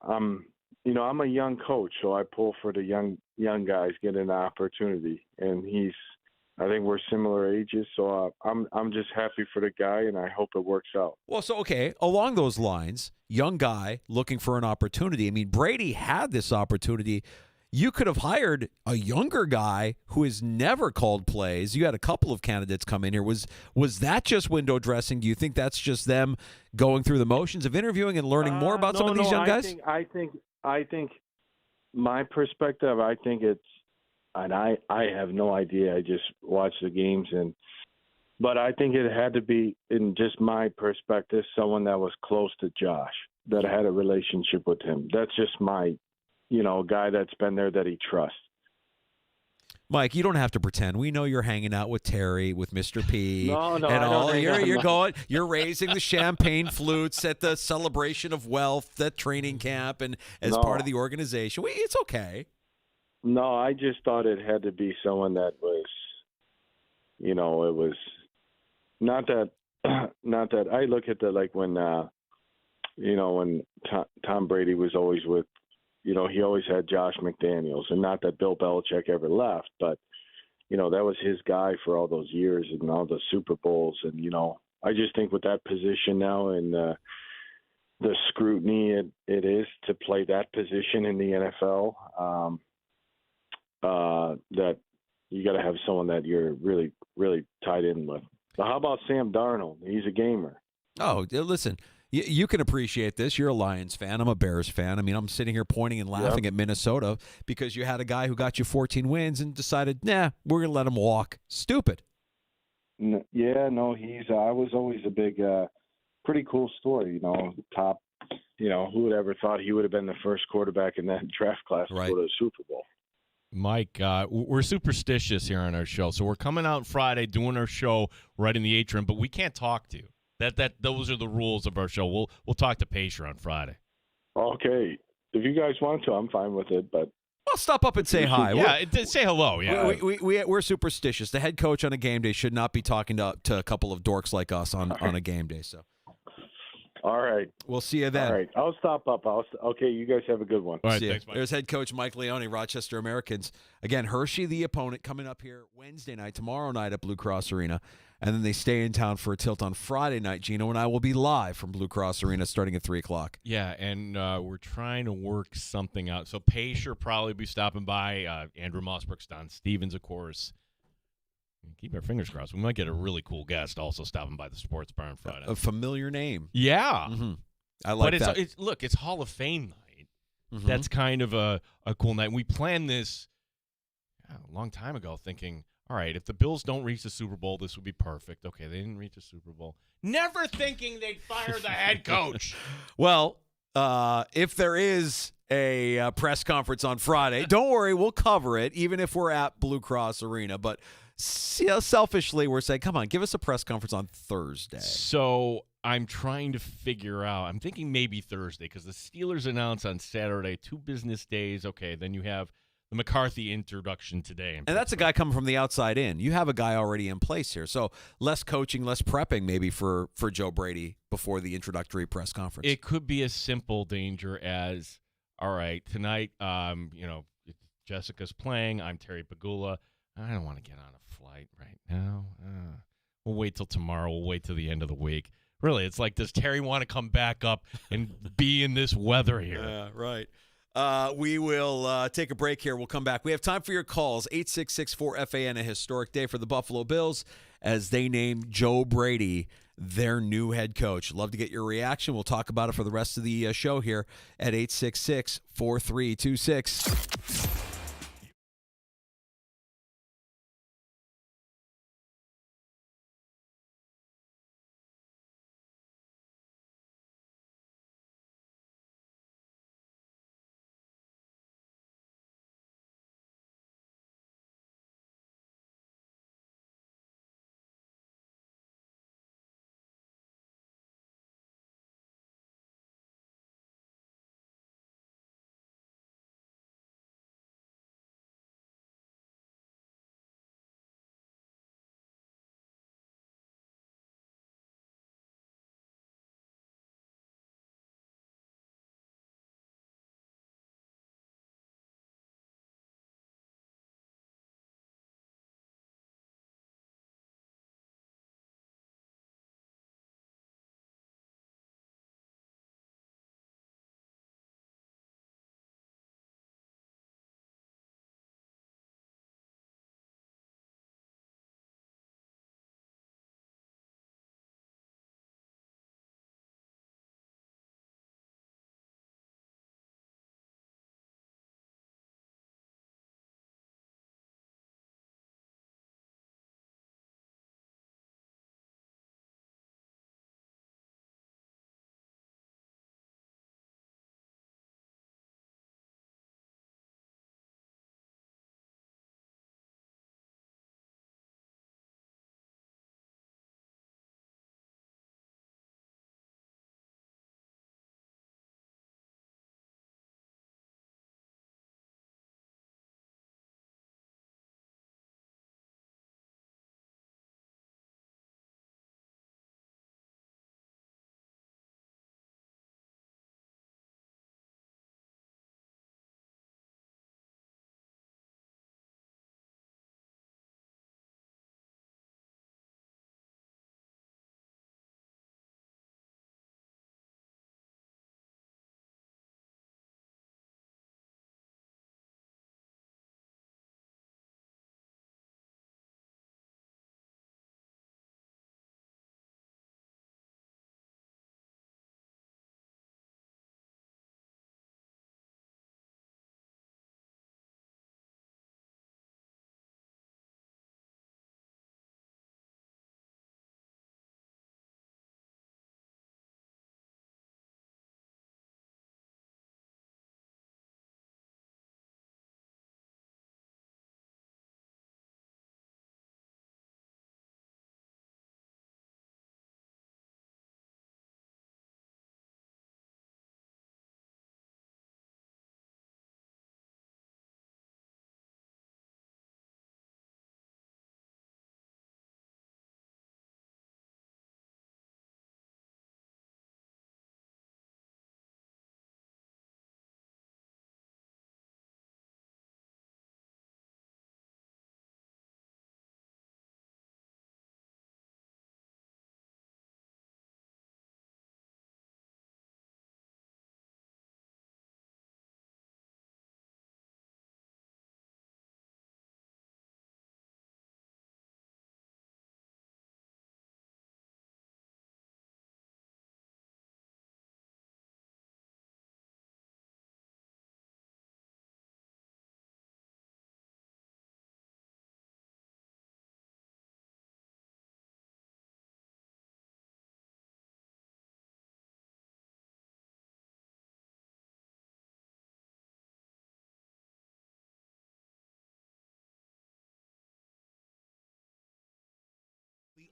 a young coach, so I pull for the young guys getting an opportunity, and I think we're similar ages, so I'm just happy for the guy, and I hope it works out. Well, so, okay, along those lines, young guy looking for an opportunity. I mean, Brady had this opportunity. You could have hired a younger guy who has never called plays. You had a couple of candidates come in here. Was that just window dressing? Do you think that's just them going through the motions of interviewing and learning more about some of these young guys? I think my perspective, I think it's, and I have no idea. I just watch the games, but I think it had to be, in just my perspective, someone that was close to Josh, that had a relationship with him. That's just my, guy that's been there that he trusts. Mike, you don't have to pretend. We know you're hanging out with Terry, with Mr. P. No, and I all. don't You're raising the champagne flutes at the celebration of wealth at training camp and as part of the organization. It's okay. No, I just thought it had to be someone that was, it was not that I look at when Tom Brady was always with, he always had Josh McDaniels, and not that Bill Belichick ever left, but, that was his guy for all those years and all the Super Bowls. And, I just think with that position now and the scrutiny it is to play that position in the NFL, that you got to have someone that you're really, really tied in with. But how about Sam Darnold? He's a gamer. Oh, listen, you can appreciate this. You're a Lions fan. I'm a Bears fan. I mean, I'm sitting here pointing and laughing at Minnesota because you had a guy who got you 14 wins and decided, we're going to let him walk. Stupid. I was always a big, pretty cool story, top, who would ever thought he would have been the first quarterback in that draft class to go to the Super Bowl. Mike, we're superstitious here on our show, so we're coming out Friday doing our show right in the atrium, but we can't talk to you. Those are the rules of our show. We'll talk to Pacer on Friday. Okay, if you guys want to, I'm fine with it. But I'll stop up and say hi. Say hello. Yeah, we're superstitious. The head coach on a game day should not be talking to a couple of dorks like us on a game day. So, all right, we'll see you then. All right, I'll stop up. Okay, you guys have a good one. All right, see thanks, Mike. There's head coach Mike Leone, Rochester Americans. Again, Hershey, the opponent, coming up here Wednesday night, tomorrow night at Blue Cross Arena. And then they stay in town for a tilt on Friday night. Gino and I will be live from Blue Cross Arena starting at 3 o'clock. Yeah, and we're trying to work something out. So Pacer probably be stopping by. Andrew Mossbrook, Don Stevens, of course. Keep our fingers crossed. We might get a really cool guest also stopping by the sports bar on Friday. A familiar name. Yeah. Mm-hmm. I like that. But it's Hall of Fame night. Mm-hmm. That's kind of a cool night. We planned this a long time ago thinking, all right, if the Bills don't reach the Super Bowl, this would be perfect. Okay, they didn't reach the Super Bowl. Never thinking they'd fire the head coach. Well, if there is a press conference on Friday, don't worry, we'll cover it, even if we're at Blue Cross Arena. But selfishly, we're saying, come on, give us a press conference on Thursday. So I'm trying to figure out. I'm thinking maybe Thursday because the Steelers announce on Saturday, 2 business days. Okay, then you have the McCarthy introduction today. And that's a guy coming from the outside in. You have a guy already in place here. So less coaching, less prepping maybe for Joe Brady before the introductory press conference. It could be as simple danger as, all right, tonight, Jessica's playing. I'm Terry Pagula. I don't want to get on a flight right now. We'll wait till tomorrow. We'll wait till the end of the week. Really, it's like, does Terry want to come back up and be in this weather here? Yeah, right. We will take a break here. We'll come back. We have time for your calls. 866-4FAN, a historic day for the Buffalo Bills as they name Joe Brady their new head coach. Love to get your reaction. We'll talk about it for the rest of the show here at 866-4326.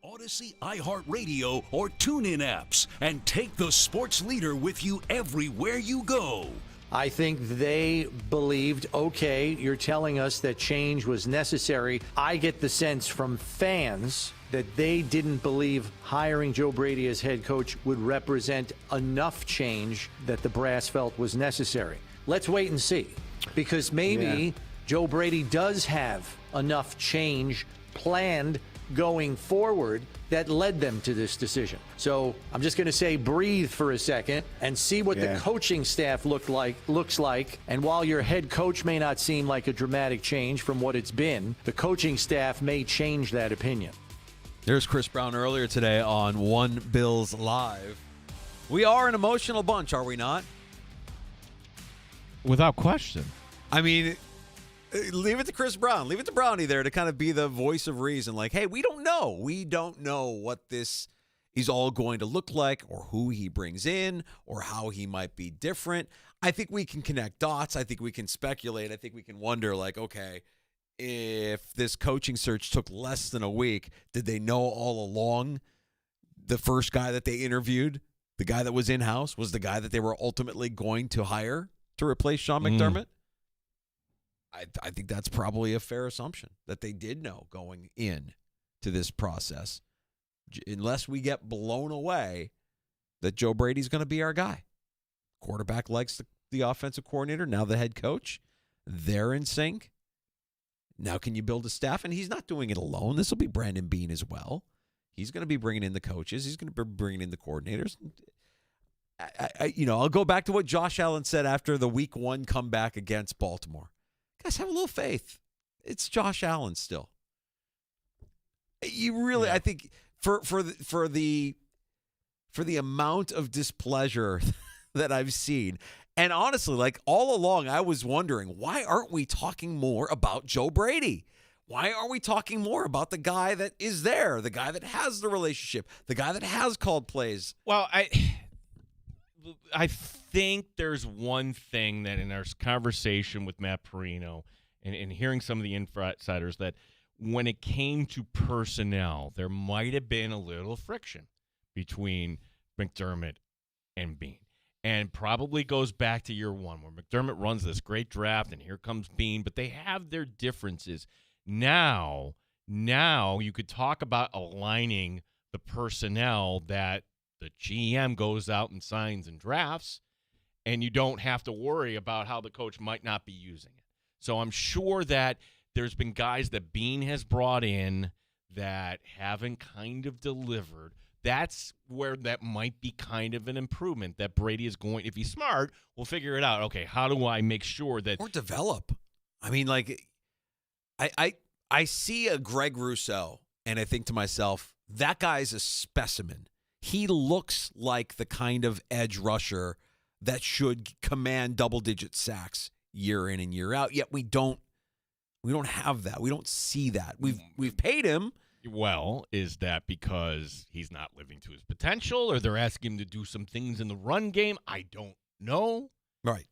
Odyssey, iHeartRadio, or TuneIn apps and take the sports leader with you everywhere you go. I think they believed, okay, you're telling us that change was necessary. I get the sense from fans that they didn't believe hiring Joe Brady as head coach would represent enough change that the brass felt was necessary. Let's wait and see, because maybe Joe Brady does have enough change planned going forward that led them to this decision. So I'm just going to say breathe for a second and see what the coaching staff looks like. And while your head coach may not seem like a dramatic change from what it's been, the coaching staff may change that opinion. There's Chris Brown earlier today on One Bills Live. We are an emotional bunch, are we not? Without question. I mean, leave it to Chris Brown. Leave it to Brownie there to kind of be the voice of reason. Like, hey, we don't know. We don't know what this is all going to look like or who he brings in or how he might be different. I think we can connect dots. I think we can speculate. I think we can wonder, like, okay, if this coaching search took less than a week, did they know all along the first guy that they interviewed, the guy that was in-house, was the guy that they were ultimately going to hire to replace Sean McDermott? I think that's probably a fair assumption that they did know going in to this process, unless we get blown away that Joe Brady's going to be our guy. Quarterback likes the offensive coordinator, now the head coach. They're in sync. Now can you build a staff? And he's not doing it alone. This will be Brandon Beane as well. He's going to be bringing in the coaches. He's going to be bringing in the coordinators. I'll go back to what Josh Allen said after the Week 1 comeback against Baltimore. Guys, have a little faith. It's Josh Allen still. You really, I think, for the amount of displeasure that I've seen, and honestly, like all along, I was wondering, why aren't we talking more about Joe Brady? Why aren't we talking more about the guy that is there, the guy that has the relationship, the guy that has called plays? Well, I think there's one thing that in our conversation with Matt Perino and hearing some of the insiders, that when it came to personnel, there might have been a little friction between McDermott and Beane. And probably goes back to year one where McDermott runs this great draft and here comes Beane, but they have their differences. Now you could talk about aligning the personnel that the GM goes out and signs and drafts, and you don't have to worry about how the coach might not be using it. So I'm sure that there's been guys that Beane has brought in that haven't kind of delivered. That's where that might be kind of an improvement that Brady is going, if he's smart, will figure it out. Okay, how do I make sure that... Or develop. I mean, like, I see a Greg Rousseau, and I think to myself, that guy's a specimen. He looks like the kind of edge rusher that should command double-digit sacks year in and year out. Yet we don't have that. We don't see that. We've paid him. Well, is that because he's not living to his potential, or they're asking him to do some things in the run game? I don't know. Right.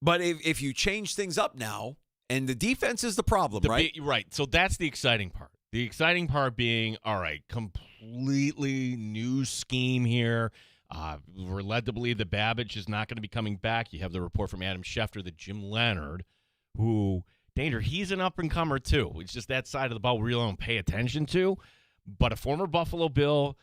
But if you change things up now, and the defense is the problem, right? Right. So that's the exciting part. The exciting part being, all right, completely new scheme here. We're led to believe that Babbage is not going to be coming back. You have the report from Adam Schefter that Jim Leonard, who, Danger, he's an up-and-comer too. It's just that side of the ball we really don't pay attention to. But a former Buffalo Bill,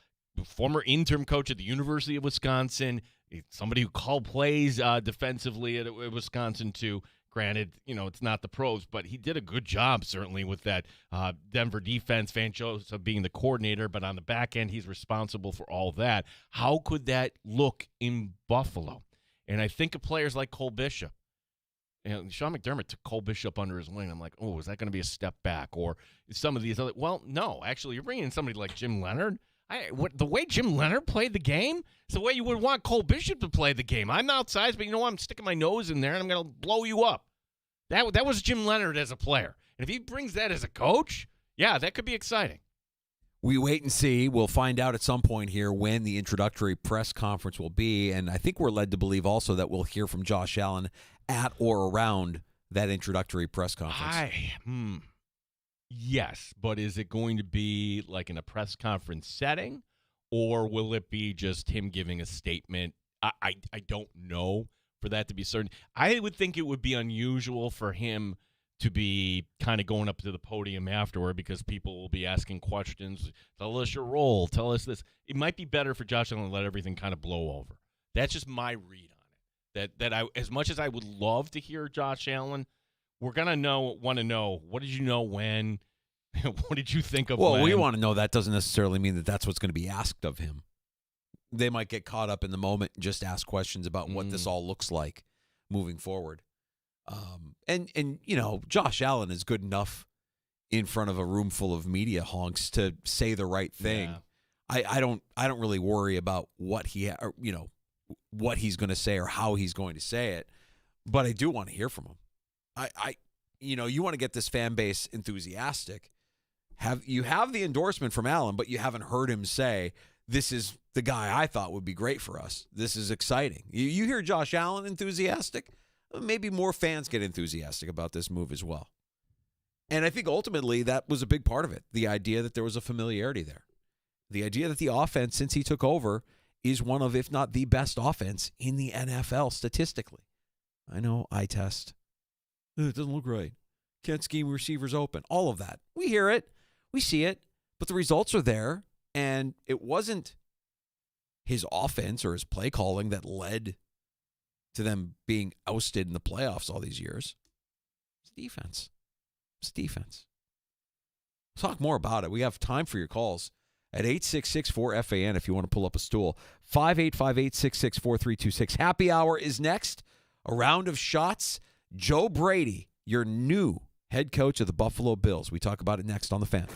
former interim coach at the University of Wisconsin, somebody who called plays defensively at Wisconsin too. Granted, it's not the pros, but he did a good job, certainly, with that Denver defense, Van Joseph being the coordinator, but on the back end, he's responsible for all that. How could that look in Buffalo? And I think of players like Cole Bishop. Sean McDermott took Cole Bishop under his wing. I'm like, oh, is that going to be a step back? Or some of these other – well, no. Actually, you're bringing in somebody like Jim Leonard. The way Jim Leonard played the game is the way you would want Cole Bishop to play the game. I'm outsized, but you know what? I'm sticking my nose in there, and I'm going to blow you up. That was Jim Leonard as a player. And if he brings that as a coach, yeah, that could be exciting. We wait and see. We'll find out at some point here when the introductory press conference will be. And I think we're led to believe also that we'll hear from Josh Allen at or around that introductory press conference. Yes, but is it going to be like in a press conference setting, or will it be just him giving a statement? I don't know for that to be certain. I would think it would be unusual for him to be kind of going up to the podium afterward because people will be asking questions. Tell us your role. Tell us this. It might be better for Josh Allen to let everything kind of blow over. That's just my read on it. That I, as much as I would love to hear Josh Allen, we're gonna want to know, what did you know when? What did you think of Well, when? we want to know. That doesn't necessarily mean that that's what's going to be asked of him. They might get caught up in the moment and just ask questions about what this all looks like moving forward. And you know, Josh Allen is good enough in front of a room full of media honks to say the right thing. Yeah. I don't really worry about what what he's going to say or how he's going to say it, but I do want to hear from him. You want to get this fan base enthusiastic. You have the endorsement from Allen, but you haven't heard him say, this is the guy I thought would be great for us. This is exciting. You hear Josh Allen enthusiastic, maybe more fans get enthusiastic about this move as well. And I think ultimately that was a big part of it, the idea that there was a familiarity there. The idea that the offense, since he took over, is one of, if not the best offense in the NFL statistically. I know, eye test. It doesn't look right. Can't scheme receivers open. All of that. We hear it. We see it. But the results are there. And it wasn't his offense or his play calling that led to them being ousted in the playoffs all these years. It's defense. It's defense. We'll talk more about it. We have time for your calls at 866-4FAN if you want to pull up a stool. 585-866-4326. Happy hour is next. A round of shots. Joe Brady, your new head coach of the Buffalo Bills. We talk about it next on The Fan.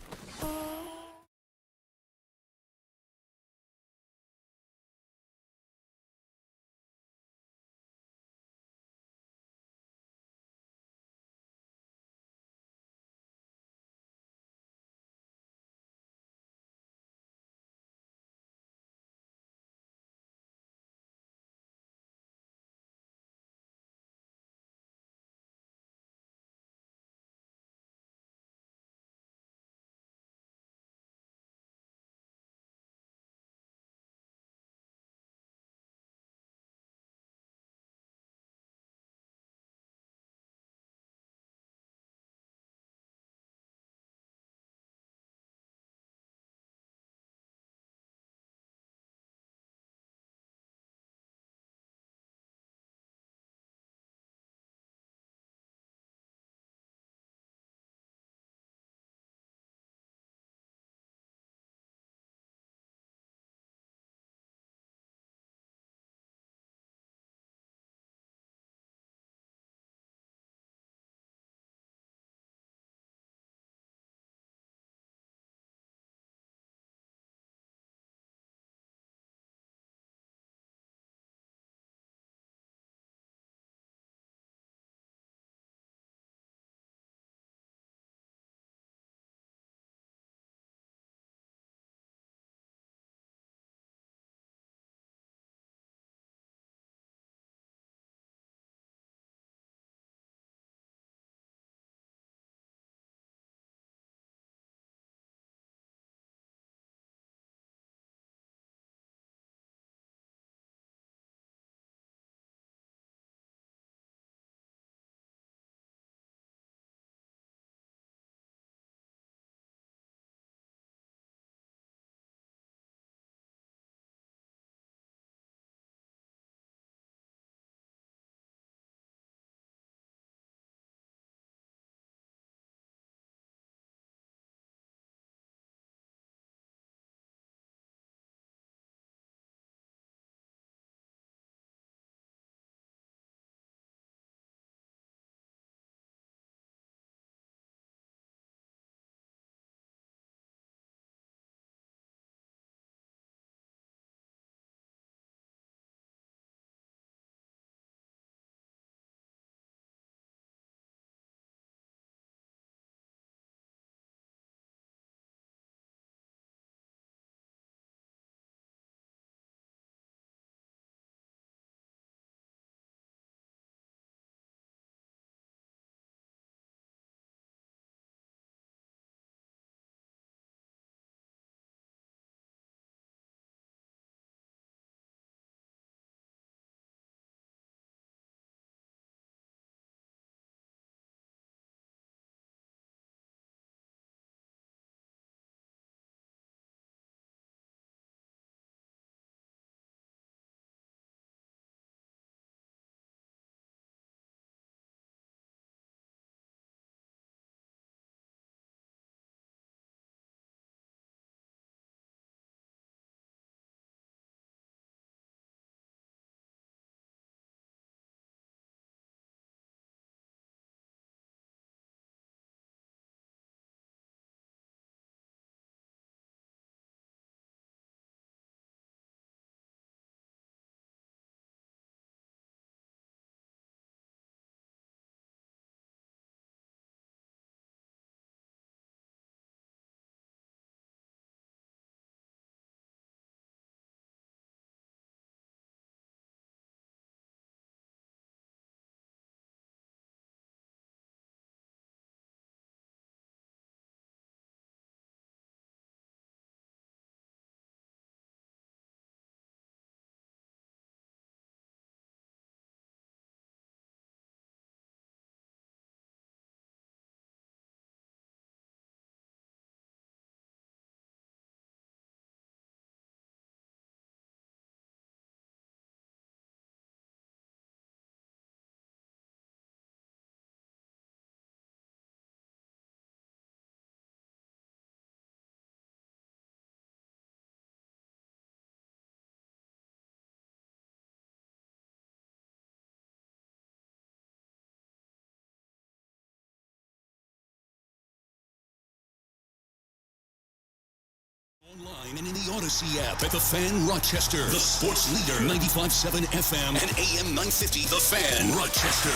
Online and in the Odyssey app at The Fan Rochester. The sports leader, 95.7 FM and AM 950. The Fan Rochester,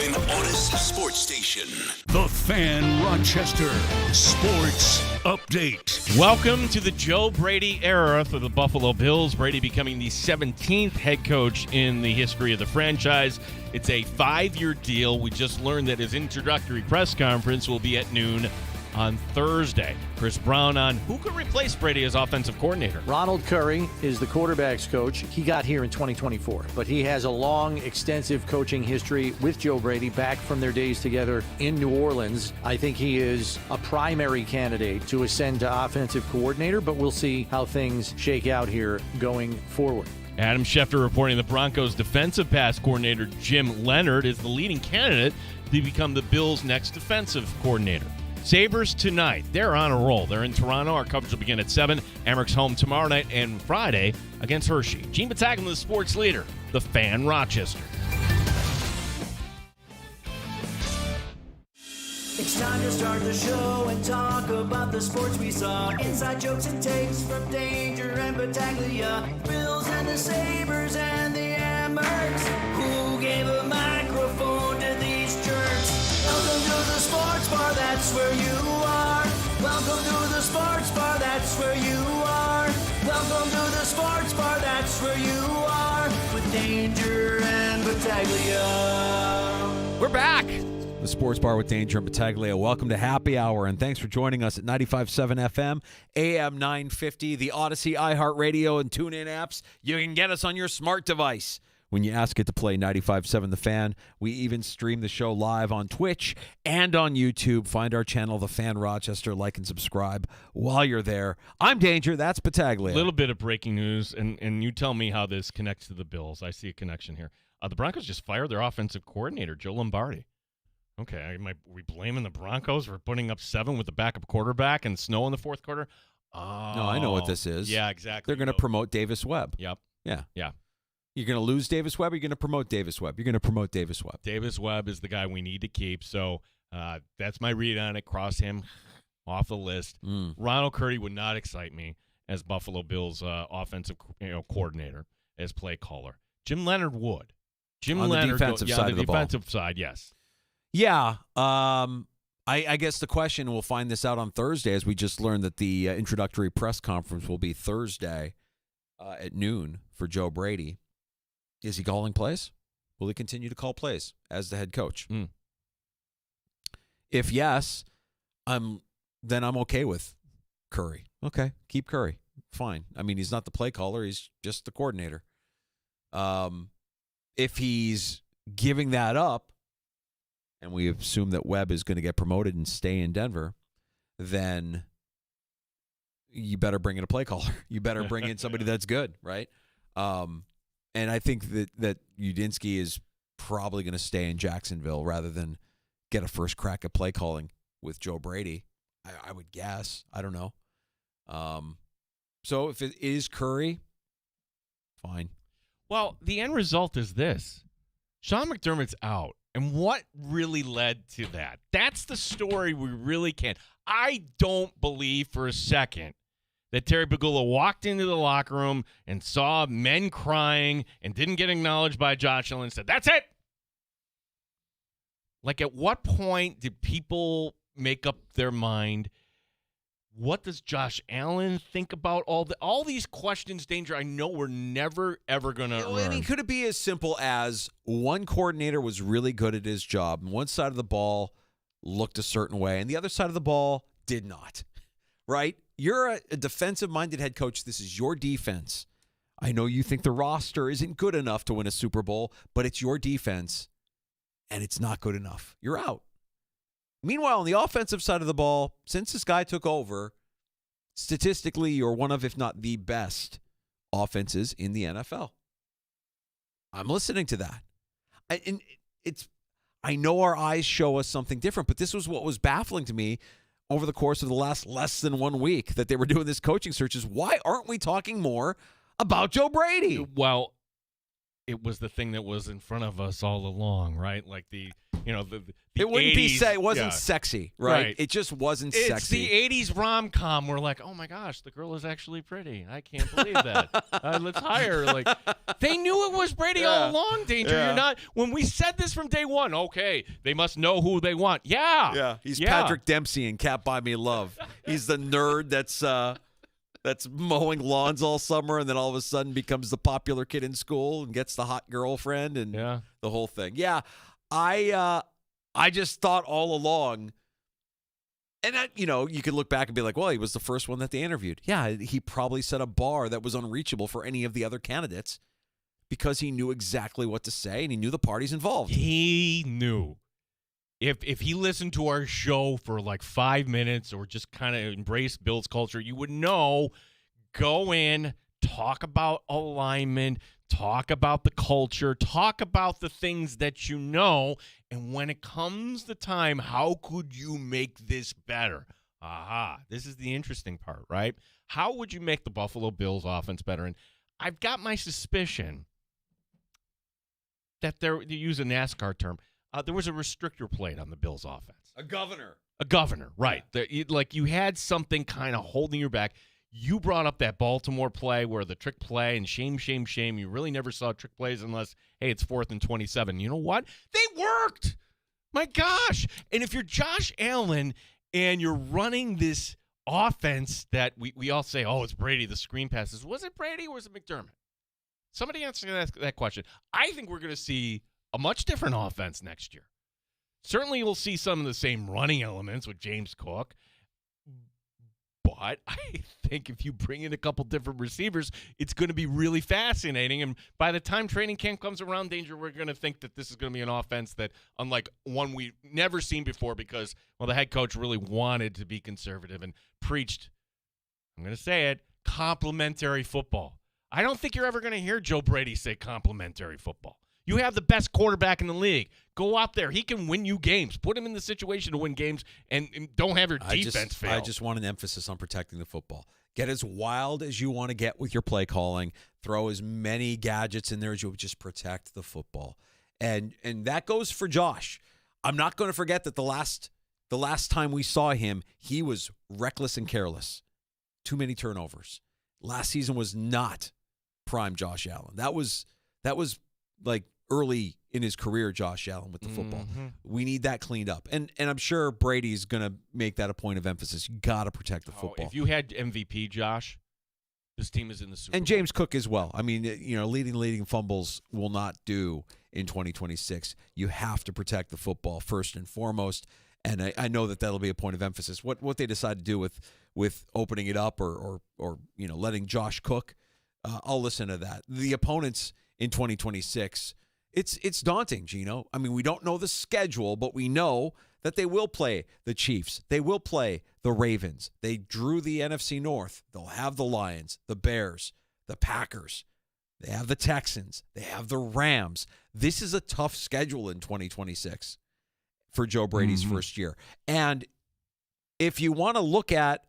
an Odyssey sports station. The Fan Rochester Sports Update. Welcome to the Joe Brady era for the Buffalo Bills. Brady becoming the 17th head coach in the history of the franchise. It's a 5-year deal. We just learned that his introductory press conference will be at noon on Thursday. Chris Brown on who could replace Brady as offensive coordinator. Ronald Curry is the quarterback's coach. He got here in 2024, but he has a long, extensive coaching history with Joe Brady back from their days together in New Orleans. I think he is a primary candidate to ascend to offensive coordinator, but we'll see how things shake out here going forward. Adam Schefter reporting the Broncos' defensive pass coordinator Jim Leonard is the leading candidate to become the Bills' next defensive coordinator. Sabres tonight. They're on a roll. They're in Toronto. Our coverage will begin at 7. Ameryk's home tomorrow night and Friday against Hershey. Gene Battaglia, the sports leader, the Fan Rochester. It's time to start the show and talk about the sports we saw. Inside jokes and takes from Danger and Battaglia. Bills and the Sabres and the Amerks. Who gave a microphone to these jerks? Welcome to the sports bar, that's where you are. Welcome to the sports bar, that's where you are. Welcome to the sports bar, that's where you are. With Danger and Battaglia. We're back. The Sports Bar with Danger and Battaglia. Welcome to Happy Hour, and thanks for joining us at 95.7 FM, AM 950, the Odyssey, iHeartRadio, and TuneIn apps. You can get us on your smart device when you ask it to play 95.7 The Fan. We even stream the show live on Twitch and on YouTube. Find our channel, The Fan Rochester. Like and subscribe while you're there. I'm Danger. That's Battaglia. A little bit of breaking news, and you tell me how this connects to the Bills. I see a connection here. The Broncos just fired their offensive coordinator, Joe Lombardi. Okay, are we blaming the Broncos for putting up 7 with the backup quarterback and snow in the fourth quarter? Oh, No, I know what this is. Yeah, exactly. They're going to promote Davis Webb. Yep. Yeah. Yeah. You're going to lose Davis Webb, or you're going to promote Davis Webb? You're going to promote Davis Webb. Davis Webb is the guy we need to keep, so that's my read on it. Cross him off the list. Ronald Curry would not excite me as Buffalo Bills offensive coordinator, as play caller. Jim Leonard would. On the defensive side of the ball. On the defensive side, yes. Yeah. I guess the question, we'll find this out on Thursday, as we just learned that the introductory press conference will be Thursday at noon for Joe Brady. Is he calling plays? Will he continue to call plays as the head coach? If yes, then I'm okay with Curry. Okay, keep Curry. Fine. I mean, he's not the play caller. He's just the coordinator. If he's giving that up, and we assume that Webb is going to get promoted and stay in Denver, then you better bring in a play caller. You better bring in somebody that's good, right? And I think that Udinski is probably going to stay in Jacksonville rather than get a first crack at play calling with Joe Brady. I would guess. I don't know. So if it is Curry, fine. Well, the end result is this. Sean McDermott's out. And what really led to that? That's the story we really can't. I don't believe for a second that Terry Pegula walked into the locker room and saw men crying and didn't get acknowledged by Josh Allen and said, that's it. Like, at what point did people make up their mind? What does Josh Allen think about all these questions, Danger? I know we're never, ever going to learn. I mean, could it be as simple as one coordinator was really good at his job, and one side of the ball looked a certain way, and the other side of the ball did not, right? You're a defensive-minded head coach. This is your defense. I know you think the roster isn't good enough to win a Super Bowl, but it's your defense, and it's not good enough. You're out. Meanwhile, on the offensive side of the ball, since this guy took over, statistically, you're one of, if not the best offenses in the NFL. I'm listening to that. I know our eyes show us something different, but this was what was baffling to me over the course of the last less than 1 week that they were doing this coaching search is, why aren't we talking more about Joe Brady? Well, it was the thing that was in front of us all along, right? Like the it wouldn't 80s, it wasn't sexy, right? Right. It just wasn't It's sexy. the 80s rom-com. We're like, oh my gosh, the girl is actually pretty. I can't believe that. Let's hire her. Like, they knew it was Brady all along, Danger. Yeah. You're not. When we said this from day one, okay, they must know who they want. Yeah. He's Patrick Dempsey in Can't Buy Me Love. He's the nerd that's mowing lawns all summer and then all of a sudden becomes the popular kid in school and gets the hot girlfriend and the whole thing. Yeah, I just thought all along, and you could look back and be like, well, he was the first one that they interviewed. Yeah, he probably set a bar that was unreachable for any of the other candidates because he knew exactly what to say and he knew the parties involved. He knew. If he listened to our show for like 5 minutes or just kind of embraced Bill's culture, you would know, go in, talk about alignment, talk about the culture, talk about the things that you know, and when it comes to time, how could you make this better? This is the interesting part, right? How would you make the Buffalo Bills offense better? And I've got my suspicion that they use a NASCAR term. There was a restrictor plate on the Bills' offense. A governor. A governor, right. You had something kind of holding your back. You brought up that Baltimore play where the trick play and shame. You really never saw trick plays unless, hey, it's 4th and 27. You know what? They worked. My gosh. And if you're Josh Allen and you're running this offense that we all say, oh, it's Brady, the screen passes. Was it Brady or was it McDermott? Somebody answer that question. I think we're going to see a much different offense next year. Certainly you'll see some of the same running elements with James Cook. But I think if you bring in a couple different receivers, it's going to be really fascinating. And by the time training camp comes around, Danger, we're going to think that this is going to be an offense that, unlike one we've never seen before because, well, the head coach really wanted to be conservative and preached, I'm going to say it, complimentary football. I don't think you're ever going to hear Joe Brady say complimentary football. You have the best quarterback in the league. Go out there. He can win you games. Put him in the situation to win games and don't have your defense fail. I just want an emphasis on protecting the football. Get as wild as you want to get with your play calling. Throw as many gadgets in there as you just protect the football. And that goes for Josh. I'm not going to forget that the last time we saw him, he was reckless and careless. Too many turnovers. Last season was not prime Josh Allen. That was like early in his career, Josh Allen with the football. We need that cleaned up. And I'm sure Brady's going to make that a point of emphasis. You got to protect the football. If you had MVP, Josh, this team is in the Super Bowl. And James Cook as well. I mean, leading fumbles will not do in 2026. You have to protect the football first and foremost. And I know that'll be a point of emphasis. What they decide to do with opening it up or letting Josh cook, I'll listen to that. The opponents in 2026, it's daunting, Gino. I mean, we don't know the schedule, but we know that they will play the Chiefs. They will play the Ravens. They drew the NFC North. They'll have the Lions, the Bears, the Packers. They have the Texans. They have the Rams. This is a tough schedule in 2026 for Joe Brady's first year. And if you want to look at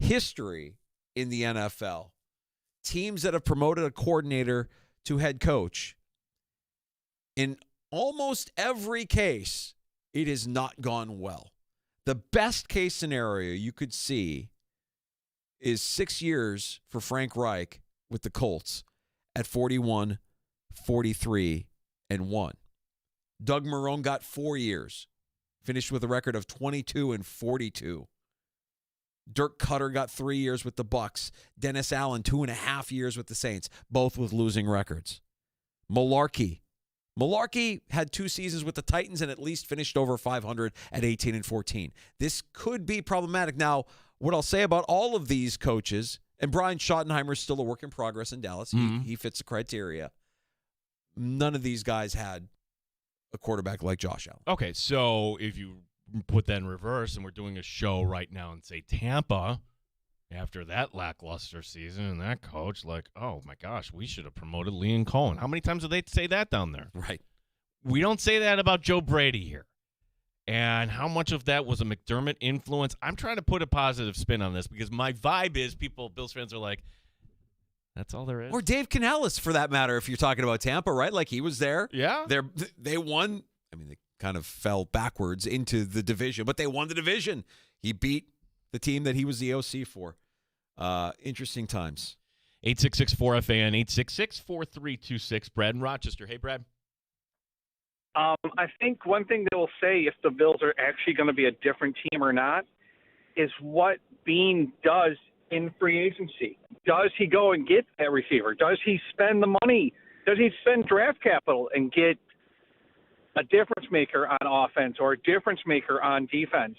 history in the NFL, teams that have promoted a coordinator to head coach, in almost every case, it has not gone well. The best case scenario you could see is 6 years for Frank Reich with the Colts at 41, 43, and 1. Doug Marrone got 4 years, finished with a record of 22 and 42. Dirk Cutter got 3 years with the Bucks. Dennis Allen, 2.5 years with the Saints, both with losing records. Mularkey had 2 seasons with the Titans and at least finished over 500 at 18 and 14. This could be problematic. Now, what I'll say about all of these coaches, and Brian Schottenheimer is still a work in progress in Dallas. He fits the criteria. None of these guys had a quarterback like Josh Allen. Okay, so if you put that in reverse and we're doing a show right now in, say, Tampa, after that lackluster season and that coach, like, oh, my gosh, we should have promoted Liam Cohen. How many times do they say that down there? Right. We don't say that about Joe Brady here. And how much of that was a McDermott influence? I'm trying to put a positive spin on this because my vibe is Bills fans are like, That's all there is. Or Dave Canellis, for that matter, if you're talking about Tampa, right? Like he was there. Yeah. They won. I mean, they kind of fell backwards into the division, but they won the division. He beat the team that he was the OC for. Interesting times. 866-4FAN, 866-4326. Brad in Rochester. Hey, Brad. I think one thing they will say if the Bills are actually going to be a different team or not is what Bean does in free agency. Does he go and get that receiver? Does he spend the money? Does he spend draft capital and get a difference maker on offense or a difference maker on defense?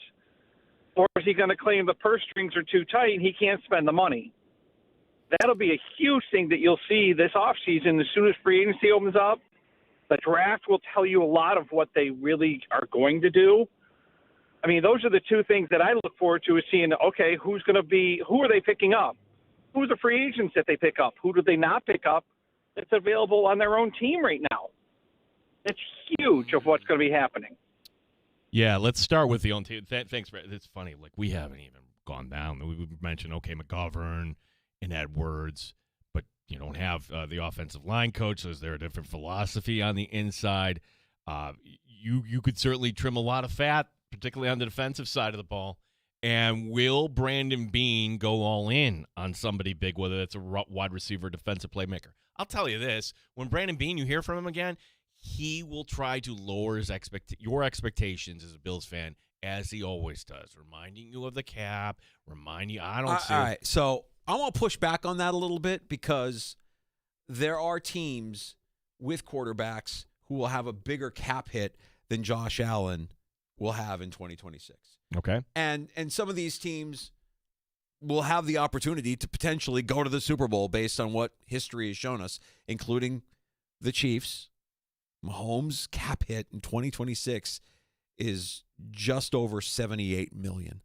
Or is he going to claim the purse strings are too tight and he can't spend the money? That'll be a huge thing that you'll see this offseason as soon as free agency opens up. The draft will tell you a lot of what they really are going to do. I mean, those are the two things that I look forward to is seeing, okay, who are they picking up? Who's the free agents that they pick up? Who do they not pick up that's available on their own team right now? It's huge of what's going to be happening. Yeah, let's start with the own team. Thanks, Brad. It's funny. Like, we haven't even gone down. We mentioned, okay, McGovern and Edwards, but you don't have the offensive line coach. So is there a different philosophy on the inside? You could certainly trim a lot of fat, particularly on the defensive side of the ball. And will Brandon Beane go all in on somebody big, whether that's a wide receiver, defensive playmaker? I'll tell you this. When Brandon Beane, you hear from him again, he will try to lower your expectations as a Bills fan, as he always does, reminding you of the cap, reminding you, I don't see. All right, so I want to push back on that a little bit because there are teams with quarterbacks who will have a bigger cap hit than Josh Allen will have in 2026. Okay. And some of these teams will have the opportunity to potentially go to the Super Bowl based on what history has shown us, including the Chiefs. Mahomes' cap hit in 2026 is just over $78 million.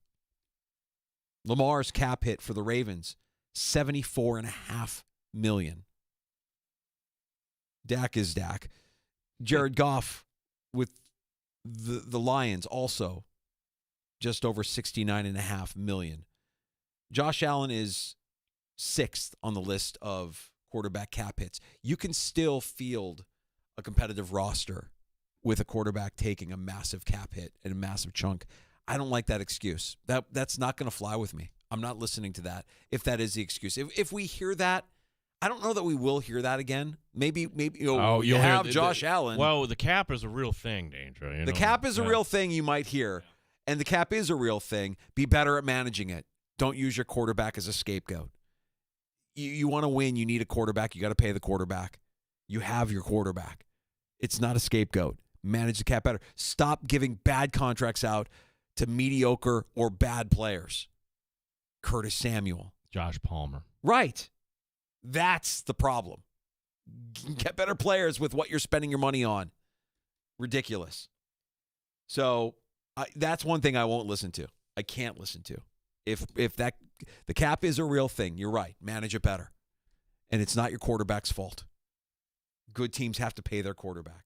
Lamar's cap hit for the Ravens, $74.5 million. Dak is Dak. Jared Goff with the Lions also just over $69.5 million. Josh Allen is 6th on the list of quarterback cap hits. You can still field a competitive roster with a quarterback taking a massive cap hit and a massive chunk. I don't like that excuse. That's not going to fly with me. I'm not listening to that if that is the excuse. If we hear that, I don't know that we will hear that again. Maybe you'll have Josh Allen. Well, the cap is a real thing, Danger. The cap is a real thing you might hear, and the cap is a real thing. Be better at managing it. Don't use your quarterback as a scapegoat. You want to win, you need a quarterback. You got to pay the quarterback. You have your quarterback. It's not a scapegoat. Manage the cap better. Stop giving bad contracts out to mediocre or bad players. Curtis Samuel. Josh Palmer. Right. That's the problem. Get better players with what you're spending your money on. Ridiculous. So that's one thing I won't listen to. I can't listen to. If the cap is a real thing, you're right. Manage it better. And it's not your quarterback's fault. Good teams have to pay their quarterback.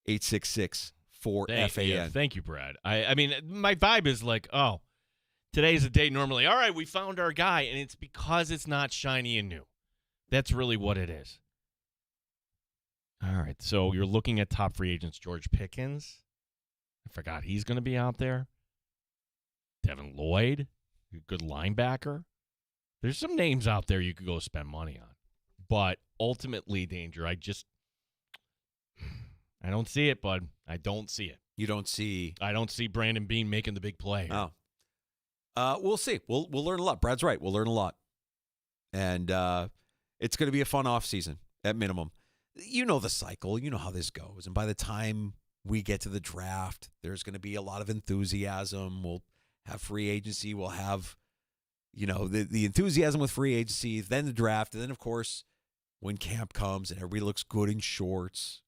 866-4FAN. Yeah, thank you, Brad. I mean, my vibe is like, oh, today's a day normally. All right, we found our guy, and it's because it's not shiny and new. That's really what it is. All right, so you're looking at top free agents. George Pickens. I forgot he's going to be out there. Devin Lloyd, a good linebacker. There's some names out there you could go spend money on. But ultimately, Danger, I don't see it, bud. I don't see it. You don't see? I don't see Brandon Beane making the big play. Oh. We'll see. We'll learn a lot. Brad's right. We'll learn a lot. And it's going to be a fun offseason at minimum. You know the cycle. You know how this goes. And by the time we get to the draft, there's going to be a lot of enthusiasm. We'll have free agency. We'll have, the enthusiasm with free agency, then the draft. And then, of course, when camp comes and everybody looks good in shorts.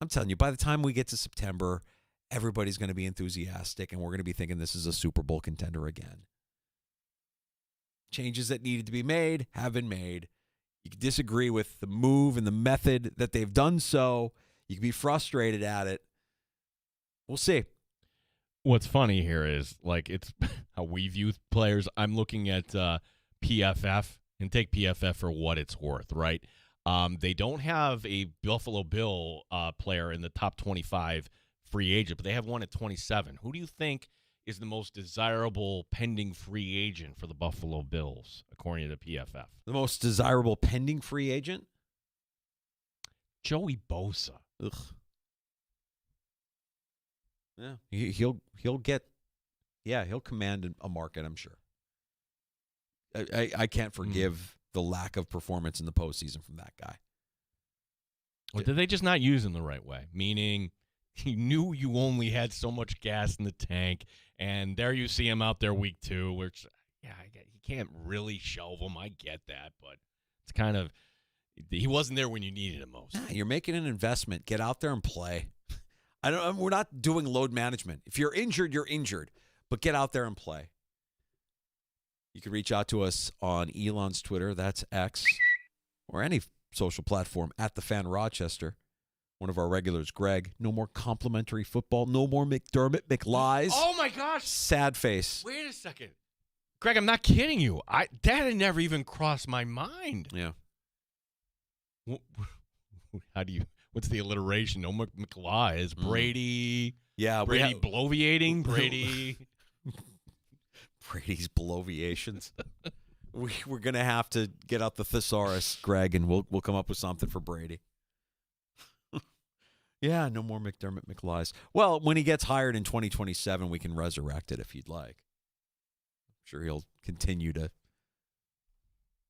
I'm telling you, by the time we get to September, everybody's going to be enthusiastic, and we're going to be thinking this is a Super Bowl contender again. Changes that needed to be made have been made. You can disagree with the move and the method that they've done so. You can be frustrated at it. We'll see. What's funny here is, like, it's how we view players. I'm looking at PFF, and take PFF for what it's worth, right? They don't have a Buffalo Bill player in the top 25 free agent, but they have one at 27. Who do you think is the most desirable pending free agent for the Buffalo Bills, according to PFF? The most desirable pending free agent? Joey Bosa. Ugh. Yeah, he'll get. Yeah, he'll command a market, I'm sure. I can't forgive the lack of performance in the postseason from that guy. Or did they just not use him the right way? Meaning, he knew you only had so much gas in the tank, and there you see him out there week 2, which, yeah, you can't really shelve him. I get that, but it's kind of, he wasn't there when you needed him most. Nah, you're making an investment. Get out there and play. We're not doing load management. If you're injured, you're injured, but get out there and play. You can reach out to us on Elon's Twitter, that's X, or any social platform at The Fan Rochester. One of our regulars, Greg. No more complimentary football. No more McDermott McLies. Oh, my gosh. Sad face. Wait a second. Greg, I'm not kidding you. That had never even crossed my mind. Yeah. What's the alliteration? No McLies. Brady. Yeah. Brady bloviating. Brady. Brady's bloviations. We're going to have to get out the thesaurus, Greg, and we'll come up with something for Brady. Yeah, no more McDermott McLies. Well, when he gets hired in 2027, we can resurrect it if you'd like. I'm sure he'll continue to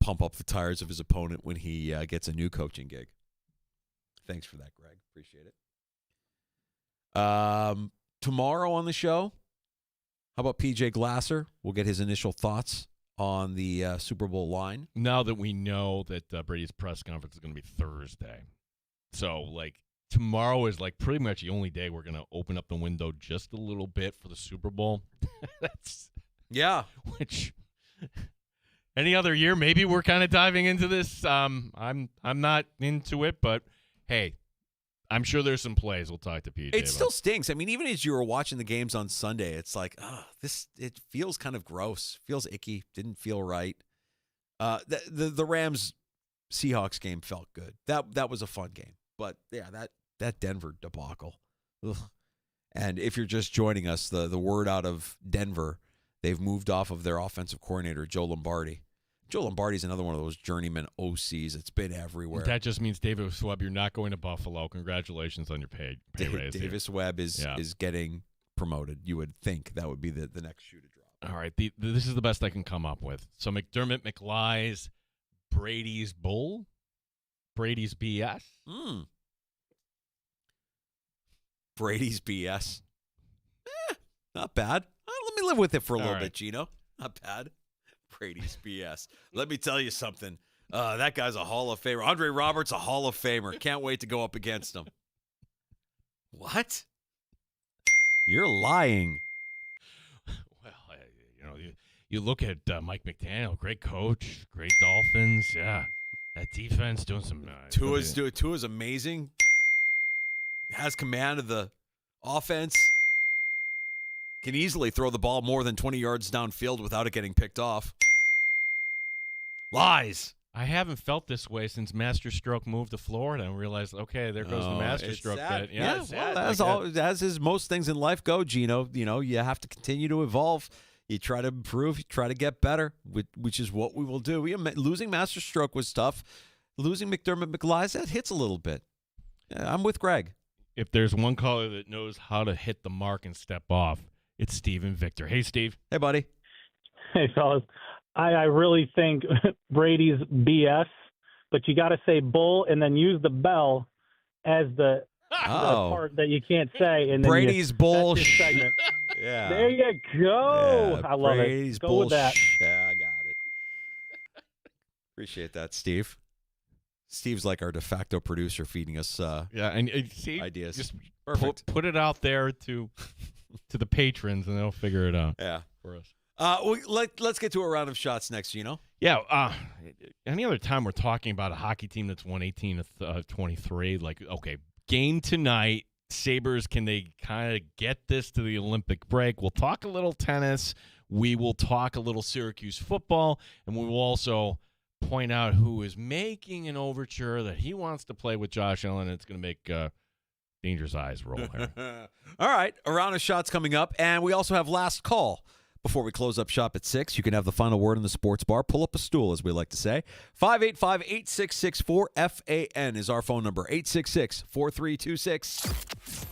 pump up the tires of his opponent when he gets a new coaching gig. Thanks for that, Greg. Appreciate it. Tomorrow on the show, how about PJ Glasser? We'll get his initial thoughts on the Super Bowl line. Now that we know that Brady's press conference is going to be Thursday. So, like, tomorrow is, like, pretty much the only day we're going to open up the window just a little bit for the Super Bowl. Yeah. Which, any other year, maybe we're kind of diving into this. I'm not into it, but, hey, I'm sure there's some plays. We'll talk to PJ. It still stinks. I mean, even as you were watching the games on Sunday, it's like, it feels kind of gross. Feels icky. Didn't feel right. The Rams Seahawks game felt good. That was a fun game. But yeah, that Denver debacle. Ugh. And if you're just joining us, the word out of Denver, they've moved off of their offensive coordinator, Joe Lombardi. Joe Lombardi's another one of those journeyman OCs. It's been everywhere. That just means Davis Webb, you're not going to Buffalo. Congratulations on your pay raise. Davis Webb is getting promoted. You would think that would be the next shoe to drop. All right, this is the best I can come up with. So McDermott McLies, Brady's Bull, Brady's BS. Brady's BS. Not bad. Let me live with it for a little bit, Gino. Not bad. Brady's BS. Let me tell you something. That guy's a Hall of Famer. Andre Roberts, a Hall of Famer. Can't wait to go up against him. What? You're lying. Well, you look at Mike McDaniel, great coach, great Dolphins. Yeah, that defense doing some. Tua's amazing. Has command of the offense. Can easily throw the ball more than 20 yards downfield without it getting picked off. Lies. I haven't felt this way since Master Stroke moved to Florida and realized, okay, there goes the Master Stroke bit. Yeah, well, as is most things in life go, Gino. You know, you have to continue to evolve. You try to improve. You try to get better, which is what we will do. Losing Master Stroke was tough. Losing McDermott McLies, that hits a little bit. I'm with Greg. If there's one caller that knows how to hit the mark and step off, it's Steven Victor. Hey, Steve. Hey, buddy. Hey, fellas. I really think Brady's BS, but you got to say bull and then use the bell as the part that you can't say. And then Brady's bull. Segment. Yeah. There you go. Yeah, I love Brady's it. Go with that. Yeah, I got it. Appreciate that, Steve. Steve's like our de facto producer, feeding us and see, ideas. Just perfect. Put it out there to the patrons, and they'll figure it out. Yeah, for us. Let's get to a round of shots next, Gino. Yeah. Any other time we're talking about a hockey team that's won 18 to 23, like, okay, game tonight, Sabres, can they kind of get this to the Olympic break? We'll talk a little tennis. We will talk a little Syracuse football, and we will also point out who is making an overture that he wants to play with Josh Allen. It's going to make Danger's eyes roll here. All right, a round of shots coming up, and we also have last call. Before we close up shop at 6, you can have the final word in the sports bar. Pull up a stool, as we like to say. 585-8664-FAN is our phone number, 866-4326.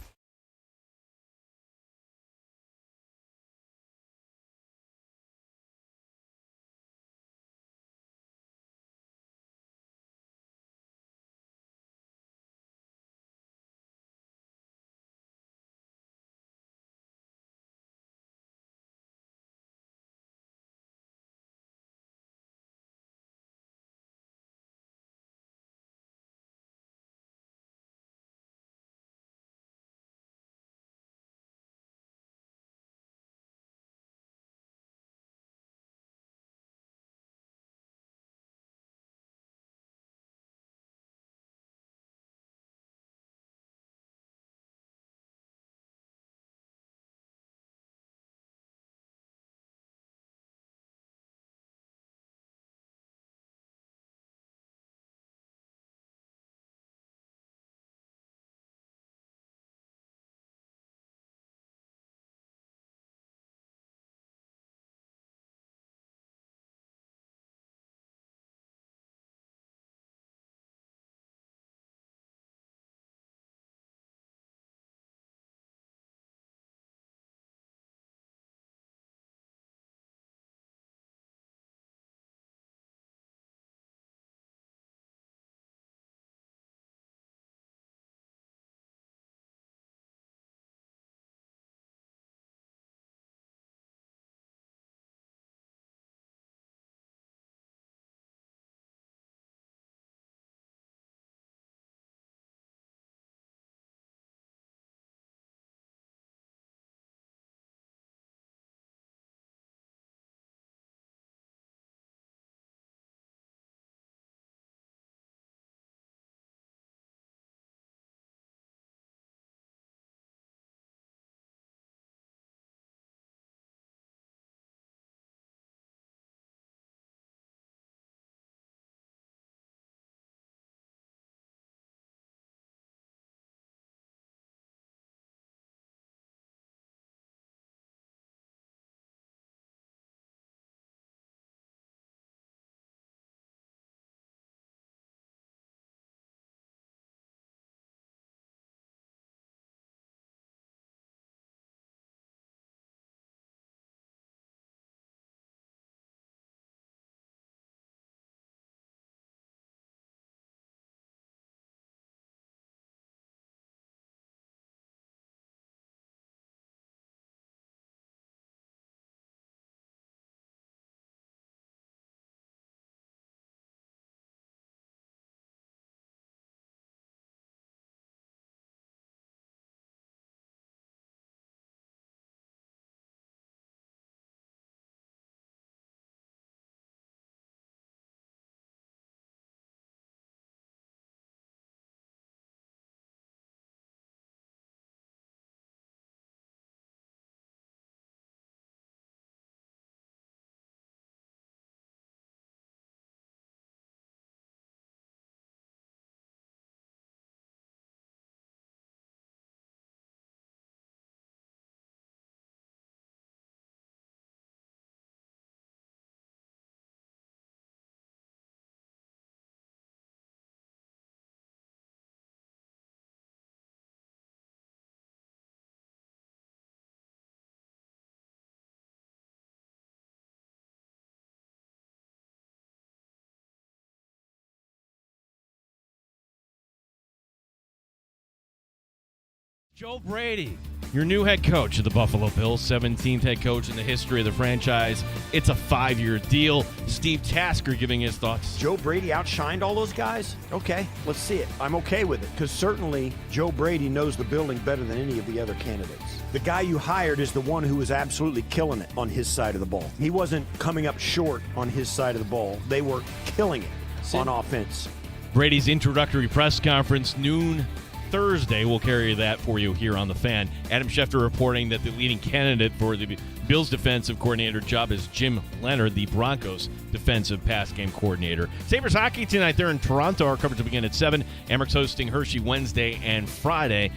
Joe Brady, your new head coach of the Buffalo Bills, 17th head coach in the history of the franchise. It's a 5-year deal. Steve Tasker giving his thoughts. Joe Brady outshined all those guys? Okay, let's see it. I'm okay with it because certainly Joe Brady knows the building better than any of the other candidates. The guy you hired is the one who was absolutely killing it on his side of the ball. He wasn't coming up short on his side of the ball. They were killing it on offense. Brady's introductory press conference, noon Thursday. We'll carry that for you here on The Fan. Adam Schefter reporting that the leading candidate for the Bills defensive coordinator job is Jim Leonard, the Broncos defensive pass game coordinator. Sabres hockey tonight. They're in Toronto. Our coverage will begin at 7. Amerks hosting Hershey Wednesday and Friday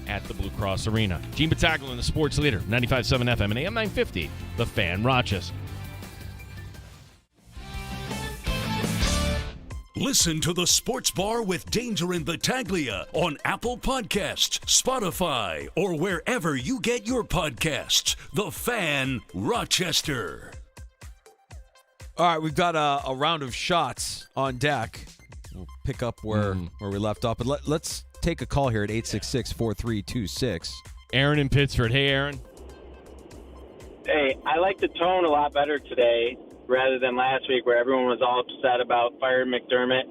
at the Blue Cross Arena. Gene Battaglia, the sports leader, 95.7 FM and AM 950, The Fan, Rochester. Listen to The Sports Bar with Danger and Battaglia on Apple Podcasts, Spotify, or wherever you get your podcasts. The Fan, Rochester. All right, we've got a round of shots on deck. We'll pick up where we left off. But let's take a call here at 866-4326. Aaron in Pittsford. Hey, Aaron. Hey, I like the tone a lot better today rather than last week where everyone was all upset about firing McDermott.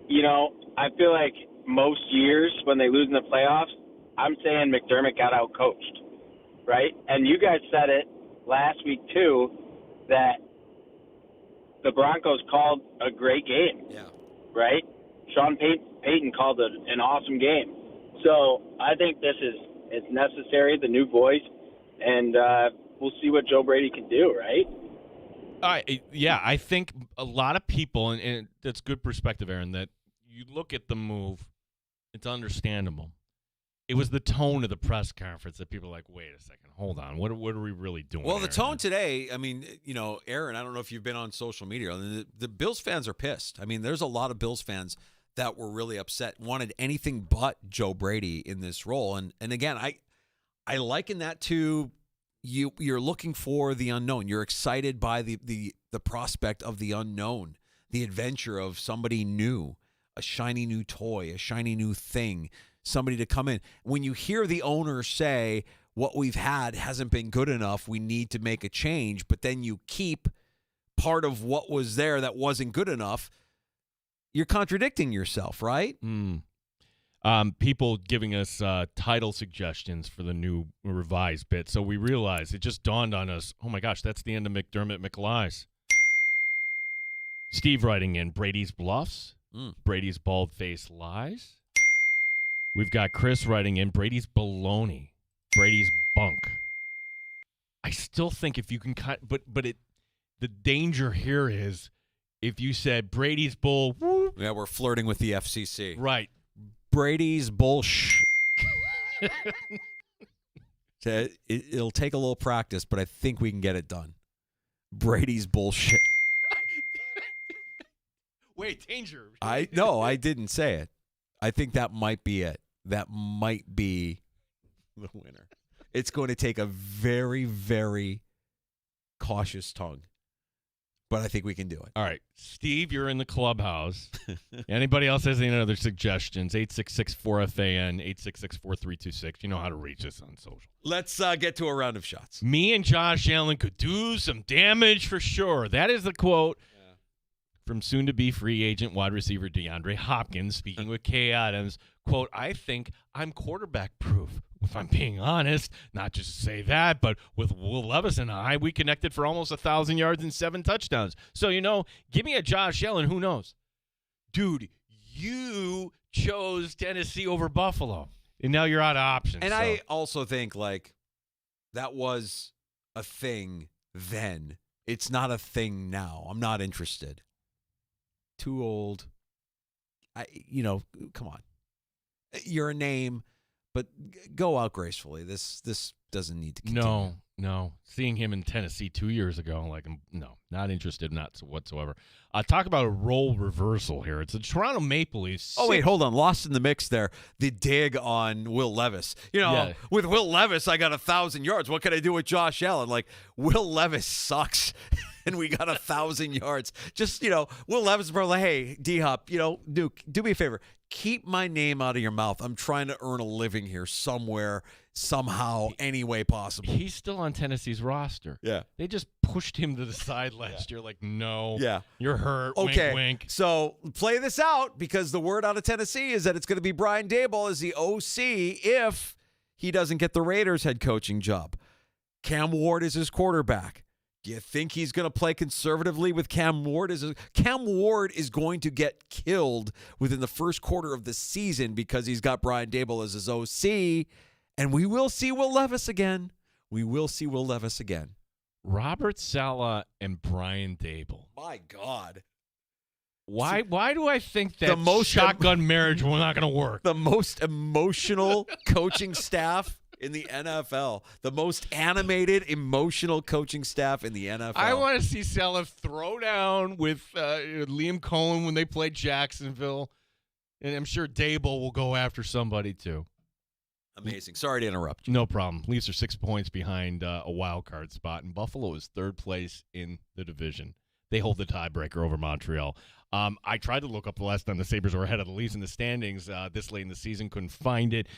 You know, I feel like most years when they lose in the playoffs, I'm saying McDermott got out-coached, right? And you guys said it last week, too, that the Broncos called a great game, right? Sean Payton called it an awesome game. So I think it's necessary, the new voice, and we'll see what Joe Brady can do, right? I think a lot of people, and that's good perspective, Aaron, that you look at the move, it's understandable. It was the tone of the press conference that people are like, wait a second, hold on. What are we really doing? Well, the Aaron? tone today, I mean, Aaron, I don't know if you've been on social media. The Bills fans are pissed. I mean, there's a lot of Bills fans that were really upset, wanted anything but Joe Brady in this role. And again, I liken that to you're looking for the unknown. You're excited by the prospect of the unknown, the adventure of somebody new, a shiny new toy, a shiny new thing, somebody to come in. When you hear the owner say, what we've had hasn't been good enough, we need to make a change, but then you keep part of what was there that wasn't good enough, you're contradicting yourself, right? People giving us title suggestions for the new revised bit. So we realized, it just dawned on us, oh my gosh, that's the end of McDermott McLies. Steve writing in, Brady's bluffs, Brady's bald-faced lies. We've got Chris writing in, Brady's baloney, Brady's bunk. I still think if you can the danger here is if you said Brady's bull. Whoop, yeah, we're flirting with the FCC. Right. Brady's bullshit. It'll take a little practice, but I think we can get it done. Brady's bullshit. Wait, danger. I didn't say it. I think that might be it. That might be the winner. It's going to take a very, very cautious tongue. But I think we can do it. All right. Steve, you're in the clubhouse. Anybody else has any other suggestions? 866-4FAN, 866-4326. You know how to reach us on social. Let's get to a round of shots. Me and Josh Allen could do some damage for sure. That is the quote from soon-to-be free agent wide receiver DeAndre Hopkins speaking with Kay Adams. Quote, I think I'm quarterback-proof. If I'm being honest, not just to say that, but with Will Levis and I, we connected for almost 1,000 yards and 7 touchdowns. So, give me a Josh Allen, who knows? Dude, you chose Tennessee over Buffalo, and now you're out of options. And I also think, that was a thing then. It's not a thing now. I'm not interested. Too old. Come on. You're a name. But go out gracefully. This doesn't need to continue. No. Seeing him in Tennessee 2 years ago, no, not interested, not whatsoever. Talk about a role reversal here. It's the Toronto Maple Leafs. Oh, wait, hold on. Lost in the mix there. The dig on Will Levis. With Will Levis, I got 1,000 yards. What can I do with Josh Allen? Will Levis sucks, and we got 1,000 yards. Just, Will Levis, bro, hey, D-Hop, Duke, do me a favor. Keep my name out of your mouth. I'm trying to earn a living here somewhere, somehow, any way possible. He's still on Tennessee's roster. Yeah. They just pushed him to the side last year. No. Yeah. You're hurt. Okay. Wink, wink. So play this out because the word out of Tennessee is that it's going to be Brian Daboll as the OC if he doesn't get the Raiders head coaching job. Cam Ward is his quarterback. Do you think he's going to play conservatively with Cam Ward? Cam Ward is going to get killed within the first quarter of the season because he's got Brian Daboll as his OC, and we will see Will Levis again. Robert Saleh and Brian Daboll. My God. Why do I think that shotgun marriage will not going to work? The most emotional coaching staff in the NFL. The most animated, emotional coaching staff in the NFL. I want to see Saleh throw down with Liam Cohen when they play Jacksonville. And I'm sure Daboll will go after somebody too. Amazing. Sorry to interrupt you. No problem. Leafs are 6 points behind a wild card spot, and Buffalo is third place in the division. They hold the tiebreaker over Montreal. I tried to look up the last time the Sabres were ahead of the Leafs in the standings this late in the season. Couldn't find it.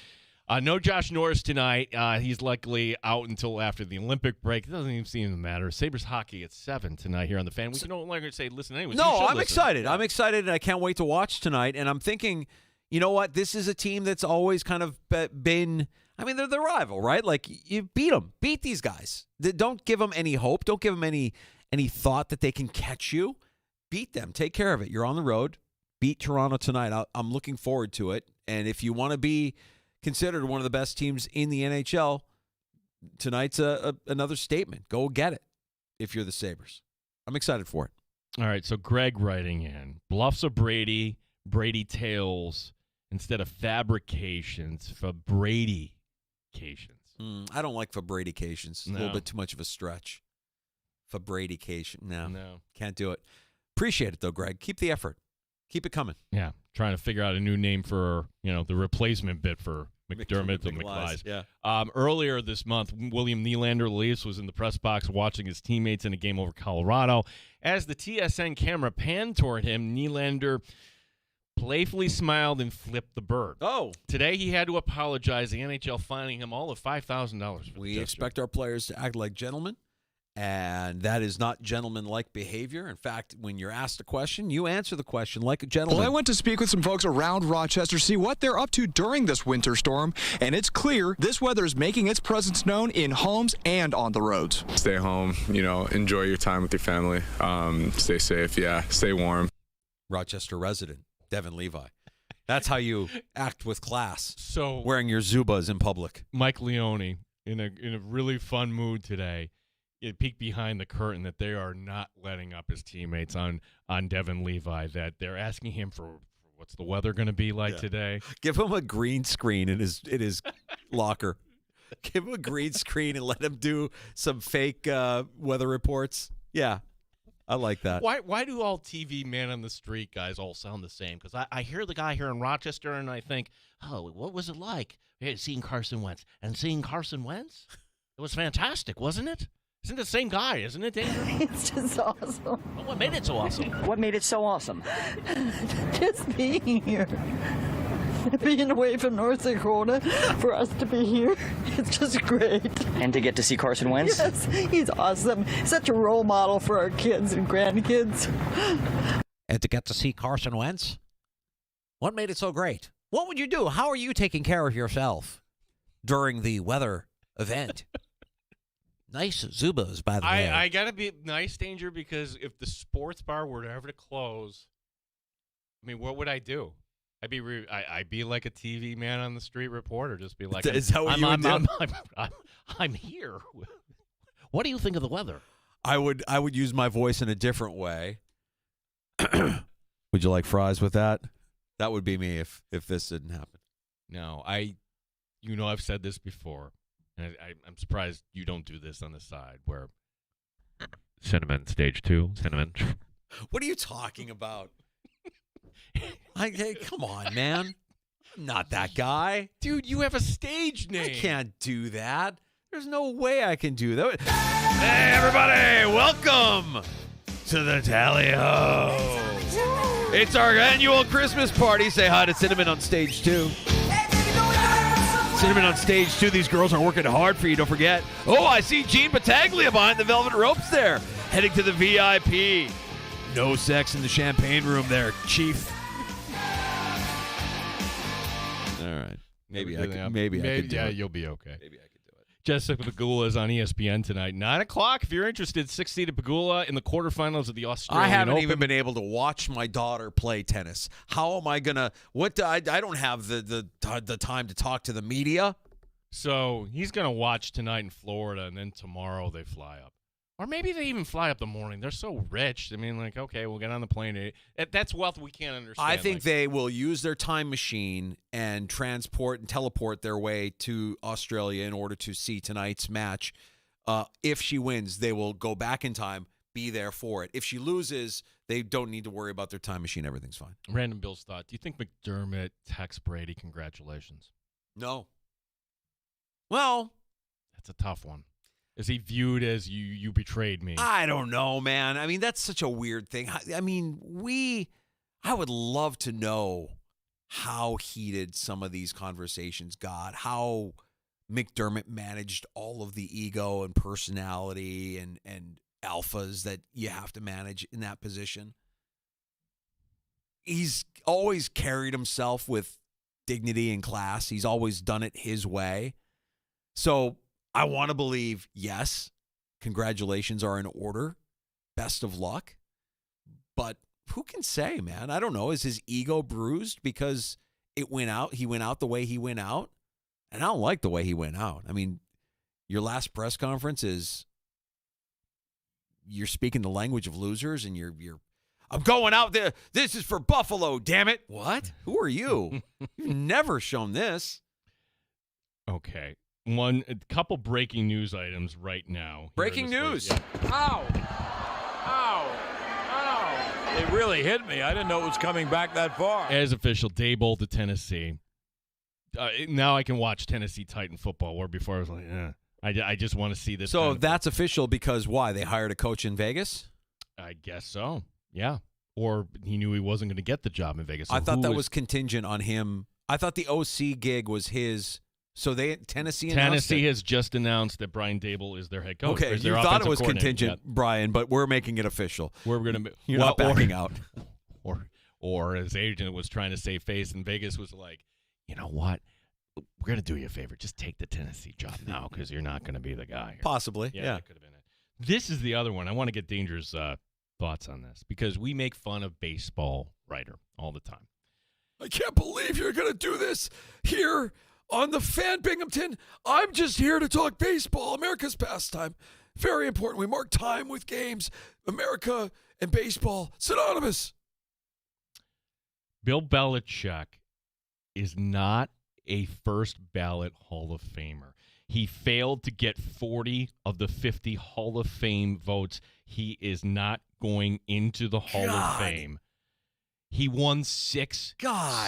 No Josh Norris tonight. He's likely out until after the Olympic break. It doesn't even seem to matter. Sabres hockey at 7 tonight here on the Fan. We can no longer say listen anyways. No, I'm excited. I'm excited, and I can't wait to watch tonight. And I'm thinking, you know what? This is a team that's always kind of been – I mean, they're the rival, right? Like, you beat them. Beat these guys. Don't give them any hope. Don't give them any thought that they can catch you. Beat them. Take care of it. You're on the road. Beat Toronto tonight. I'm looking forward to it. And if you want to be considered one of the best teams in the NHL, tonight's another statement. Go get it if you're the Sabres. I'm excited for it. All right, so Greg writing in. Bluffs of Brady tales instead of fabrications for Bradycations. I don't like fabrications. It's a little bit too much of a stretch. Fabrication. No. Can't do it. Appreciate it, though, Greg. Keep the effort. Keep it coming. Yeah, trying to figure out a new name for, the replacement bit for McDermott and McLeod. Yeah. Earlier this month, William Nylander, Leafs, was in the press box watching his teammates in a game over Colorado. As the TSN camera panned toward him, Nylander playfully smiled and flipped the bird. Oh. Today he had to apologize, the NHL fining him all of $5,000. We expect our players to act like gentlemen, and that is not gentleman-like behavior. In fact, when you're asked a question, you answer the question like a gentleman. Well, I went to speak with some folks around Rochester, see what they're up to during this winter storm, and it's clear this weather is making its presence known in homes and on the roads. Stay home, enjoy your time with your family. Stay safe, stay warm. Rochester resident, Devin Levi. That's how you act with class. So wearing your Zubas in public. Mike Leone, in a really fun mood today, it peeked behind the curtain that they are not letting up his teammates on Devin Levi, that they're asking him for what's the weather going to be like today. Give him a green screen in his locker. Give him a green screen and let him do some fake weather reports. Yeah, I like that. Why do all TV man on the street guys all sound the same? Because I hear the guy here in Rochester and I think, oh, what was it like seeing Carson Wentz? And seeing Carson Wentz? It was fantastic, wasn't it? Isn't it the same guy, isn't it, Danger? It's just awesome. Well, what made it so awesome? What made it so awesome? Just being here. Being away from North Dakota, for us to be here, it's just great. And to get to see Carson Wentz? Yes, he's awesome. Such a role model for our kids and grandkids. And to get to see Carson Wentz? What made it so great? What would you do? How are you taking care of yourself during the weather event? Nice Zubas, by the way. I got to be nice, Danger, because if the sports bar were ever to close, I mean, what would I do? I'd be like a TV man on the street reporter, just be like, is that what you would do? I'm here. What do you think of the weather? I would use my voice in a different way. Would you like fries with that? That would be me if this didn't happen. No, I've said this before. And I'm surprised you don't do this on the side where cinnamon stage 2, cinnamon. What are you talking about? Hey, come on, man. I'm not that guy. Dude, you have a stage name. I can't do that. There's no way I can do that. Hey, everybody. Welcome to the Tally-Ho. It's our annual Christmas party. Say hi to Cinnamon on stage 2. Cinnamon on stage 2. These girls are working hard for you. Don't forget. Oh, I see Gene Battaglia behind the velvet ropes there. Heading to the VIP. No sex in the champagne room there, Chief. All right. Maybe I could do it. You'll be okay. Maybe I could do it. Jessica Pegula is on ESPN tonight. 9 o'clock, if you're interested. 6-seeded Pegula in the quarterfinals of the Australian I haven't Open. even been able to watch my daughter play tennis. How am I gonna? I don't have the time to talk to the media. So he's going to watch tonight in Florida, and then tomorrow they fly up. Or maybe they even fly up the morning. They're so rich. I mean, like, okay, we'll get on the plane. That's wealth we can't understand. I think they will use their time machine and transport and teleport their way to Australia in order to see tonight's match. If she wins, they will go back in time, be there for it. If she loses, they don't need to worry about their time machine. Everything's fine. Random Bill's thought. Do you think McDermott texts Brady congratulations? No. Well, that's a tough one. Is he viewed as you betrayed me? I don't know, man. I mean, that's such a weird thing. I mean, I would love to know how heated some of these conversations got, how McDermott managed all of the ego and personality and alphas that you have to manage in that position. He's always carried himself with dignity and class. He's always done it his way. So I want to believe, yes, congratulations are in order. Best of luck. But who can say, man? I don't know. Is his ego bruised because he went out the way he went out? And I don't like the way he went out. I mean, your last press conference is you're speaking the language of losers and you're I'm going out there. This is for Buffalo, damn it. What? Who are you? You've never shown this. Okay. A couple breaking news items right now. Breaking news. Yeah. Ow. Ow. Ow. It really hit me. I didn't know it was coming back that far. As official, Daboll to Tennessee. Now I can watch Tennessee Titan football, where before I was like, I just want to see this. So that's official because why? They hired a coach in Vegas? I guess so. Yeah. Or he knew he wasn't going to get the job in Vegas. So I thought that was contingent on him. I thought the OC gig was his. So Tennessee has just announced that Brian Daboll is their head coach. Okay, you thought it was contingent, Brian, but we're making it official. We're going to You're not backing out. Or his agent was trying to save face, and Vegas was like, you know what? We're going to do you a favor. Just take the Tennessee job now because you're not going to be the guy here. Possibly, yeah. That could have been it. This is the other one. I want to get Danger's thoughts on this because we make fun of baseball writer all the time. I can't believe you're going to do this here on the Fan Binghamton. I'm just here to talk baseball, America's pastime. Very important. We mark time with games. America and baseball, synonymous. Bill Belichick is not a first ballot Hall of Famer. He failed to get 40 of the 50 Hall of Fame votes. He is not going into the Hall of Fame. He won 6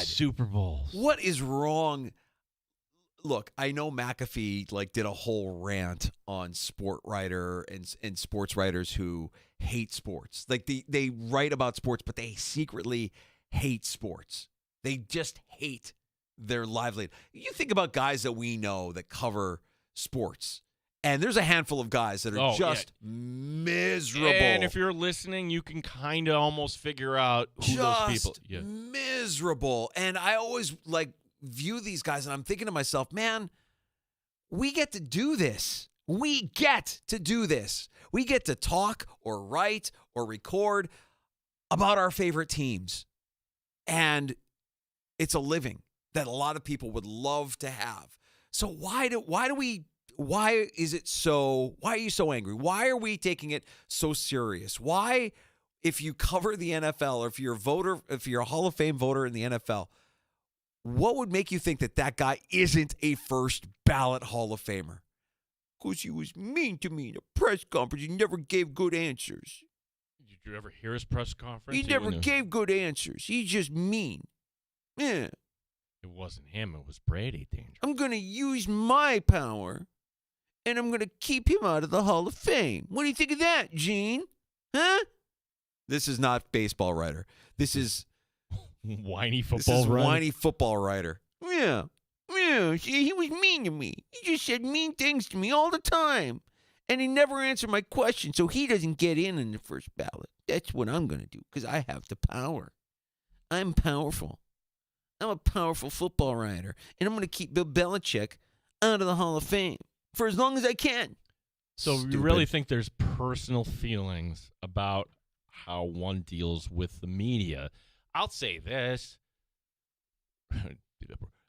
Super Bowls. What is wrong? Look, I know McAfee did a whole rant on sport writer and sports writers who hate sports. They write about sports, but they secretly hate sports. They just hate their livelihood. You think about guys that we know that cover sports, and there's a handful of guys that are just miserable. And if you're listening, you can kind of almost figure out who those people. Yeah. Miserable. And I always view these guys, and I'm thinking to myself, man, we get to do this. We get to do this. We get to talk or write or record about our favorite teams. And it's a living that a lot of people would love to have. So why is it so, why are you so angry? Why are we taking it so serious? Why, if you cover the NFL or if you're a Hall of Fame voter in the NFL, what would make you think that guy isn't a first ballot Hall of Famer? Because he was mean to me in a press conference. He never gave good answers. Did you ever hear his press conference? He never gave good answers. He's just mean. Yeah. It wasn't him. It was Brady, Danger. I'm going to use my power, and I'm going to keep him out of the Hall of Fame. What do you think of that, Gene? Huh? This is not baseball writer. This is whiny football writer. Whiny football writer. Yeah. He was mean to me. He just said mean things to me all the time. And he never answered my question, so he doesn't get in the first ballot. That's what I'm going to do, because I have the power. I'm powerful. I'm a powerful football writer, and I'm going to keep Bill Belichick out of the Hall of Fame. for as long as I can. So Stupid. you really think there's personal feelings about how one deals with the media? I'll say this.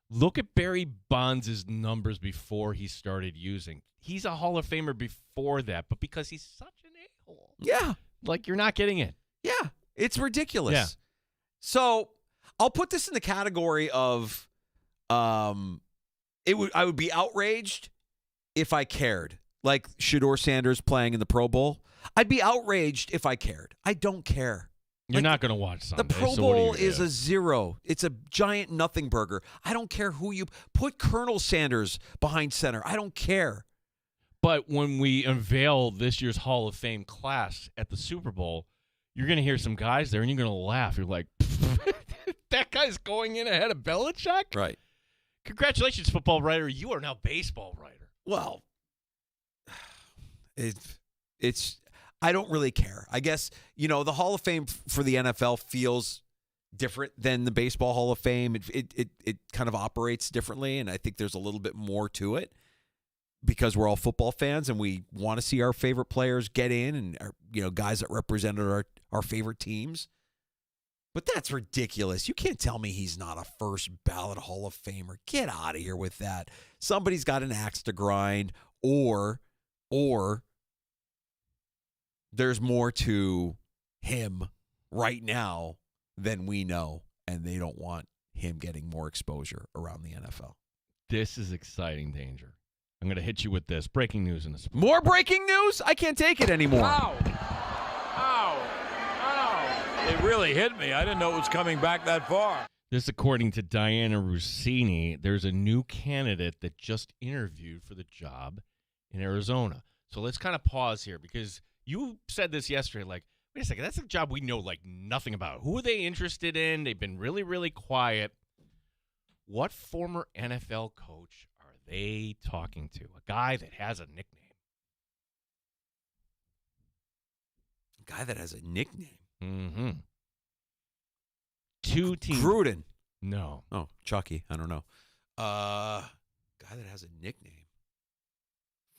Look at Barry Bonds' numbers before he started using. He's a Hall of Famer before that, but because he's such an a-hole. Yeah. Like, you're not getting it. Yeah. It's ridiculous. Yeah. So I'll put this in the category of I would be outraged if I cared. Like Shedeur Sanders playing in the Pro Bowl. I'd be outraged if I cared. I don't care. You're not going to watch Sunday. The Pro so what do Bowl you is do? a zero. It's a giant nothing burger. I don't care who you put Colonel Sanders behind center. I don't care. But when we unveil this year's Hall of Fame class at the Super Bowl, you're going to hear some guys there, and you're going to laugh. You're like, that guy's going in ahead of Belichick? Right. Congratulations, football writer. You are now baseball writer. Well, it's I don't really care. I guess, the Hall of Fame for the NFL feels different than the Baseball Hall of Fame. It kind of operates differently, and I think there's a little bit more to it because we're all football fans and we want to see our favorite players get in and, guys that represented our favorite teams. But that's ridiculous. You can't tell me he's not a first ballot Hall of Famer. Get out of here with that. Somebody's got an axe to grind, or there's more to him right now than we know, and they don't want him getting more exposure around the NFL. This is exciting, Danger. I'm going to hit you with this. Breaking news in the sport. More breaking news? I can't take it anymore. Ow! Ow! Ow! It really hit me. I didn't know it was coming back that far. This, according to Diana Rossini, there's a new candidate that just interviewed for the job in Arizona. So let's kind of pause here because you said this yesterday, like, wait a second, that's a job we know like nothing about. Who are they interested in? They've been really, really quiet. What former NFL coach are they talking to? A guy that has a nickname. A guy that has a nickname? Mm-hmm. Two teams. Gruden. No. Oh, Chucky. I don't know. Guy that has a nickname.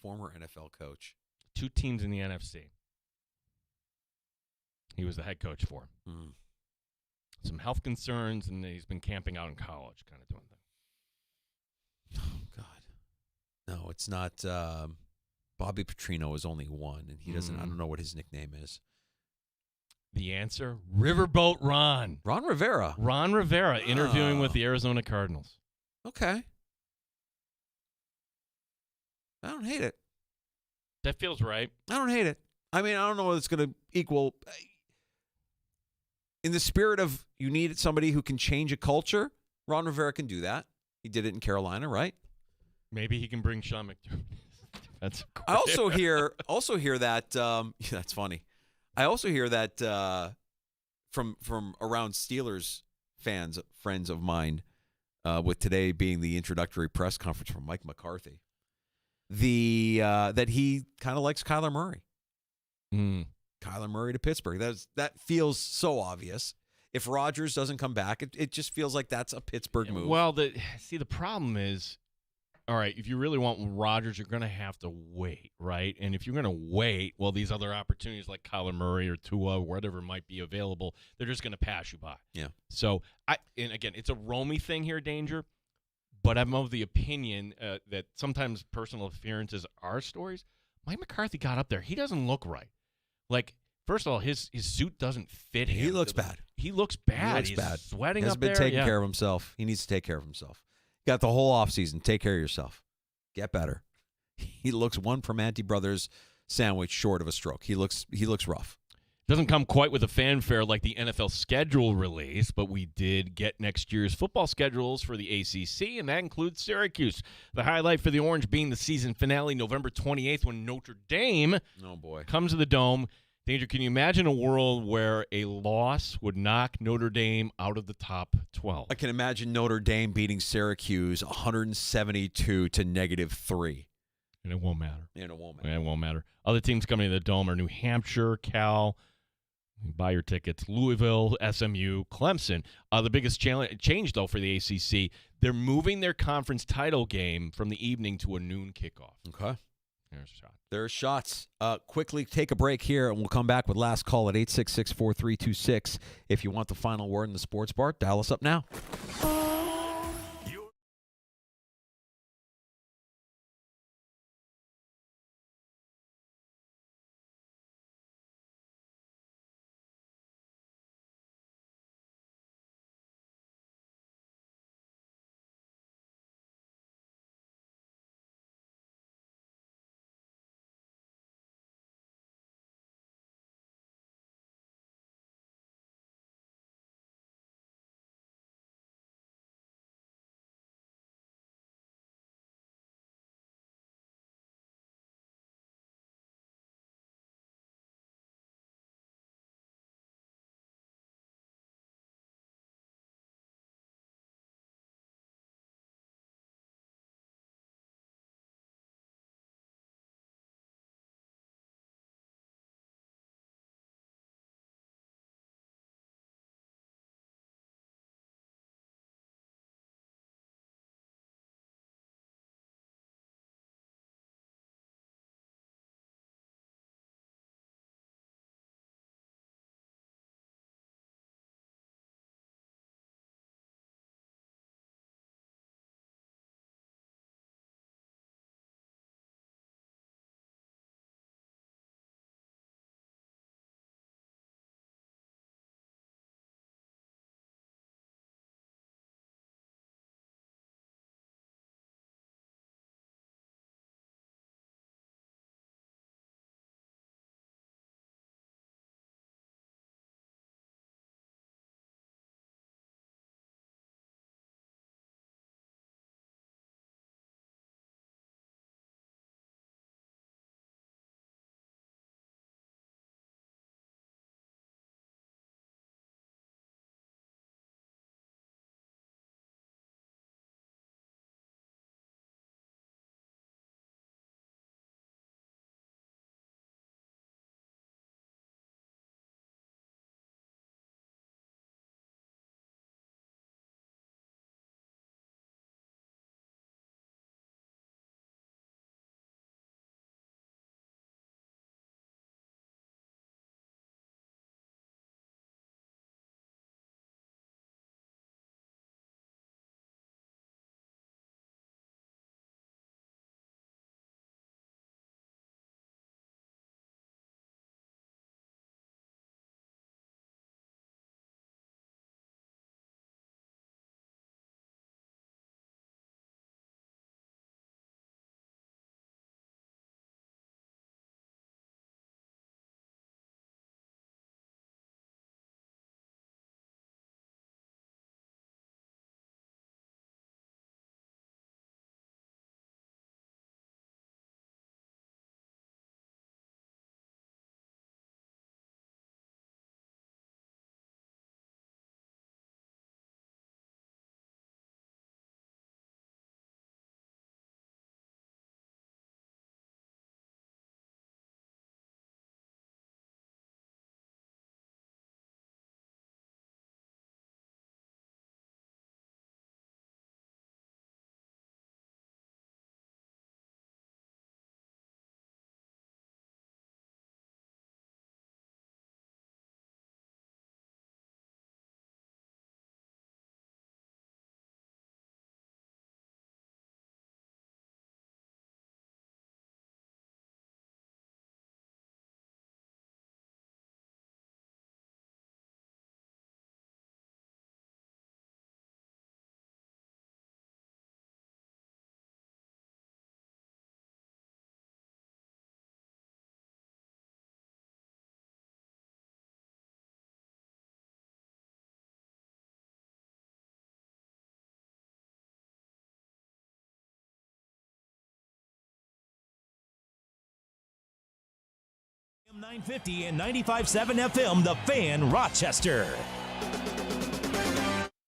Former NFL coach. Two teams in the NFC. He was the head coach for him. Some health concerns, and he's been camping out in college, kind of doing things. Oh, God. No, it's not. Bobby Petrino is only one, and he doesn't. I don't know what his nickname is. The answer? Riverboat Ron. Ron Rivera. Ron Rivera interviewing with the Arizona Cardinals. Okay. I don't hate it. That feels right. I don't hate it. I mean, I don't know what it's going to equal. In the spirit of you need somebody who can change a culture, Ron Rivera can do that. He did it in Carolina, right? Maybe he can bring Sean McDermott. That's great. I also hear that that's funny. I also hear that from around Steelers friends of mine, with today being the introductory press conference from Mike McCarthy, that he kind of likes Kyler Murray. Kyler Murray to Pittsburgh. That feels so obvious. If Rodgers doesn't come back, it just feels like that's a Pittsburgh move. Well, the problem is, all right, if you really want Rodgers, you're going to have to wait, right? And if you're going to wait, well, these other opportunities like Kyler Murray or Tua, whatever might be available, they're just going to pass you by. Yeah. So, and again, it's a Romy thing here, Danger, but I'm of the opinion that sometimes personal appearances are stories. Mike McCarthy got up there. He doesn't look right. Like, first of all, his suit doesn't fit him. He looks bad. He looks bad. He looks bad. Sweating he up hasn't been there. taking care of himself. He needs to take care of himself. Got the whole offseason. Take care of yourself. Get better. He looks one Primanti Brothers sandwich short of a stroke. He looks rough. Doesn't come quite with a fanfare like the NFL schedule release, but we did get next year's football schedules for the ACC, and that includes Syracuse. The highlight for the Orange being the season finale November 28th when Notre Dame comes to the Dome. Danger, can you imagine a world where a loss would knock Notre Dame out of the top 12? I can imagine Notre Dame beating Syracuse 172 to -3. And it won't matter. And it won't matter. It won't matter. Other teams coming to the Dome are New Hampshire, Cal, Buy your tickets. Louisville, SMU, Clemson. The biggest change, though, for the ACC, they're moving their conference title game from the evening to a noon kickoff. Okay. There's a shot. There are shots. Quickly take a break here, and we'll come back with last call at 866-4326. If you want the final word in the sports bar, dial us up now. AM 950 and 95.7 FM, The Fan, Rochester.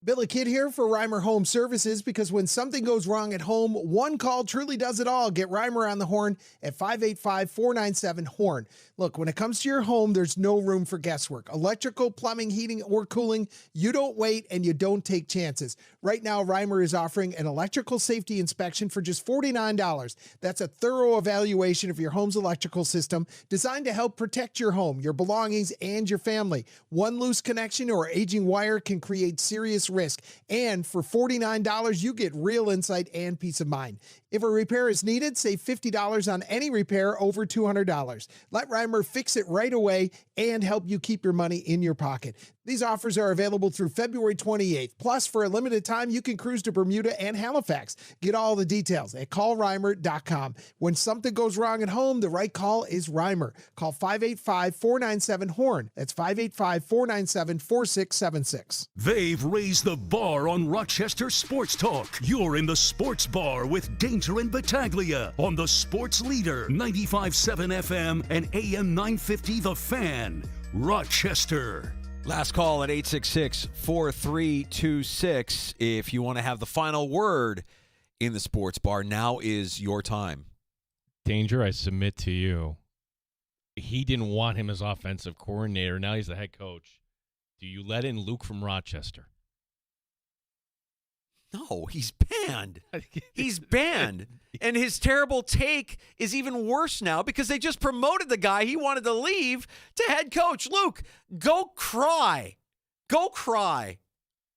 Billy Kidd here for Reimer Home Services, because when something goes wrong at home, one call truly does it all. Get Reimer on the horn at 585-497-HORN. Look, when it comes to your home, there's no room for guesswork. Electrical, plumbing, heating, or cooling, you don't wait and you don't take chances. Right now, Reimer is offering an electrical safety inspection for just $49. That's a thorough evaluation of your home's electrical system designed to help protect your home, your belongings, and your family. One loose connection or aging wire can create serious risk. And for $49, you get real insight and peace of mind. If a repair is needed, save $50 on any repair over $200. Let Reimer fix it right away and help you keep your money in your pocket. These offers are available through February 28th. Plus, for a limited time, you can cruise to Bermuda and Halifax. Get all the details at callreimer.com. When something goes wrong at home, the right call is Reimer. Call 585-497-HORN. That's 585-497-4676. They've raised the bar on Rochester Sports Talk. You're in the Sports Bar with Danger and Battaglia on the Sports Leader, 95.7 FM and AM 950 The Fan, Rochester. Last call at 866-4326. If you want to have the final word in the Sports Bar, now is your time. Danger, I submit to you. He didn't want him as offensive coordinator. Now he's the head coach. Do you let in Luke from Rochester? No, he's banned. He's banned. And his terrible take is even worse now because they just promoted the guy he wanted to leave to head coach. Luke, go cry. Go cry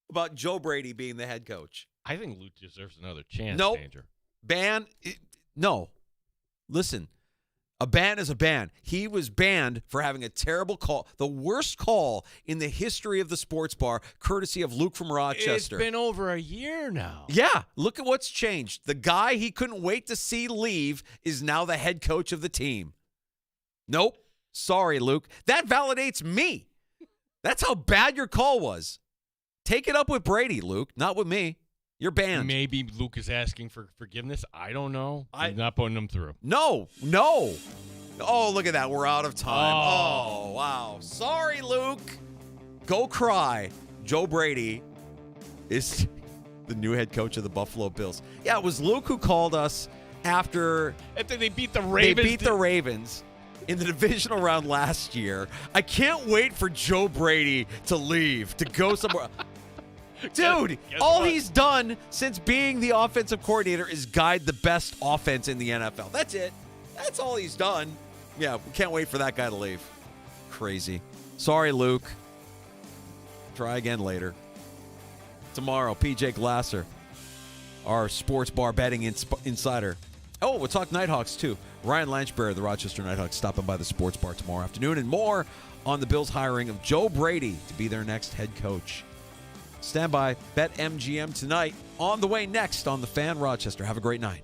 about Joe Brady being the head coach. I think Luke deserves another chance, Nope. Danger. Ban? No. Listen, a ban is a ban. He was banned for having a terrible call, the worst call in the history of the Sports Bar, courtesy of Luke from Rochester. It's been over a year now. Yeah, look at what's changed. The guy he couldn't wait to see leave is now the head coach of the team. Nope. Sorry, Luke. That validates me. That's how bad your call was. Take it up with Brady, Luke, not with me. You're banned. Maybe Luke is asking for forgiveness. I don't know. He's not putting him through. No. Oh, look at that. We're out of time. Oh, wow. Sorry, Luke. Go cry. Joe Brady is the new head coach of the Buffalo Bills. Yeah, it was Luke who called us after they beat the Ravens. They beat the Ravens in the divisional round last year. I can't wait for Joe Brady to leave, to go somewhere. Dude, Guess all what? he's done since being the offensive coordinator is guide the best offense in the NFL. That's it. That's all he's done. Yeah, we can't wait for that guy to leave. Crazy. Sorry, Luke. Try again later. Tomorrow, PJ Glasser, our sports bar betting insider. Oh, we'll talk Nighthawks, too. Ryan Lanchbery, the Rochester Nighthawks, stopping by the sports bar tomorrow afternoon, and more on the Bills' hiring of Joe Brady to be their next head coach. Stand by. Bet MGM tonight. On the way next on The Fan Rochester. Have a great night.